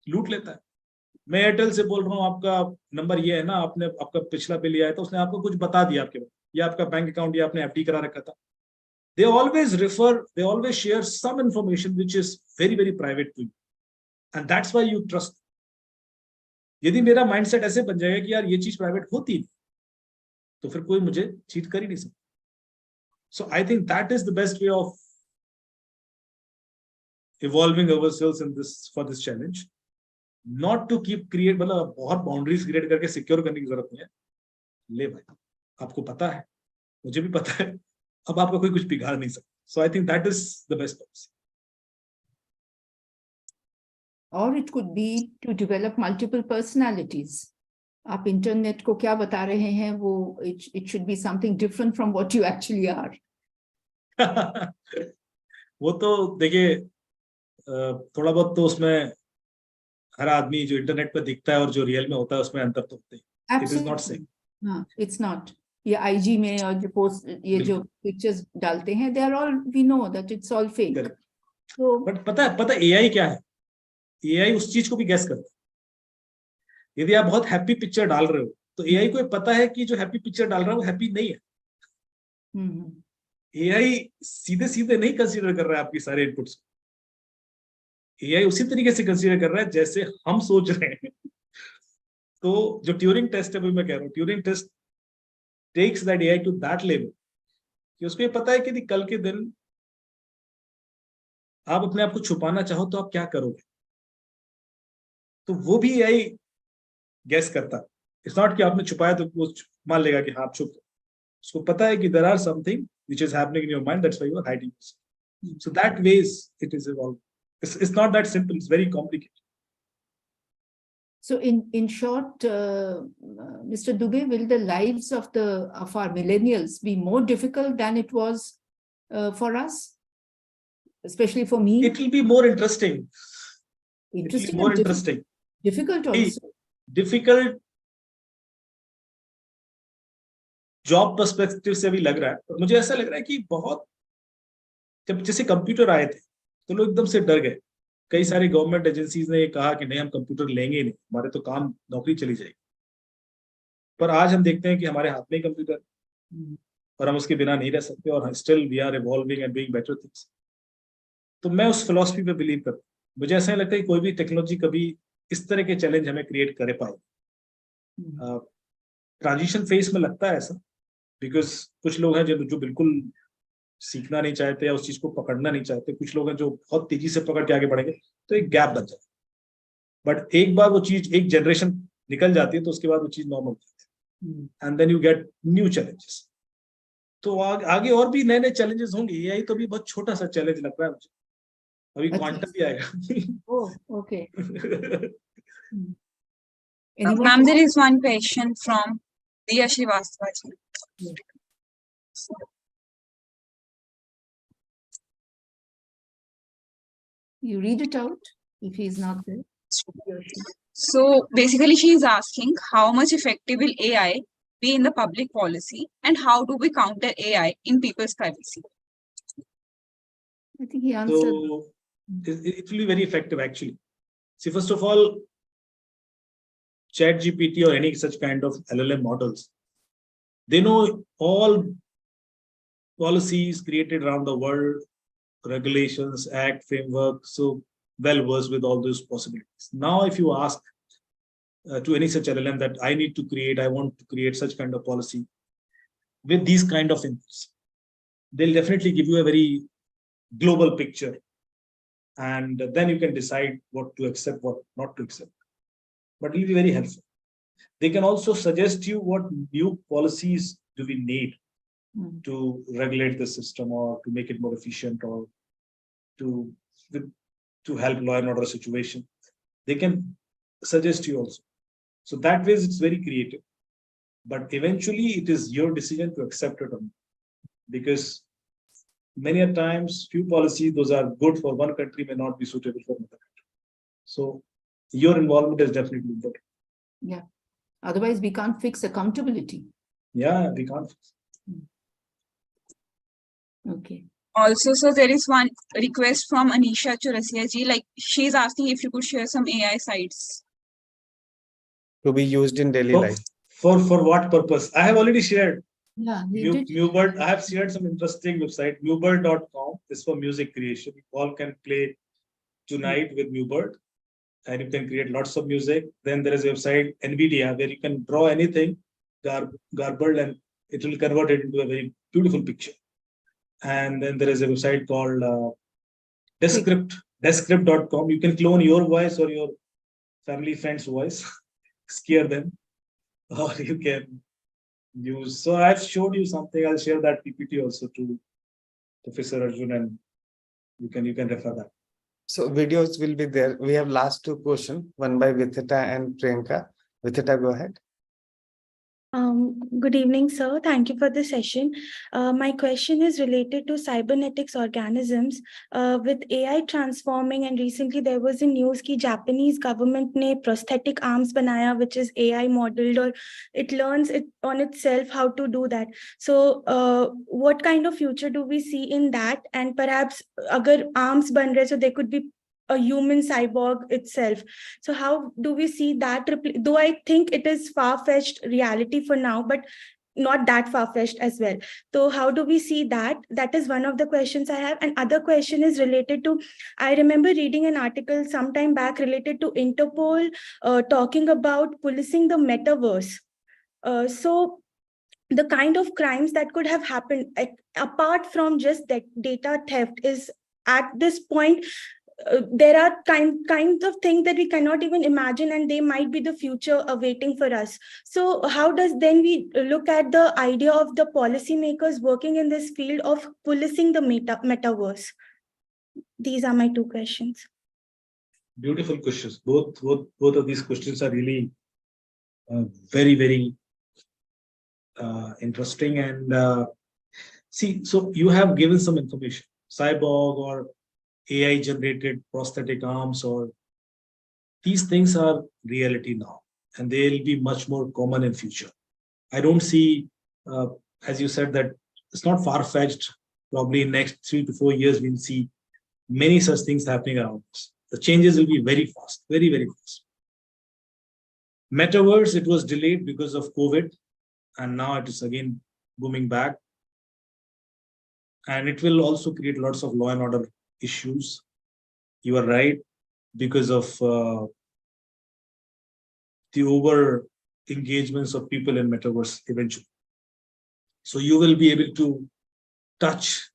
लूट लेता है. मैं एयरटेल से बोल रहा हूँ, आपका नंबर ये है ना, आपने आपका पिछला बिल आया था, उसने आपको कुछ बता दिया आपके बारे में, या आपका बैंक अकाउंट या आपने FD करा रखा था. They always share some information which is very, very private to you. And that's why you trust. यदि मेरा माइंडसेट ऐसे बन जाएगा कि यार ये चीज प्राइवेट होती नहीं, तो फिर कोई मुझे चीट कर ही नहीं सकता. So I think that is the best way of evolving ourselves in for this challenge. Not to keep मतलब बहुत बाउंड्रीज क्रिएट करके सिक्योर करने की जरूरत नहीं है. ले भाई, आपको पता है, मुझे भी पता है, अब आपका कोई कुछ बिगाड़ नहीं सकता. So I think that is the best policy. Or it could be to develop multiple personalities. आप इंटरनेट को क्या बता रहे हैं, वो it should be something different from what you actually are. वो तो देखिए थोड़ा बहुत तो उसमें हर आदमी जो इंटरनेट पे दिखता है और जो रियल में होता है उसमें अंतर तो होता है. It is not same. हाँ, it's not. ये IG में और जो पोस्ट ये जो पिक्चर्स डालते हैं, they are all, we know that it's all fake. So, but पता है AI क्या है? AI उस चीज को भी गैस करता है. यदि आप बहुत हैप्पी पिक्चर डाल रहे हो, तो AI को पता है कि जो हैप्पी पिक्चर डाल रहा है वो हैप्पी नहीं है. AI सीधे सीधे नहीं कंसीडर कर रहा है आपकी सारे इनपुट्स. AI उसी तरीके से कंसीडर कर रहा है जैसे हम सोच रहे हैं. तो जो ट्यूरिंग टेस्ट है, वो मैं कह रहा हूँ, Turing test takes that AI to that level कि उसको ये पता है कि कल के दिन आप अपने आप को छुपाना चाहो तो आप क्या करोगे. तो वो भी AI गैस करता है. इट्स नॉट कि आपने छुपाया तो वो मान लेगा कि हाँ आप छुप. उसको पता है कि there are something which is happening in your mind, that's why you are hiding. So that ways it is evolving. It's not that simple. It's very complicated. So in short, Mr. Dubey, will the lives of our millennials be more difficult than it was for us, especially for me? It will be more interesting. Interesting. More interesting. Difficult also. Difficult. Job perspective से भी लग रहा है, और मुझे ऐसा लग रहा है कि बहुत जब जैसे कंप्यूटर आए थे तो लोग एकदम से डर गए. कई सारी गवर्नमेंट एजेंसीज ने ये कहा कि नहीं हम कंप्यूटर लेंगे ही नहीं, हमारे तो काम नौकरी चली जाएगी. पर आज हम देखते हैं कि हमारे हाथ में ही कंप्यूटर और हम उसके बिना नहीं रह सकते, और still we are evolving and doing better things. तो मैं उस फिलॉसफी पे बिलीव करता हूँ. मुझे ऐसा नहीं लगता कि कोई भी टेक्नोलॉजी कभी इस तरह के चैलेंज हमें क्रिएट कर पाए. ट्रांजिशन फेज में लगता है ऐसा, बिकॉज कुछ लोग हैं जो बिल्कुल सीखना नहीं चाहते या उस चीज को पकड़ना नहीं चाहते. कुछ लोग हैं जो बहुत तेजी से पकड़ के आगे बढ़ेंगे, तो एक गैप बन जाए. बट एक बार वो चीज, एक जनरेशन निकल जाती है तो उसके बाद वो चीज नॉर्मल हो जाती है, and then you get new challenges. तो आगे और भी नए नए चैलेंजेस होंगे. AI तो भी बहुत छोटा सा चैलेंज लग रहा है मुझे. अभी क्वांटम भी आएगा. Okay. Ma'am, there is one question from Yash Agarwal. You read it out. if he's not there. So basically, she is asking how much effective will AI be in the public policy, and how do we counter AI in people's privacy? I think he answered. So it will be very effective actually. See, first of all, ChatGPT or any such kind of LLM models, they know all policies created around the world, regulations, act, framework, so well versed with all those possibilities. Now, if you ask to any such LLM that I want to create such kind of policy with these kind of inputs, they'll definitely give you a very global picture. And then you can decide what to accept, what not to accept. But it will be very helpful. They can also suggest you what new policies do we need to regulate the system, or to make it more efficient, or to help law and order situation. They can suggest you also. So that way it's very creative. But eventually it is your decision to accept it or not. Because many a times, few policies, those are good for one country, may not be suitable for another country. So your involvement is definitely important. Yeah. Otherwise, we can't fix accountability. Yeah, we can't fix. Okay. Also, so there is one request from Anisha Chaurasia ji, like she's asking if you could share some AI sites to be used in daily life. For what purpose? I have already shared. Yeah, Mubird, I have shared some interesting website. Mubird.com is for music creation. You all can play tonight with Mubird, and you can create lots of music. Then there is a website, NVIDIA, where you can draw anything, garbled, and it will convert it into a very beautiful picture. And then there is a website called Descript.com. You can clone your voice or your family friend's voice, scare them, or you can use. So I've showed you something. I'll share that PPT also to Professor Arjun, and you can refer that. So videos will be there. We have last two questions, one by Vidita and Priyanka. Vidita, go ahead. Good evening, sir. Thank you for the session. My question is related to cybernetics organisms. With AI transforming, and recently there was a news that Japanese government ne prosthetic arms banaya, which is AI modeled, or it learns it on itself how to do that. So what kind of future do we see in that? And perhaps agar arms ban rahe, so they could be a human cyborg itself. So how do we see that? Though I think it is far-fetched reality for now, but not that far-fetched as well. So how do we see that? That is one of the questions I have. And other question is related to, I remember reading an article sometime back related to Interpol talking about policing the metaverse. So the kind of crimes that could have happened, apart from just data theft, is at this point, there are kinds of things that we cannot even imagine, and they might be the future awaiting for us. So how does then we look at the idea of the policymakers working in this field of policing the metaverse? These are my two questions. Beautiful questions. Both of these questions are really very, very interesting. And see, so you have given some information, cyborg or AI generated prosthetic arms, or these things are reality now, and they'll be much more common in future. I don't see, as you said, that it's not far-fetched. Probably in next 3 to 4 years, we'll see many such things happening around us. The changes will be very fast, very, very fast. Metaverse, it was delayed because of COVID, and now it is again booming back. And it will also create lots of law and order issues. You are right, because of the over engagements of people in metaverse eventually. So you will be able to touch,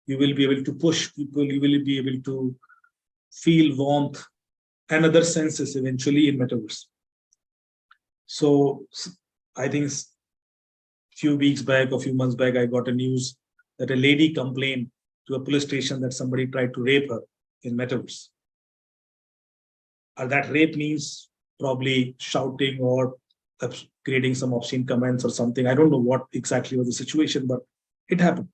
you will be able to push people, you will be able to feel warmth and other senses eventually in metaverse. So I think a few weeks back, a few months back, I got a news that a lady complained to a police station that somebody tried to rape her in metaverse. That rape means probably shouting or creating some obscene comments or something. I don't know what exactly was the situation, but it happened.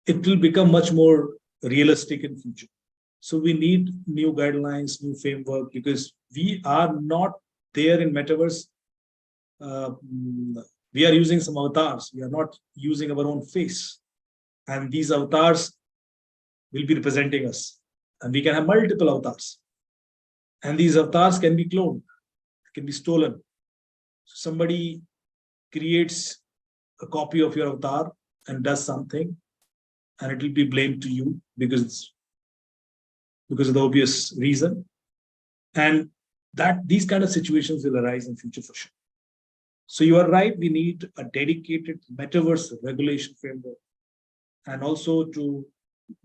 It will become much more realistic in future. So we need new guidelines, new framework, because we are not there in metaverse. We are using some avatars. We are not using our own face. And these avatars will be representing us. And we can have multiple avatars. And these avatars can be cloned, can be stolen. Somebody creates a copy of your avatar and does something, and it will be blamed to you because of the obvious reason. And that these kind of situations will arise in future for sure. So you are right, we need a dedicated metaverse regulation framework, and also to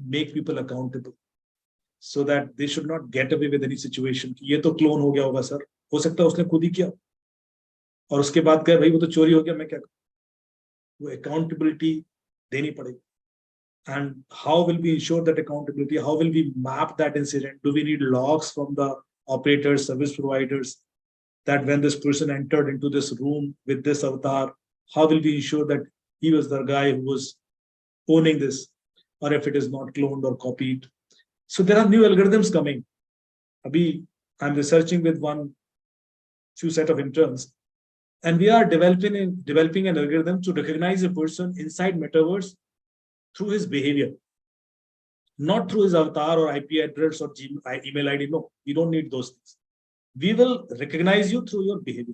make people accountable so that they should not get away with any situation. ये तो clone हो गया होगा sir, हो सकता है उसने खुद ही किया और उसके बाद कहे भाई वो तो चोरी हो गया, मैं क्या करूं? वो accountability देनी पड़ेगी. And how will we ensure that accountability? How will we map that incident? Do we need logs from the operators, service providers, that when this person entered into this room with this avatar, how will we ensure that he was the guy who was owning this, or if it is not cloned or copied? So there are new algorithms coming. Abhi, I'm researching with few set of interns, and we are developing an algorithm to recognize a person inside metaverse through his behavior, not through his avatar or IP address or email ID. No, we don't need those things. We will recognize you through your behavior,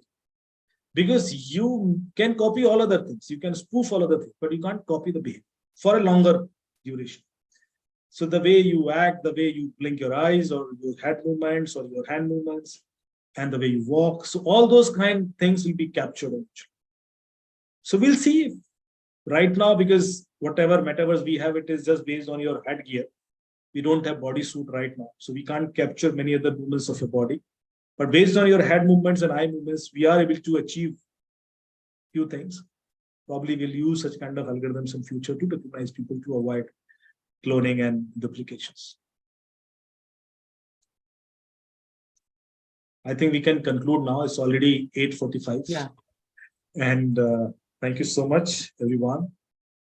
because you can copy all other things. You can spoof all other things, but you can't copy the behavior for a longer duration. So the way you act, the way you blink your eyes or your head movements or your hand movements, and the way you walk, so all those kind of things will be captured. So we'll see right now, because whatever metaverse we have, it is just based on your headgear. We don't have bodysuit right now, so we can't capture many other movements of your body. But based on your head movements and eye movements, we are able to achieve few things. Probably we'll use such kind of algorithms in future to recognize people, to avoid cloning and duplications. I think we can conclude now. It's already 8:45. Yeah. And thank you so much, everyone,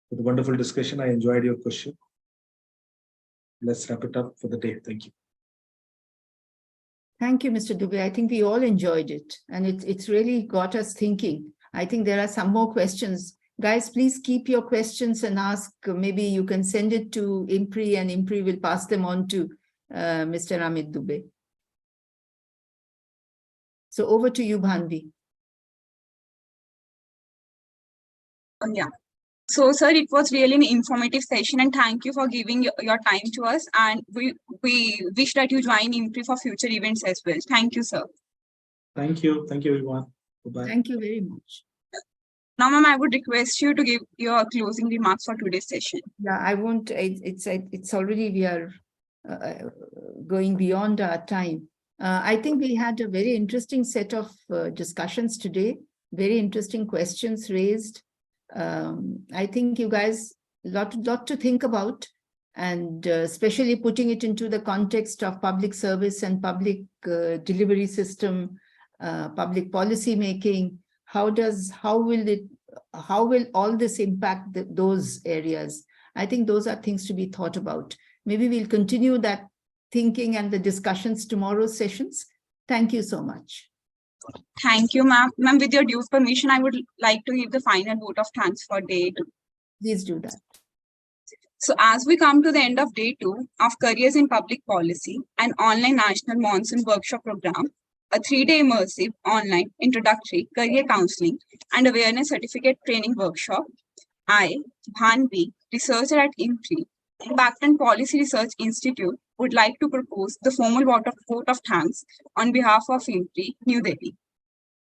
for the wonderful discussion. I enjoyed your question. Let's wrap it up for the day. Thank you. Thank you, Mr. Dubey. I think we all enjoyed it, and it's really got us thinking. I think there are some more questions. Guys, please keep your questions and ask. Maybe you can send it to IMPRI, and IMPRI will pass them on to Mr. Amit Dubey. So over to you, Bhanvi. Yeah. So, sir, it was really an informative session, and thank you for giving your time to us. And we wish that you join IMPRI for future events as well. Thank you, sir. Thank you. Thank you, everyone. Bye-bye. Thank you very much. Now, ma'am, I would request you to give your closing remarks for today's session. Yeah, I won't. It's already, we are going beyond our time. I think we had a very interesting set of discussions today. Very interesting questions raised. I think you guys lot to think about, and especially putting it into the context of public service and public delivery system, public policy making. How will all this impact those areas? I think those are things to be thought about. Maybe we'll continue that thinking and the discussions tomorrow's sessions. Thank you so much. Thank you, ma'am. Ma'am, with your due permission, I would like to give the final vote of thanks for day 2. Please do that. So as we come to the end of day 2 of Careers in Public Policy, an online national monsoon workshop program, a 3-day immersive online introductory career counseling and awareness certificate training workshop, I, Bhanvi, researcher at IMPRI, Impact and Policy Research Institute, would like to propose the formal vote of thanks on behalf of IMPRI, New Delhi.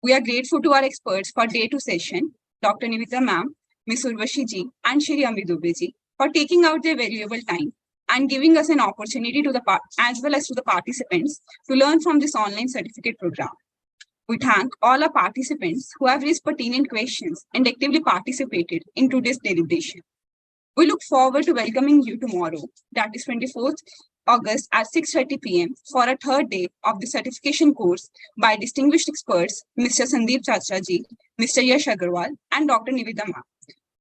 We are grateful to our experts for day 2 session, Dr. Nivedita ma'am, Ms. Urvashi ji, and Shri Amit Dubey ji, for taking out their valuable time and giving us an opportunity to as well as to the participants to learn from this online certificate program. We thank all our participants who have raised pertinent questions and actively participated in today's deliberation. We look forward to welcoming you tomorrow, that is 24th August at 6:30 p.m. for a 3rd day of the certification course by distinguished experts, Mr. Sandeep Chachra ji, Mr. Yash Agarwal, and Dr. Nivedita ma'am.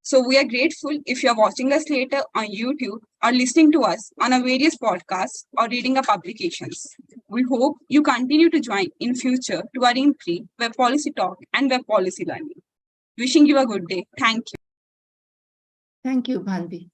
So we are grateful if you're watching us later on YouTube or listening to us on our various podcasts or reading our publications. We hope you continue to join in future to our IMPRI Web Policy Talk and Web Policy Learning. Wishing you a good day. Thank you. Thank you, Bhanvi.